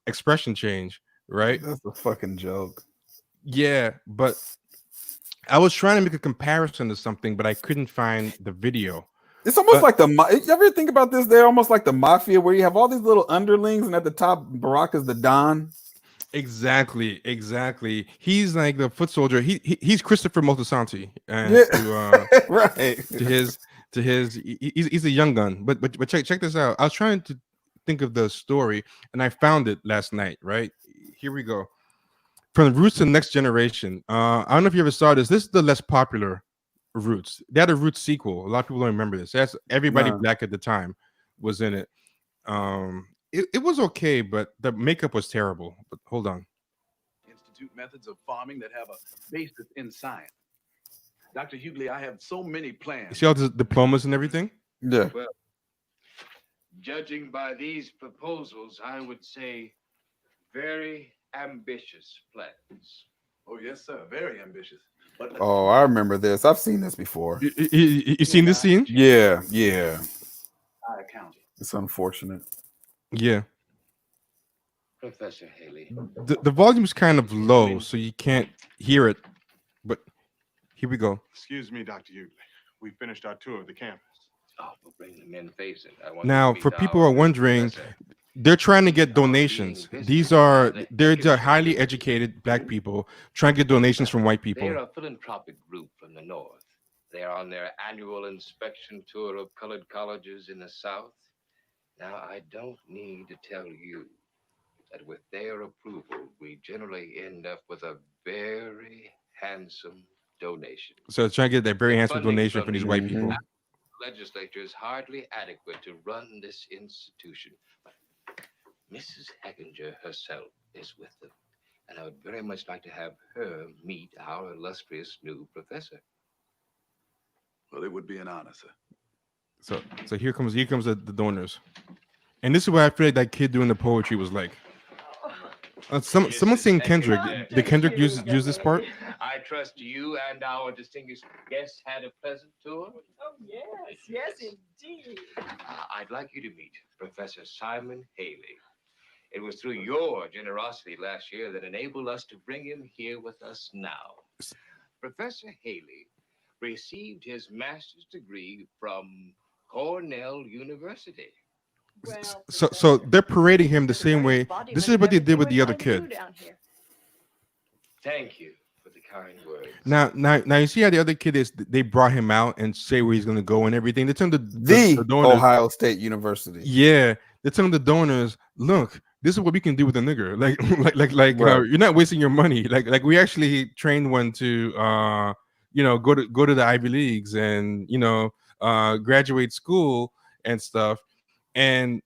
expression change, right? That's a fucking joke. Yeah, but I was trying to make a comparison to something, but I couldn't find the video. It's almost like you ever think about this? They're almost like the mafia, where you have all these little underlings, and at the top, Barack is the Don. Exactly. He's like the foot soldier. He's Christopher Moltisanti, and Right. he's a young gun. But check this out. I was trying to think of the story, and I found it last night. Right here we go. From Roots to Next Generation. I don't know if you ever saw this. This is the less popular Roots. They had a Roots sequel. A lot of people don't remember this. That's everybody black at the time was in it. It was okay, but the makeup was terrible. But hold on. Institute methods of farming that have a basis in science. Dr. Hughley, I have so many You plans. see all the diplomas and everything? Yeah. Well, judging by these proposals, I would say very ambitious plans. Oh, yes, sir. Very ambitious. But Oh, I remember this. I've seen this before. You seen this scene? Yeah. I counted. It's unfortunate. Yeah. Professor Haley. The volume's kind of low, so you can't hear it. But here we go. Excuse me, Dr. Hughley. We finished our tour of the campus. Oh, we'll bring them in facing. I want Now, to meet for the people who are Howard wondering, professor. they're trying to get donations. They're highly educated black people trying to get donations from white They're people. a philanthropic group from the north. They are on their annual inspection tour of colored colleges in the south. Now, I don't need to tell you that with their approval, we generally end up with a very handsome donation. So trying to get that very The handsome funding donation from from these the white people. Legislature is hardly adequate to run this institution. But Mrs. Heckinger herself is with them, and I would very much like to have her meet our illustrious new professor. Well, it would be an honor, sir. So here comes the donors, and this is what I feel like that kid doing the poetry was like. Someone saying Kendrick. Did Kendrick use this part? I trust you and our distinguished guests had a pleasant tour. Oh, yes, indeed. I'd like you to meet Professor Simon Haley. It was through your generosity last year that enabled us to bring him here with us now. Professor Haley received his master's degree from Cornell University. Well, So they're parading him the same way. This is what they did with the other kid. Thank you for the kind words. Now you see how the other kid is. They brought him out and say where he's gonna go and everything. They tell the donors, Ohio State University. Yeah, they tell the donors, look, this is what we can do with a nigger. Like you're not wasting your money. Like we actually trained one to go to the Ivy Leagues and graduate school and stuff. And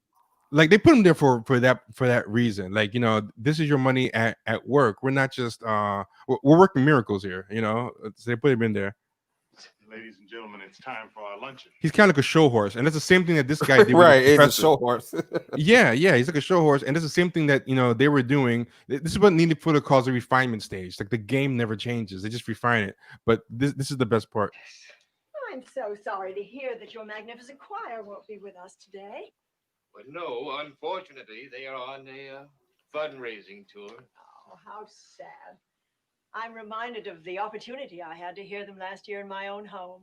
like they put him there for that reason. Like, this is your money at work. We're not just we're working miracles here. So they put him in there. Ladies and gentlemen, it's time for our luncheon. He's kind of like a show horse, and that's the same thing that this guy did. Right, with the he's a professor. show horse. Yeah, he's like a show horse, and it's the same thing that they were doing. This is what Nina Fuller calls the refinement stage. Like the game never changes; they just refine it. But this is the best part. I'm so sorry to hear that your magnificent choir won't be with us today. But no, unfortunately, they are on a fundraising tour. Oh, how sad. I'm reminded of the opportunity I had to hear them last year in my own home.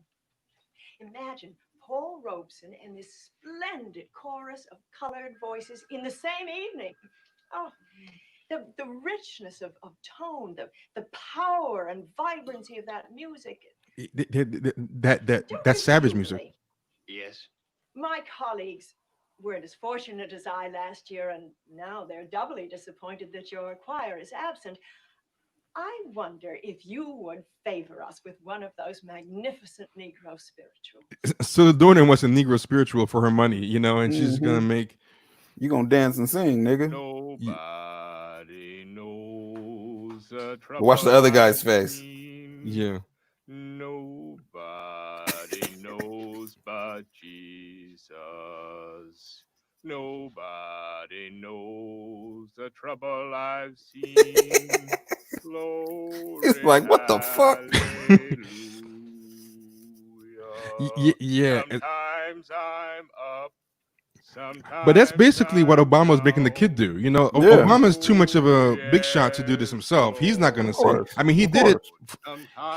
Imagine Paul Robeson and this splendid chorus of colored voices in the same evening. Oh, the richness of tone, the power and vibrancy of that music. That's Savage music. Yes. My colleagues weren't as fortunate as I last year, and now they're doubly disappointed that your choir is absent. I wonder if you would favor us with one of those magnificent Negro spirituals. So the donor wants a Negro spiritual for her money, and she's gonna make. You gonna dance and sing, nigga? Nobody knows the trouble. Watch the other guy's face. Yeah. Nobody knows but Jesus. Nobody knows the trouble I've seen. It's like, what the fuck? Yeah. Sometimes I'm up. But that's basically what Obama's making the kid do. Obama's too much of a big shot to do this himself. He's not going to sing. I mean, he did it.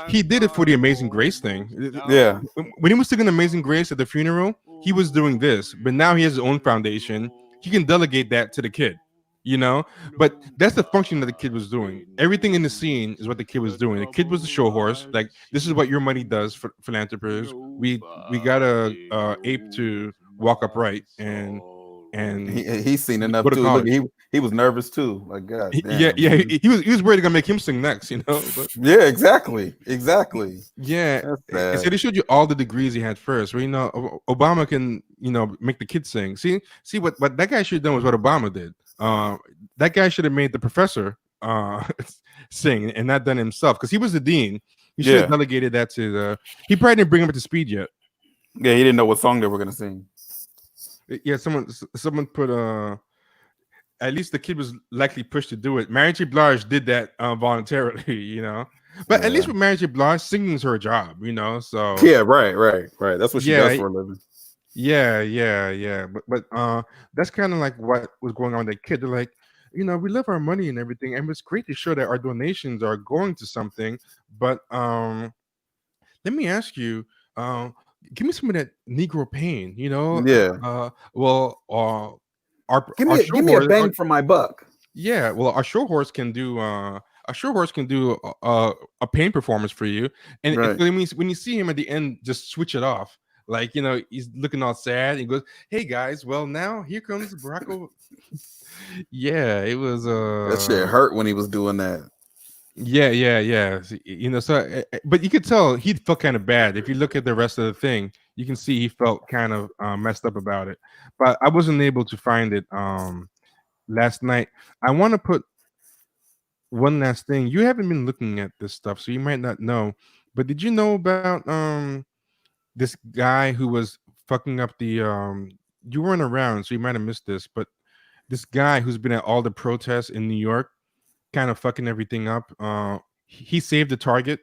He did it for the Amazing Grace thing. Yeah. When he was singing Amazing Grace at the funeral, he was doing this. But now he has his own foundation. He can delegate that to the kid. But that's the function that the kid was doing. Everything in the scene is what the kid was doing. The kid was the show horse. Like, this is what your money does for philanthropists. We got a ape to walk upright and he's seen enough too. Look, he was nervous too. Like, God damn. Yeah. He was worried they're gonna make him sing next. But, yeah, exactly. Yeah. And so they showed you all the degrees he had first. Where Obama can make the kid sing. See what that guy should have done was what Obama did. That guy should have made the professor sing and not done himself, because he was the dean. He should have delegated that to he probably didn't bring him up to speed yet. Yeah, he didn't know what song they were gonna sing. Yeah, someone put at least the kid was likely pushed to do it. Mary J. Blige did that voluntarily, But at least with Mary J. Blige, singing's her job, So yeah, right. That's what she does for a living. Yeah. But that's kind of like what was going on with that kid. They're like, we love our money and everything, and it's great to show that our donations are going to something. But let me ask you, give me some of that Negro pain, Yeah. Give me a bang for my buck. Yeah. Well, our show horse can do a pain performance for you, and when you see him at the end, just switch it off. Like, he's looking all sad. He goes, "Hey guys, well now here comes Barack Obama." Yeah, it was. That shit hurt when he was doing that. Yeah. So, but you could tell he felt kind of bad. If you look at the rest of the thing, you can see he felt kind of messed up about it. But I wasn't able to find it last night. I want to put one last thing. You haven't been looking at this stuff, so you might not know. But did you know about this guy who was fucking up the you weren't around, so you might have missed this, but this guy who's been at all the protests in New York, kind of fucking everything up. He saved the Target.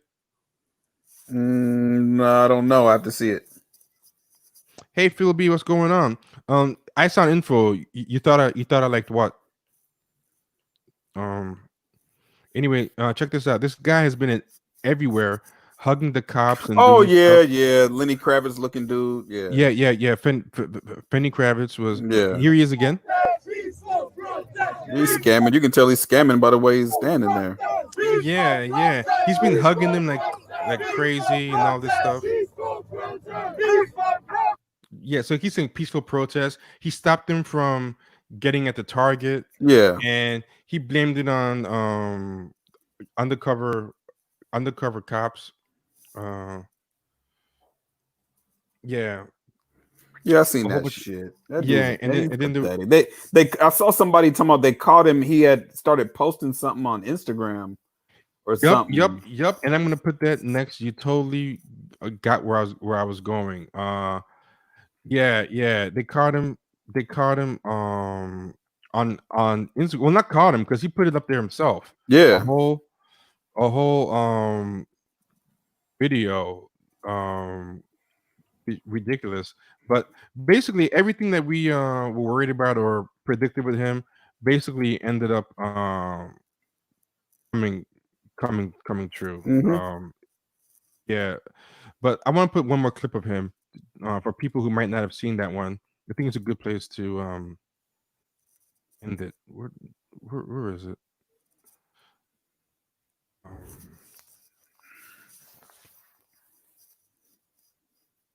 No, I don't know. I have to see it. Hey, Phil B, what's going on? I saw info. You thought I liked what? Anyway, check this out. This guy has been everywhere, hugging the cops and Lenny Kravitz looking dude. Yeah. Penny Kravitz was. Yeah. Here he is again. He's scamming. You can tell he's scamming by the way he's standing there. Yeah. He's been hugging them like crazy and all this stuff. Yeah, so he's saying peaceful protest. He stopped them from getting at the Target. Yeah. And he blamed it on undercover cops. Yeah. Yeah, I seen A whole that bunch- shit. That yeah, dude's and then pathetic. I saw somebody talking about they caught him. He had started posting something on Instagram or something. Yep. And I'm gonna put that next. You totally got where I was going. Yeah. They caught him. On Instagram. Well, not caught him because he put it up there himself. Yeah. A whole video. Ridiculous. But basically, everything that we were worried about or predicted with him basically ended up coming true. Mhm. Yeah, but I want to put one more clip of him for people who might not have seen that one. I think it's a good place to end it. Where is it?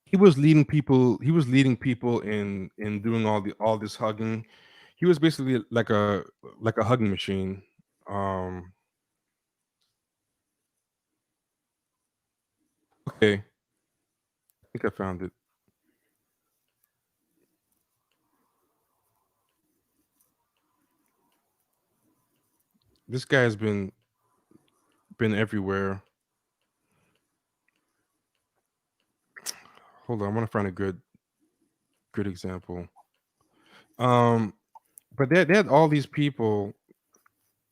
He was leading people. He was leading people in doing all this hugging. He was basically like a hugging machine. Okay, I think I found it. This guy has been everywhere. Hold on, I want to find a good example. But they had all these people.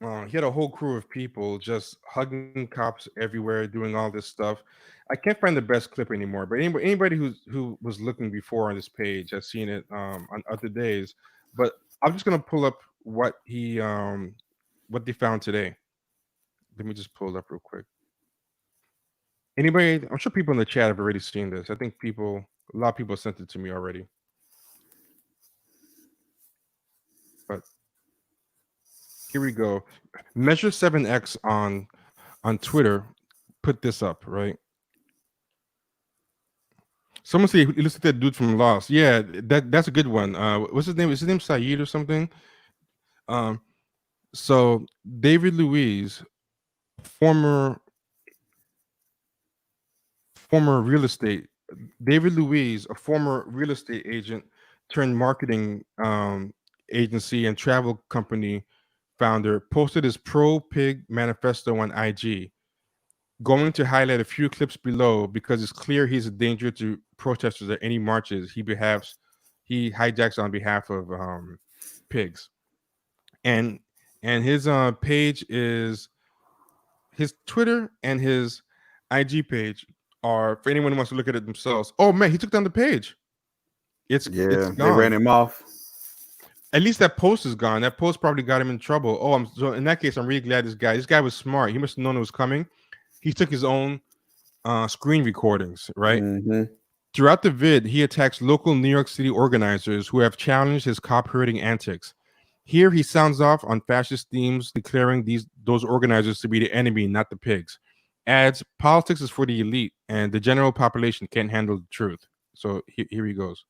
He had a whole crew of people just hugging cops everywhere, doing all this stuff. I can't find the best clip anymore. But anybody who was looking before on this page has seen it on other days. But I'm just gonna pull up what they found today. Let me just pull it up real quick. Anybody? I'm sure people in the chat have already seen this. I think a lot of people sent it to me already. But here we go. Measure 7X on Twitter put this up, right? Someone say, listen to that dude from Lost. Yeah, that's a good one. What's his name? Is his name Saeed or something? So David Luiz, former real estate. David Luiz, a former real estate agent turned marketing agency and travel company founder, posted his pro-pig manifesto on IG. Going to highlight a few clips below because it's clear he's a danger to protesters at any marches he hijacks on behalf of pigs. And his page is his Twitter and his IG page are for anyone who wants to look at it themselves. Oh man, he took down the page. It's gone. They ran him off. At least that post is gone. That post probably got him in trouble. Oh, so in that case, I'm really glad this guy was smart. He must have known it was coming. He took his own screen recordings, right? Mm-hmm. Throughout the vid, he attacks local New York City organizers who have challenged his cop herding antics. Here, he sounds off on fascist themes, declaring those organizers to be the enemy, not the pigs. Adds, politics is for the elite, and the general population can't handle the truth. So here he goes.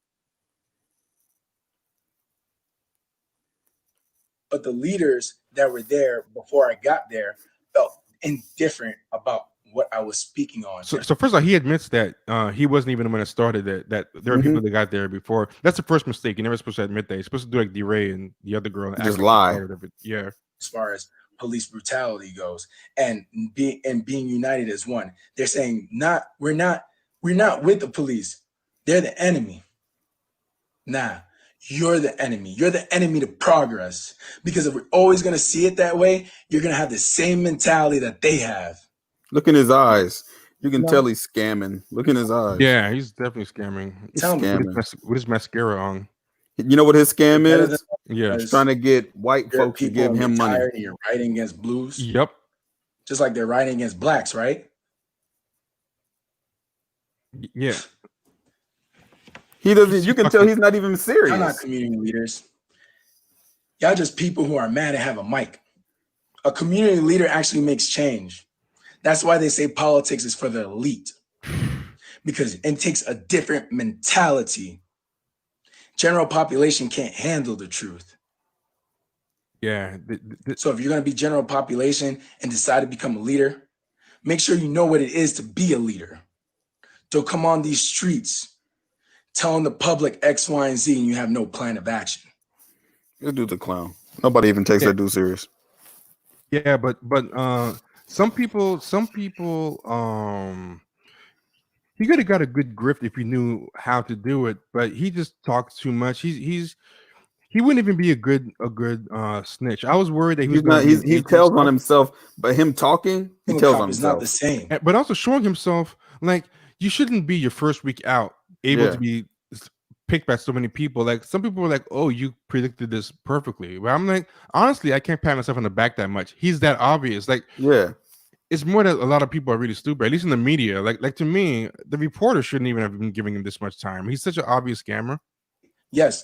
But the leaders that were there before I got there felt indifferent about what I was speaking on. So first of all, he admits that he wasn't even the one that started it. That there are people that got there before. That's the first mistake. You're never supposed to admit that. You're supposed to do like DeRay and the other girl. Just lie. Yeah. As far as police brutality goes, and being united as one, they're saying we're not with the police. They're the enemy. Nah. You're the enemy. You're the enemy to progress. Because if we're always going to see it that way, you're going to have the same mentality that they have. Look in his eyes. You can tell he's scamming. Look in his eyes. Yeah, he's definitely scamming. Tell me. With his mascara on. You know what his scam is? Yeah. He's trying to get white folks to give him money. And you're writing against blues. Yep. Just like they're writing against blacks, right? Yeah. He doesn't. You can tell he's not even serious. Y'all not community leaders. Y'all just people who are mad and have a mic. A community leader actually makes change. That's why they say politics is for the elite. Because it takes a different mentality. General population can't handle the truth. Yeah. So if you're going to be general population and decide to become a leader, make sure you know what it is to be a leader. Don't come on these streets telling the public X, Y, and Z, and you have no plan of action. This dude's a clown. Nobody even takes that dude serious. Yeah, but some people, he could have got a good grift if he knew how to do it, but he just talks too much. He wouldn't even be a good snitch. I was worried that he was He's not. going to He tells on himself, but him talking, he tells on Is himself. not the same. But also showing himself like you shouldn't be your first week out able to be picked by so many people. Like some people were like, "Oh, you predicted this perfectly," but I'm like, honestly, I can't pat myself on the back that much. He's that obvious. Like, it's more that a lot of people are really stupid, at least in the media. Like to me, the reporter shouldn't even have been giving him this much time. He's such an obvious scammer. Yes,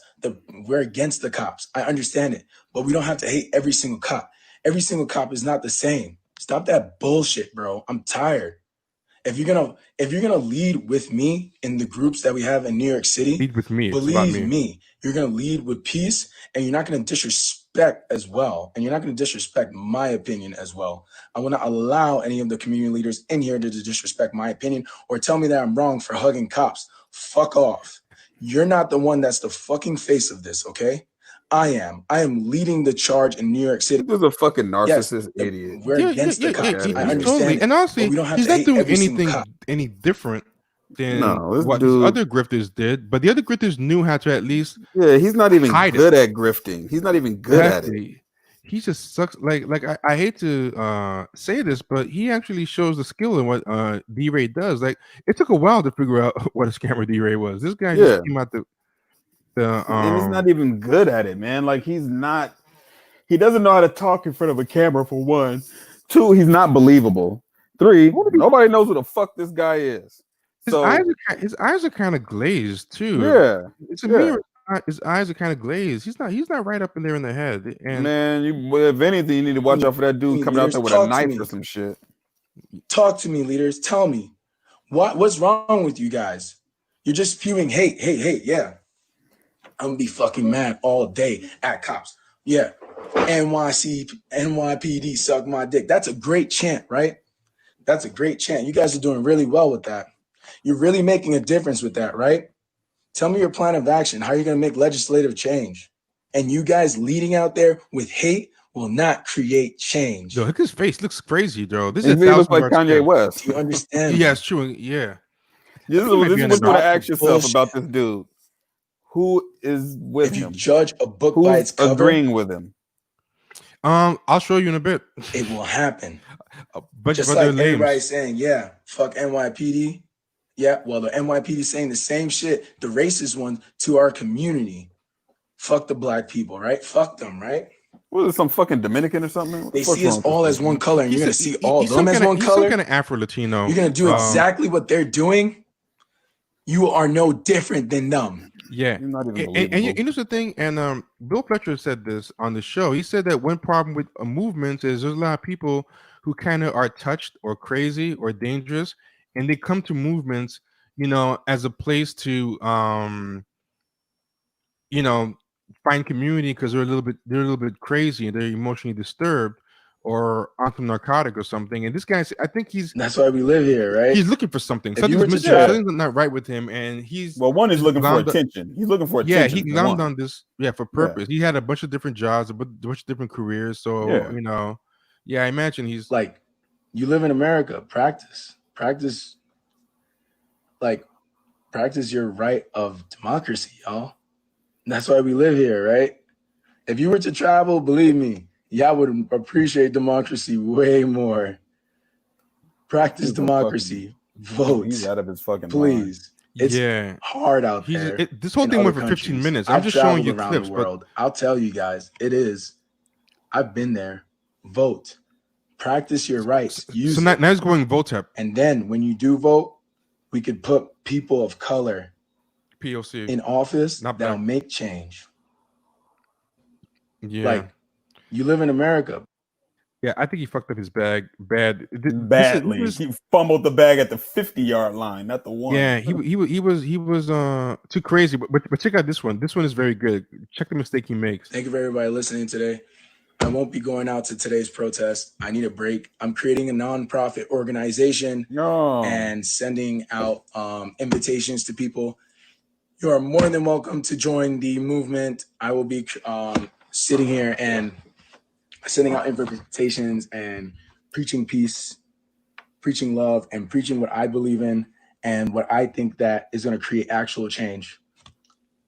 we're against the cops. I understand it, but we don't have to hate every single cop. Every single cop is not the same. Stop that bullshit, bro. I'm tired. If you're gonna lead with me in the groups that we have in New York City, lead with me. Believe me, you're gonna lead with peace, and you're not gonna disrespect as well, and you're not gonna disrespect my opinion as well. I will not allow any of the community leaders in here to disrespect my opinion or tell me that I'm wrong for hugging cops. Fuck off. You're not the one that's the fucking face of this, okay? I am. I am leading the charge in New York City. This is a fucking narcissist idiot. We're against the cops. I understand. Totally. And honestly, we don't have he's to not hate doing every single anything cop. any different than this what dude- these other grifters did. But the other grifters knew how to at least he's not even hide good it. at grifting. He's not even good at it. He just sucks. Like I hate to say this, but he actually shows the skill in what D-Ray does. Like it took a while to figure out what a scammer D-Ray was. This guy just came out and he's not even good at it, man. Like he doesn't know how to talk in front of a camera, for one. Two, he's not believable. Three, nobody knows who the fuck this guy is. his eyes are kind of glazed too. Yeah. To me, his eyes are kind of glazed. He's not right up in there in the head. And man, if anything, you need to watch out for that dude coming out there with a knife or some shit. Talk to me, leaders. Tell me, what's wrong with you guys? You're just spewing hate. Yeah, I'm gonna be fucking mad all day at cops. Yeah, NYPD suck my dick. That's a great chant, right? That's a great chant. You guys are doing really well with that. You're really making a difference with that, right? Tell me your plan of action. How are you going to make legislative change? And you guys leading out there with hate will not create change. Yo, look, his face looks crazy, bro. This He is looks like Kanye West. Do you understand? Yeah, it's true. Yeah. This is what you want to ask yourself about this dude. Who is with him? If you judge a book Who's by its cover, agreeing with him? I'll show you in a bit. It will happen. A bunch Just of other like names. everybody's saying, yeah, fuck NYPD. Yeah, well, the NYPD saying the same shit, the racist one, to our community. Fuck the black people, right? Fuck them, right? What is some fucking Dominican or something? They see us all as one color, and you're gonna see all them as one He's color. some kind of Afro-Latino. You're gonna do exactly what they're doing. You are no different than them. Yeah, You're not even and you know the thing, and Bill Fletcher said this on the show. He said that one problem with movements is there's a lot of people who kind of are touched or crazy or dangerous, and they come to movements, as a place to, find community because they're a little bit crazy and they're emotionally disturbed or on some narcotic or something. And this guy, I think that's why we live here, right? He's looking for something. Something's not right with him, and he's one is looking for attention. He's looking for attention. Yeah, he glommed on this, for purpose. He had a bunch of different jobs, a bunch of different careers. So I imagine he's like, you live in America. Practice your right of democracy, y'all. That's why we live here, right? If you were to travel, believe me, y'all would appreciate democracy way more. Practice democracy. Vote. He's out of his fucking please. mind. It's hard out there. This whole thing went for 15 minutes. I'm just showing you clips. The world. I'll tell you guys, it is. I've been there. Vote. Practice your rights. Use so now it's going VOTEP. And then when you do vote, we could put people of color POC in office that'll make change. Yeah. Like, you live in America. Yeah, I think he fucked up his bag badly. He fumbled the bag at the 50-yard line, not the one. Yeah, he was too crazy. But check out this one. This one is very good. Check the mistake he makes. Thank you for everybody listening today. I won't be going out to today's protest. I need a break. I'm creating a nonprofit organization and sending out invitations to people. You are more than welcome to join the movement. I will be sitting here and sending out invitations and preaching peace, preaching love, and preaching what I believe in and what I think that is going to create actual change.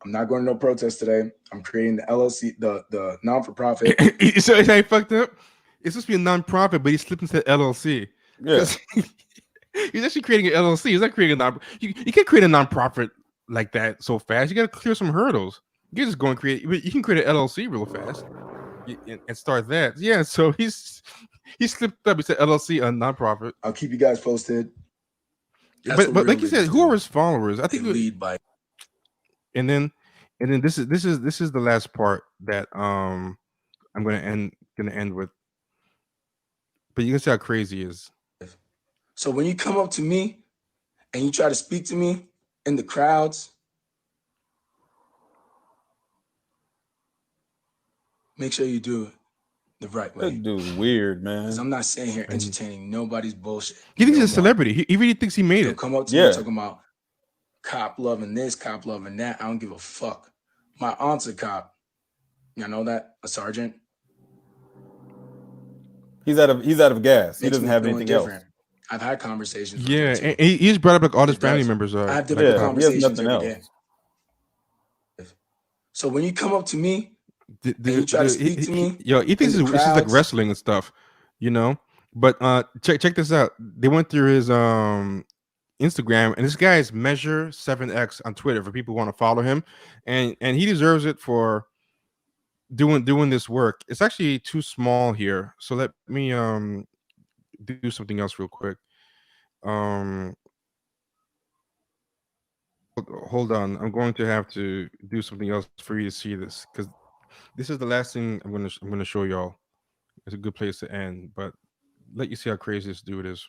I'm not going to no protest today. I'm creating the LLC, the non-for-profit. So it's like fucked up. It's supposed to be a non-profit, but he slipped into LLC. Yeah. He's actually creating an LLC. He's not creating a non. You can't create a non-profit like that so fast. You got to clear some hurdles. You can just go and create. You can create an LLC real fast and start that. Yeah. So he slipped up. He said LLC, a non-profit. I'll keep you guys posted. But like you said, who are his followers? I think lead by. And then this is the last part that I'm gonna end with. But you can see how crazy he is. So when you come up to me and you try to speak to me in the crowds, make sure you do it the right way. That dude's weird, man. Because I'm not sitting here entertaining nobody's bullshit. He thinks he's a celebrity. He really thinks he made it. Come up to me talking about cop loving this, cop loving that. I don't give a fuck. My aunt's a cop. You know that? A sergeant. He's out of gas. He doesn't have anything else. I've had conversations. Yeah, and he's brought up like all his family members. I have different conversations every day. Else. So when you come up to me and you try to speak to me, he thinks this is like wrestling and stuff, you know. But check this out. They went through his Instagram, and this guy is Measure7X on Twitter for people who want to follow him, and he deserves it for doing this work. It's actually too small here, so let me do something else real quick. Hold on, I'm going to have to do something else for you to see this, because this is the last thing I'm gonna show y'all. It's a good place to end, but let you see how crazy this dude is.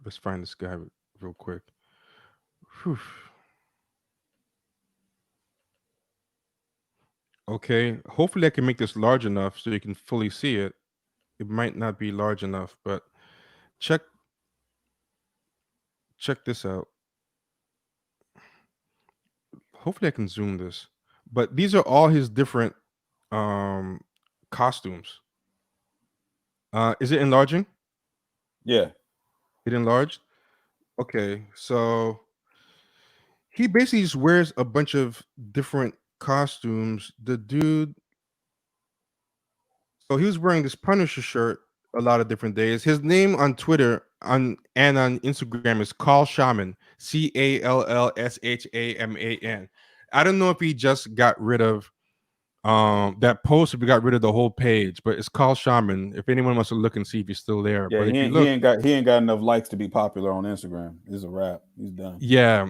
Let's find this guy real quick. Whew. Okay, hopefully I can make this large enough so you can fully see it. It might not be large enough, but check this out. Hopefully I can zoom this. But these are all his different costumes. Is it enlarging? Yeah. It enlarged? Okay, so he basically just wears a bunch of different costumes. The dude, so he was wearing this Punisher shirt a lot of different days. His name on Twitter and on Instagram is Call Shaman, CALLSHAMAN. I don't know if he just got rid of that post, if we got rid of the whole page, but it's Call Shaman. If anyone wants to look and see if he's still there. Yeah, but he ain't got enough likes to be popular on Instagram. It's a wrap. He's done. Yeah,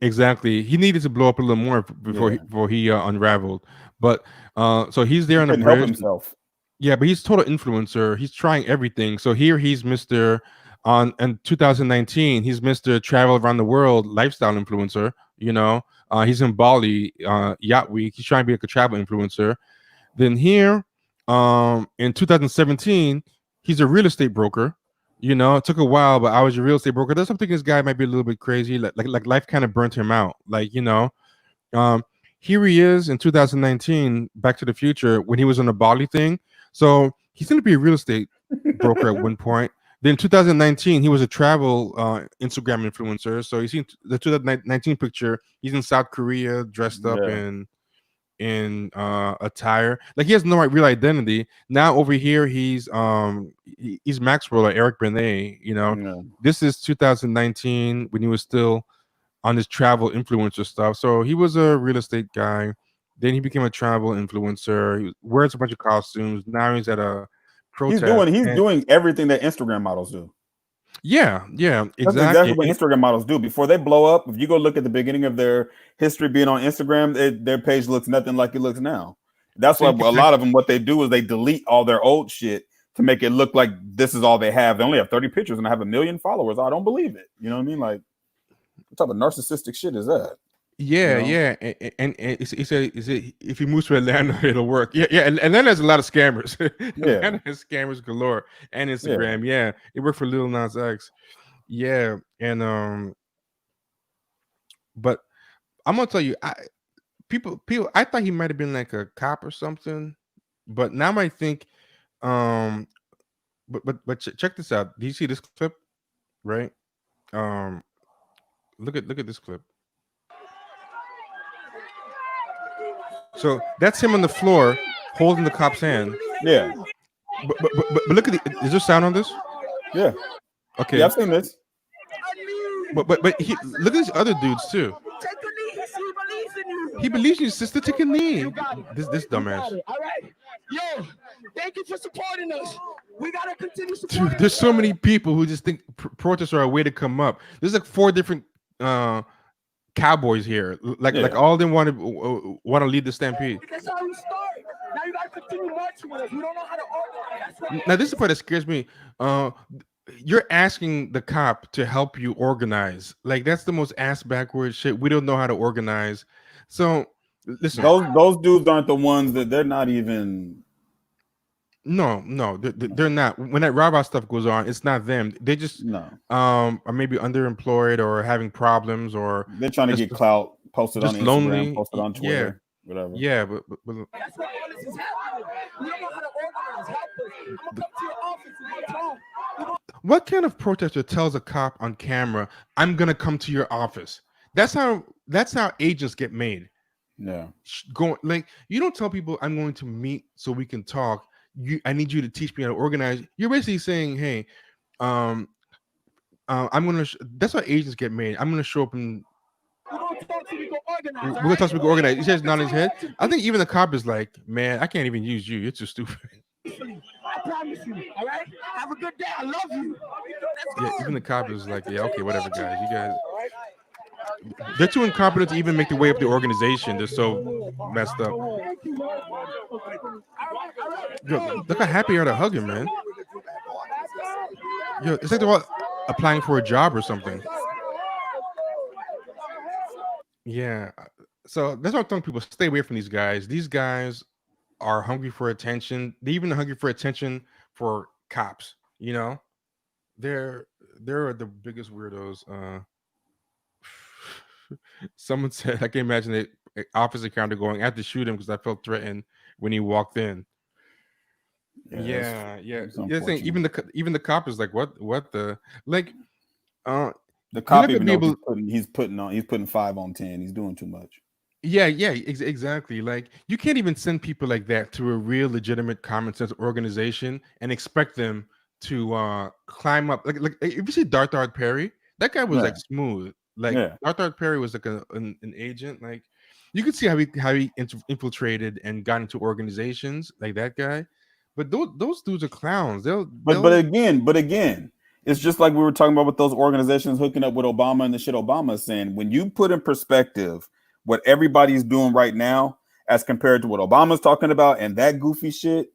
exactly. He needed to blow up a little more before he unraveled. But so he's there on the bridge. Help himself. Yeah, but he's total influencer. He's trying everything. So here he's Mr. In 2019, he's Mr. Travel Around the World lifestyle influencer. You know, he's in Bali, Yacht Week. He's trying to be like a travel influencer. Then here, in 2017, he's a real estate broker. You know, it took a while, but I was a real estate broker. There's something this guy might be a little bit crazy. Like life kind of burnt him out. Like, you know, here he is in 2019, Back to the Future, when he was on the Bali thing. So he's going to be a real estate broker at one point. Then 2019, he was a travel Instagram influencer. So you see the 2019 picture, he's in South Korea dressed up in attire. Like he has no real identity. Now over here, he's Maxwell or Eric Benet. You know, this is 2019 when he was still on his travel influencer stuff. So he was a real estate guy. Then he became a travel influencer. He wears a bunch of costumes. Now he's at a protest. He's doing everything that Instagram models do. Yeah, exactly. That's exactly what Instagram models do. Before they blow up, if you go look at the beginning of their history being on Instagram, their page looks nothing like it looks now. That's why a lot of them, what they do is they delete all their old shit to make it look like this is all they have. They only have 30 pictures and I have 1 million followers. I don't believe it. You know what I mean? Like, what type of narcissistic shit is that? Yeah, You know? yeah, and he said, "Is it if he moves to Atlanta, it'll work." Yeah, yeah, and Atlanta has a lot of scammers. Yeah. Atlanta has scammers galore, and Yeah. Instagram. Yeah, it worked for Lil Nas X. Yeah, and but I'm gonna tell you, people, I thought he might have been like a cop or something, but now I think, but check this out. Do you see this clip? Right. Um, look at this clip. So that's him on the floor holding the cop's hand. Yeah. But look at the. Is there sound on this? Yeah. Okay. Yeah, I've seen this. But he, look at these other dudes too. He believes in you, sister. Take a knee. This dumbass. All right. Yo, thank you for supporting us. We gotta continue supporting. Dude, there's so many people who just think protests are a way to come up. There's like 4 different cowboys here. Like all of them want to lead the stampede. That's how we start. Now you gotta continue marching with us. We don't know how to organize. Now this is the part that scares me. You're asking the cop to help you organize. Like that's the most ass backward shit. We don't know how to organize. So listen, those dudes aren't the ones that they're not even. No, they're not. When that rah-rah stuff goes on, it's not them. They just are maybe underemployed or having problems, or they're trying to get clout, posted on Instagram, lonely, posted on Twitter, whatever. Yeah, but That's why all this is happening. We don't know how to organize. Help us. I'm gonna come to your office and we'll talk. what kind of protester tells a cop on camera, "I'm gonna come to your office"? That's how agents get made. Yeah, going like you don't tell people, "I'm going to meet so we can talk." I need you to teach me how to organize. You're basically saying, "Hey, I'm gonna." That's how agents get made. I'm gonna show up and we're gonna talk so we can organize. He says, "Not his head." I think even the cop is like, "Man, I can't even use you. You're too stupid." I promise you. All right. Have a good day. I love you. Yeah, even the cop is like, "Yeah, okay, whatever, guys. You guys." They're too incompetent to even make their way up the organization. They're so messed up. Yo, look how happy they are to hug him, man. Yo, it's like they're all applying for a job or something. Yeah. So that's what I'm telling people. Stay away from these guys. These guys are hungry for attention. They even hungry for attention for cops. You know, they're the biggest weirdos. Someone said, I can imagine the office encounter going, "I had to shoot him because I felt threatened when he walked in." Yeah. Saying even the cop is like, what the like. The cop even knows he's putting 5 on 10. He's doing too much. Yeah, exactly. Like you can't even send people like that to a real legitimate common sense organization and expect them to climb up. Like if you see Darth Perry, that guy was like smooth. Like Darth Perry was like an agent. Like you could see how he infiltrated and got into organizations like that guy. But those dudes are clowns. But again, it's just like we were talking about with those organizations hooking up with Obama and the shit Obama is saying. When you put in perspective what everybody's doing right now as compared to what Obama's talking about and that goofy shit,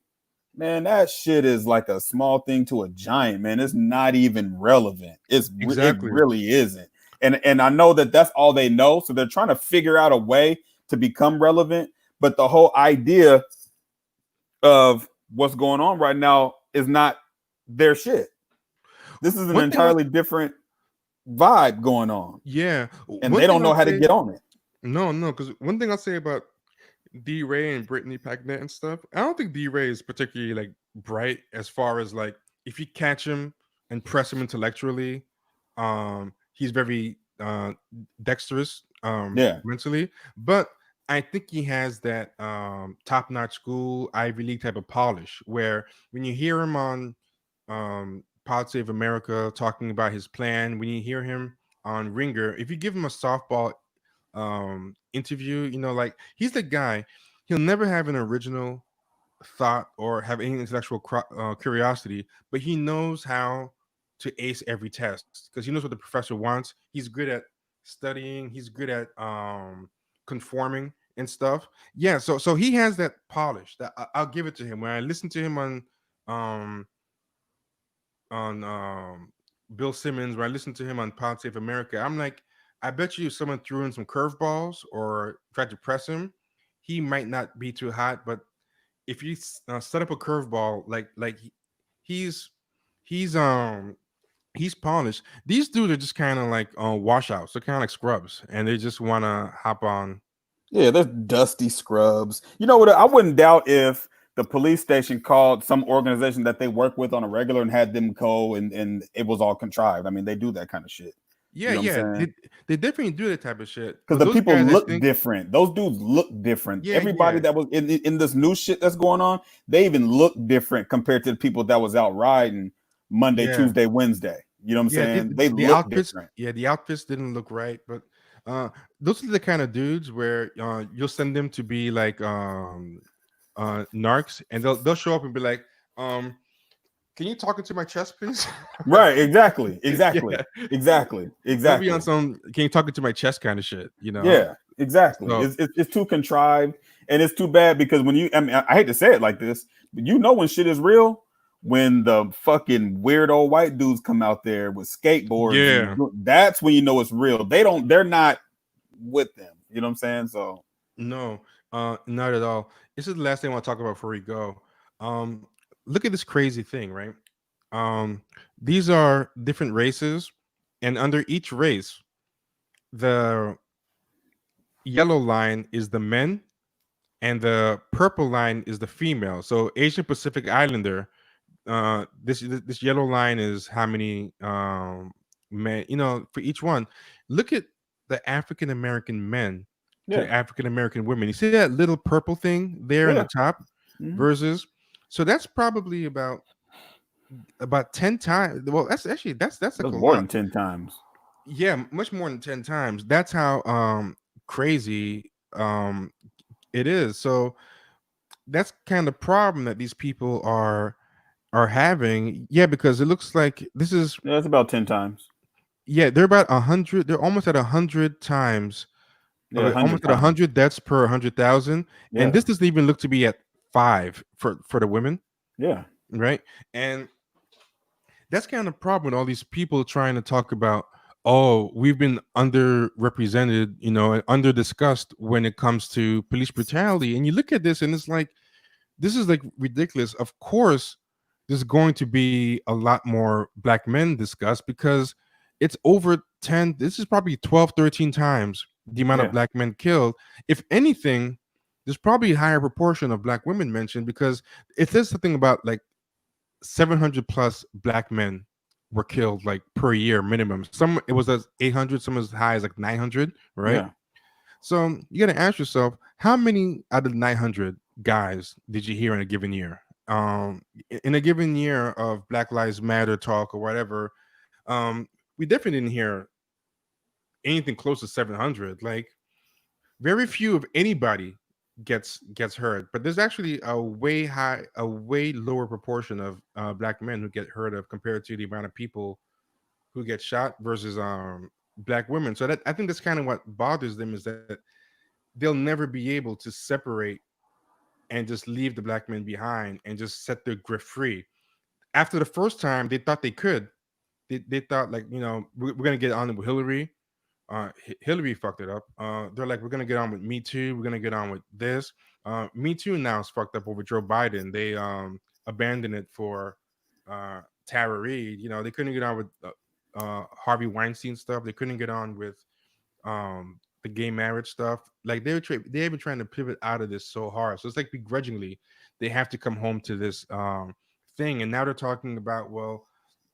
man, that shit is like a small thing to a giant, man. It's not even relevant. It really isn't. And I know that that's all they know. So they're trying to figure out a way to become relevant. But the whole idea of what's going on right now is not their shit. This is an entirely different vibe going on. Yeah. And they don't know how to get on it. No, because one thing I'll say about D. Ray and Brittany Packnett and stuff, I don't think D. Ray is particularly like bright as far as like if you catch him and press him intellectually, he's very dexterous mentally. But I think he has that top-notch school Ivy League type of polish where when you hear him on Pod Save America talking about his plan, when you hear him on Ringer, if you give him a softball interview, you know, like he's the guy, he'll never have an original thought or have any intellectual curiosity, but he knows how to ace every test because he knows what the professor wants. He's good at studying, he's good at conforming and stuff. Yeah, so he has that polish. That I'll give it to him. When I listen to him on Bill Simmons, when I listen to him on Pod Save America, I'm like, I bet you if someone threw in some curveballs or tried to press him, he might not be too hot. But if you set up a curveball, he's he's um he's polished. These dudes are just kind of like washouts. They're kind of like scrubs, and they just want to hop on. Yeah, they're dusty scrubs. You know what? I wouldn't doubt if the police station called some organization that they work with on a regular and had them go, and it was all contrived. I mean, they do that kind of shit. Yeah, You know what yeah, I'm saying? they definitely do that type of shit. Because But the those people guys, I look think, different. Those dudes look different. yeah, Everybody yeah, that was in this new shit that's going on, they even look different compared to the people that was out riding Monday, yeah, Tuesday, Wednesday. You know what I'm yeah. saying? They The look outfits, different. yeah, the outfits didn't look right. But those are the kind of dudes where you'll send them to be like narcs, and they'll show up and be like, can you talk into my chest, please? Right, exactly, exactly, Yeah. exactly, They'll be on exactly. some can you talk into my chest kind of shit, you know? Yeah, exactly. So It's too contrived, and it's too bad because when you, I mean, I hate to say it like this, but you know when shit is real when the fucking weirdo white dudes come out there with skateboards, yeah, and that's when you know it's real. They're not with them. You know what I'm saying? So no, not at all. This is the last thing I want to talk about before we go. Um, Look at this crazy thing, right? Um, these are different races, and under each race, the yellow line is the men, and the purple line is the female. So Asian Pacific Islander, this yellow line is how many men, for each one. Look at the African American men to yeah, the African American women. You see that little purple thing there in the yeah. top Mhm. versus, so that's probably about 10 times. Well, that's actually that's like That's a more lot. than 10 times. Yeah, much more than 10 times. That's how crazy it is. So that's kind of problem that these people are having. Yeah, because it looks like this is, Yeah, that's about 10 times. yeah, they're about 100, they're almost at 100 times, Yeah, 100 almost at times. 100 deaths per 100,000, and Yeah, this doesn't even look to be at 5 for the women, yeah, right? And that's kind of problem with all these people trying to talk about, oh, we've been underrepresented, and under discussed when it comes to police brutality. And you look at this and it's like, this is like ridiculous. Of course, there's going to be a lot more black men discussed because it's over 10, this is probably 12, 13 times the amount of yeah, black men killed. If anything, there's probably a higher proportion of black women mentioned because it says something about like 700 plus black men were killed like per year minimum. Some it was as 800, some as high as like 900, right? yeah. So you got to ask yourself, how many out of 900 guys did you hear in a given year? In a given year of Black Lives Matter talk or whatever, we definitely didn't hear anything close to 700. Like very few of anybody gets hurt, but there's actually a way lower proportion of black men who get hurt of compared to the amount of people who get shot versus black women. So that I think that's kind of what bothers them is that they'll never be able to separate and just leave the black men behind and just set their grip free. After the first time, they thought they could. They thought like, we're gonna get on with Hillary. Hillary fucked it up. They're like, we're gonna get on with Me Too. We're gonna get on with this. Me Too now is fucked up over Joe Biden. They abandoned it for Tara Reid. They couldn't get on with Harvey Weinstein stuff. They couldn't get on with the gay marriage stuff. Like they've been trying to pivot out of this so hard. So it's like begrudgingly they have to come home to this thing. And now they're talking about, well,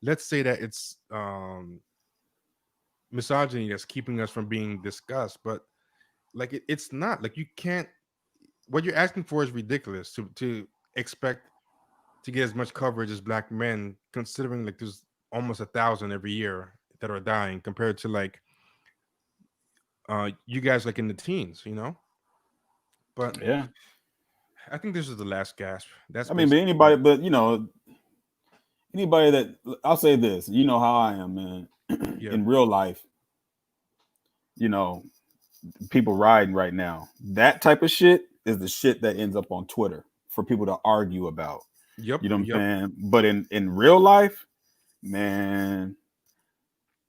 let's say that it's misogyny that's keeping us from being discussed, but like it's not. Like you can't, what you're asking for is ridiculous to expect to get as much coverage as black men, considering like there's almost 1,000 every year that are dying compared to like you guys like in the teens. But Yeah. I think this is the last gasp. That's I mean, but anybody that, I'll say this, you know how I am, man. Yeah. In real life, people riding right now. That type of shit is the shit that ends up on Twitter for people to argue about. Yep. You know what I'm saying? But in real life, man,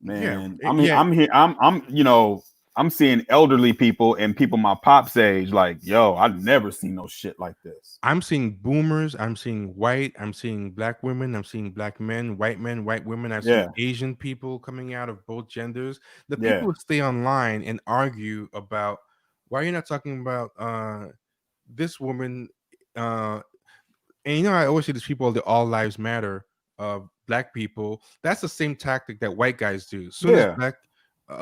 Man, Yeah, I mean, yeah. I'm here. I'm seeing elderly people and people my pop's age. Like, yo, I've never seen no shit like this. I'm seeing boomers. I'm seeing white. I'm seeing black women. I'm seeing black men, white women. I've seen Yeah. Asian people coming out of both genders. The Yeah. people who stay online and argue about why you're not talking about this woman. And I always see these people, the all lives matter black people. That's the same tactic that white guys do. Soon as Yeah.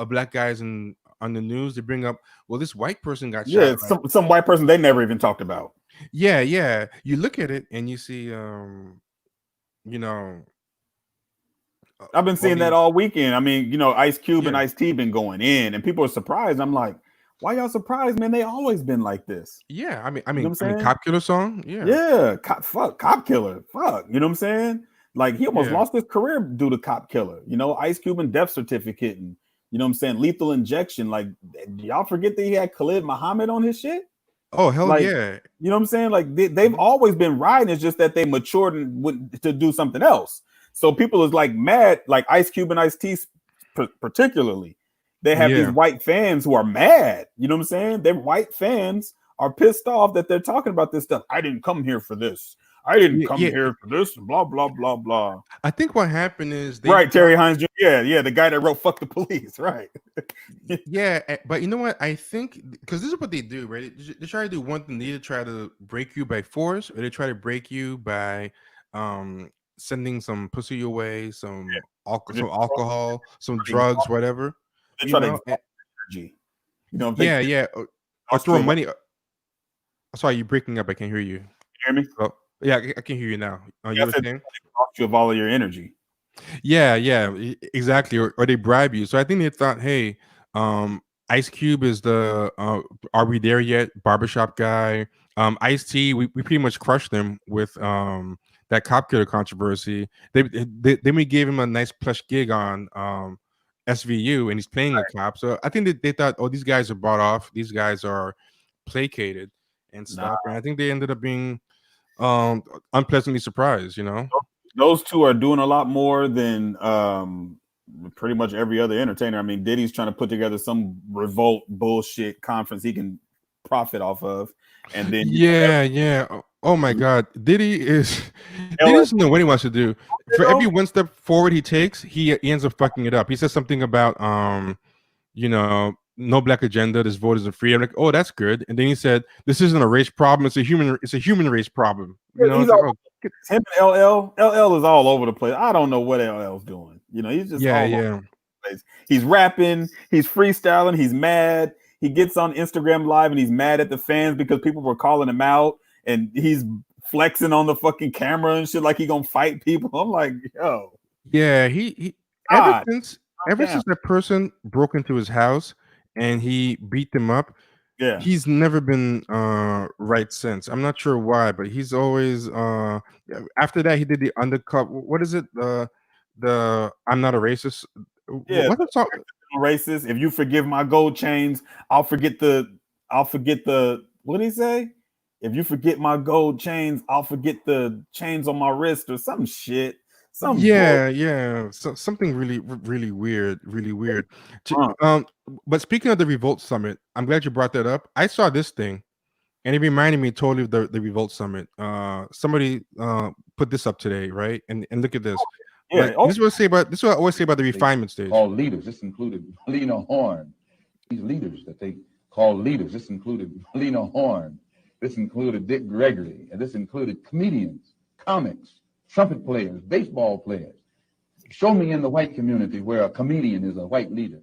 black guys on the news, they bring up, well, this white person got Yeah, shot. some white person they never even talked about. Yeah. You look at it and you see, you know, I've been seeing that all weekend. I mean, Ice Cube and Ice T been going in, and people are surprised. I'm like, why y'all surprised, man? They always been like this. Yeah, I mean, You know what I'm saying? Cop Killer song. Yeah, Cop Killer. Fuck, you know what I'm saying? Like he almost lost his career due to Cop Killer. Ice Cube and Death Certificate, and you know what I'm saying, Lethal Injection. Like, y'all forget that he had Khalid Muhammad on his shit? Oh hell like, yeah! You know what I'm saying? Like they've always been riding. It's just that they matured and went to do something else. So people is like mad, like Ice Cube and Ice T particularly. They have these white fans who are mad. You know what I'm saying? Their white fans are pissed off that they're talking about this stuff. I didn't come here for this. I didn't come here for this. Blah blah blah blah. I think what happened is Terry Hines Jr. Yeah, the guy that wrote "Fuck the Police," right? But you know what? I think because this is what they do, right? They try to do one thing. They either try to break you by force, or they try to break you by sending some pussy your way, some alcohol, some drugs, whatever. They try to exhaust energy. Or throw money. Sorry, you're breaking up. I can't hear you. You hear me? Oh, yeah, I can hear you now. You were saying? You of all of your energy. Yeah, exactly. Or they bribe you. So I think they thought, hey, Ice Cube is the Are We There Yet barbershop guy. Ice T, we pretty much crushed him with that Cop Killer controversy. Then we gave him a nice plush gig on SVU, and he's playing a cop. So I think that they thought, oh, these guys are bought off. These guys are placated and stuff. And I think they ended up being unpleasantly surprised. Those two are doing a lot more than pretty much every other entertainer. I mean, Diddy's trying to put together some revolt bullshit conference he can profit off of, and then oh my God, Diddy doesn't know what he wants to do. For every one step forward he takes, he ends up fucking it up. He says something about no black agenda, this vote isn't free. I'm like, oh, that's good. And then he said, this isn't a race problem, it's a human race problem. Him and LL is all over the place. I don't know what LL's doing. He's just all over the place. He's rapping, he's freestyling, he's mad. He gets on Instagram Live and he's mad at the fans because people were calling him out, and he's flexing on the fucking camera and shit like he gonna fight people. I'm like, yo. Yeah, he ever since that person broke into his house and he beat them up, he's never been right since. I'm not sure why, but he's always after that he did the undercut. What is it? The I'm not a racist. Yeah, what's the song? Racist. If you forgive my gold chains, I'll forget the what did he say? If you forget my gold chains, I'll forget the chains on my wrist or some shit. So something really weird. But speaking of the Revolt Summit, I'm glad you brought that up. I saw this thing, and it reminded me totally of the Revolt Summit. Somebody put this up today, right? And look at this. This is what I always say about the refinement stage. All leaders. This included Lena Horne. These leaders that they call leaders. This included Lena Horne. This included Dick Gregory, and this included comedians, comics, trumpet players, baseball players. Show me in the white community where a comedian is a white leader.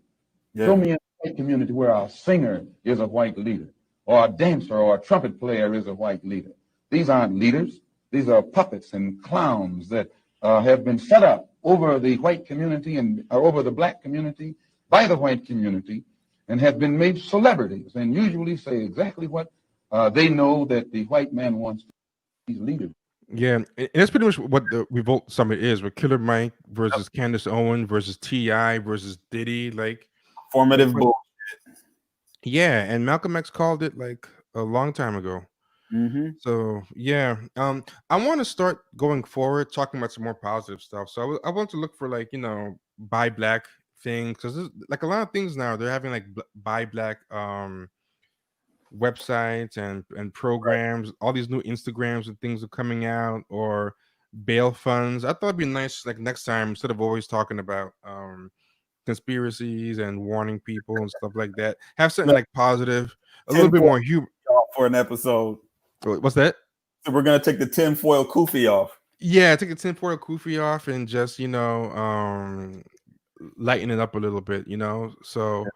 Show me in the white community where a singer is a white leader, or a dancer or a trumpet player is a white leader. These aren't leaders. These are puppets and clowns that have been set up over the white community and over the black community by the white community, and have been made celebrities and usually say exactly what they know that the white man wants. These leaders. Yeah, and that's pretty much what the Revolt Summit is, with Killer Mike versus Candace Owen versus T.I. versus Diddy, like formative bullshit. Yeah, and Malcolm X called it like a long time ago. Mm-hmm. So I want to start going forward talking about some more positive stuff. So I want to look for, like, buy black thing, because like a lot of things now they're having like buy black websites and programs. All these new Instagrams and things are coming out, or bail funds. I thought it'd be nice, like next time, instead of always talking about conspiracies and warning people and stuff like that, have something like positive, a little bit more humor for an episode. What's that? So we're gonna take the tinfoil kufi off. Yeah, take the tinfoil kufi off and just lighten it up a little bit. So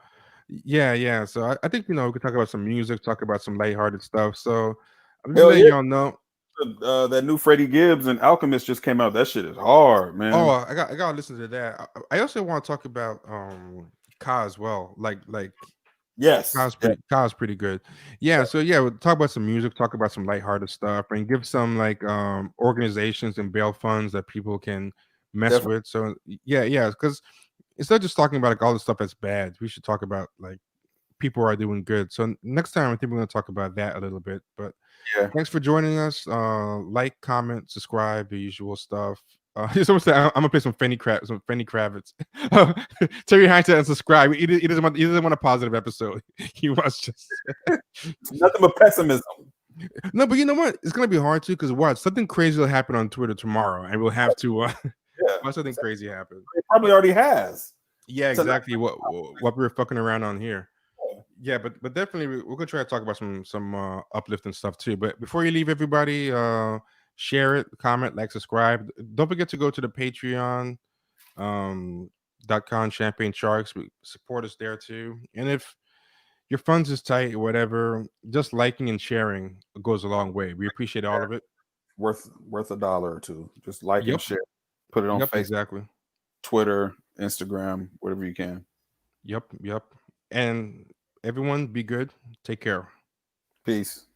yeah. So I think we could talk about some music, talk about some lighthearted stuff. So I'm just letting y'all know. That new Freddie Gibbs and Alchemist just came out. That shit is hard, man. Oh, I gotta listen to that. I also want to talk about Ka as well. Like yes, Ka's pretty good. Yeah, so yeah, we'll talk about some music, talk about some lighthearted stuff, and give some like organizations and bail funds that people can mess Definitely. with. So yeah, because instead of just talking about like all the stuff that's bad, we should talk about like people are doing good. So next time I think we're gonna talk about that a little bit. But yeah, thanks for joining us. Like, comment, subscribe, the usual stuff. Someone said I'm gonna play some Fanny Kravitz. Terry Hines said unsubscribe. He doesn't want a positive episode. He wants just nothing but pessimism. No, but you know what? It's gonna be hard too, because what, something crazy will happen on Twitter tomorrow, and we'll have to watch something crazy happen. It probably already has. Yeah, exactly. What we were fucking around on here. Yeah, but definitely we're gonna try to talk about some uplifting stuff too. But before you leave, everybody, share it, comment, like, subscribe. Don't forget to go to the Patreon .com Champagne Sharks. Support us there too. And if your funds is tight or whatever, just liking and sharing goes a long way. We appreciate all of it. Worth $1 or $2. Just like and share. Put it on Facebook, exactly. Twitter, Instagram, whatever you can. Yep. And everyone, be good. Take care. Peace.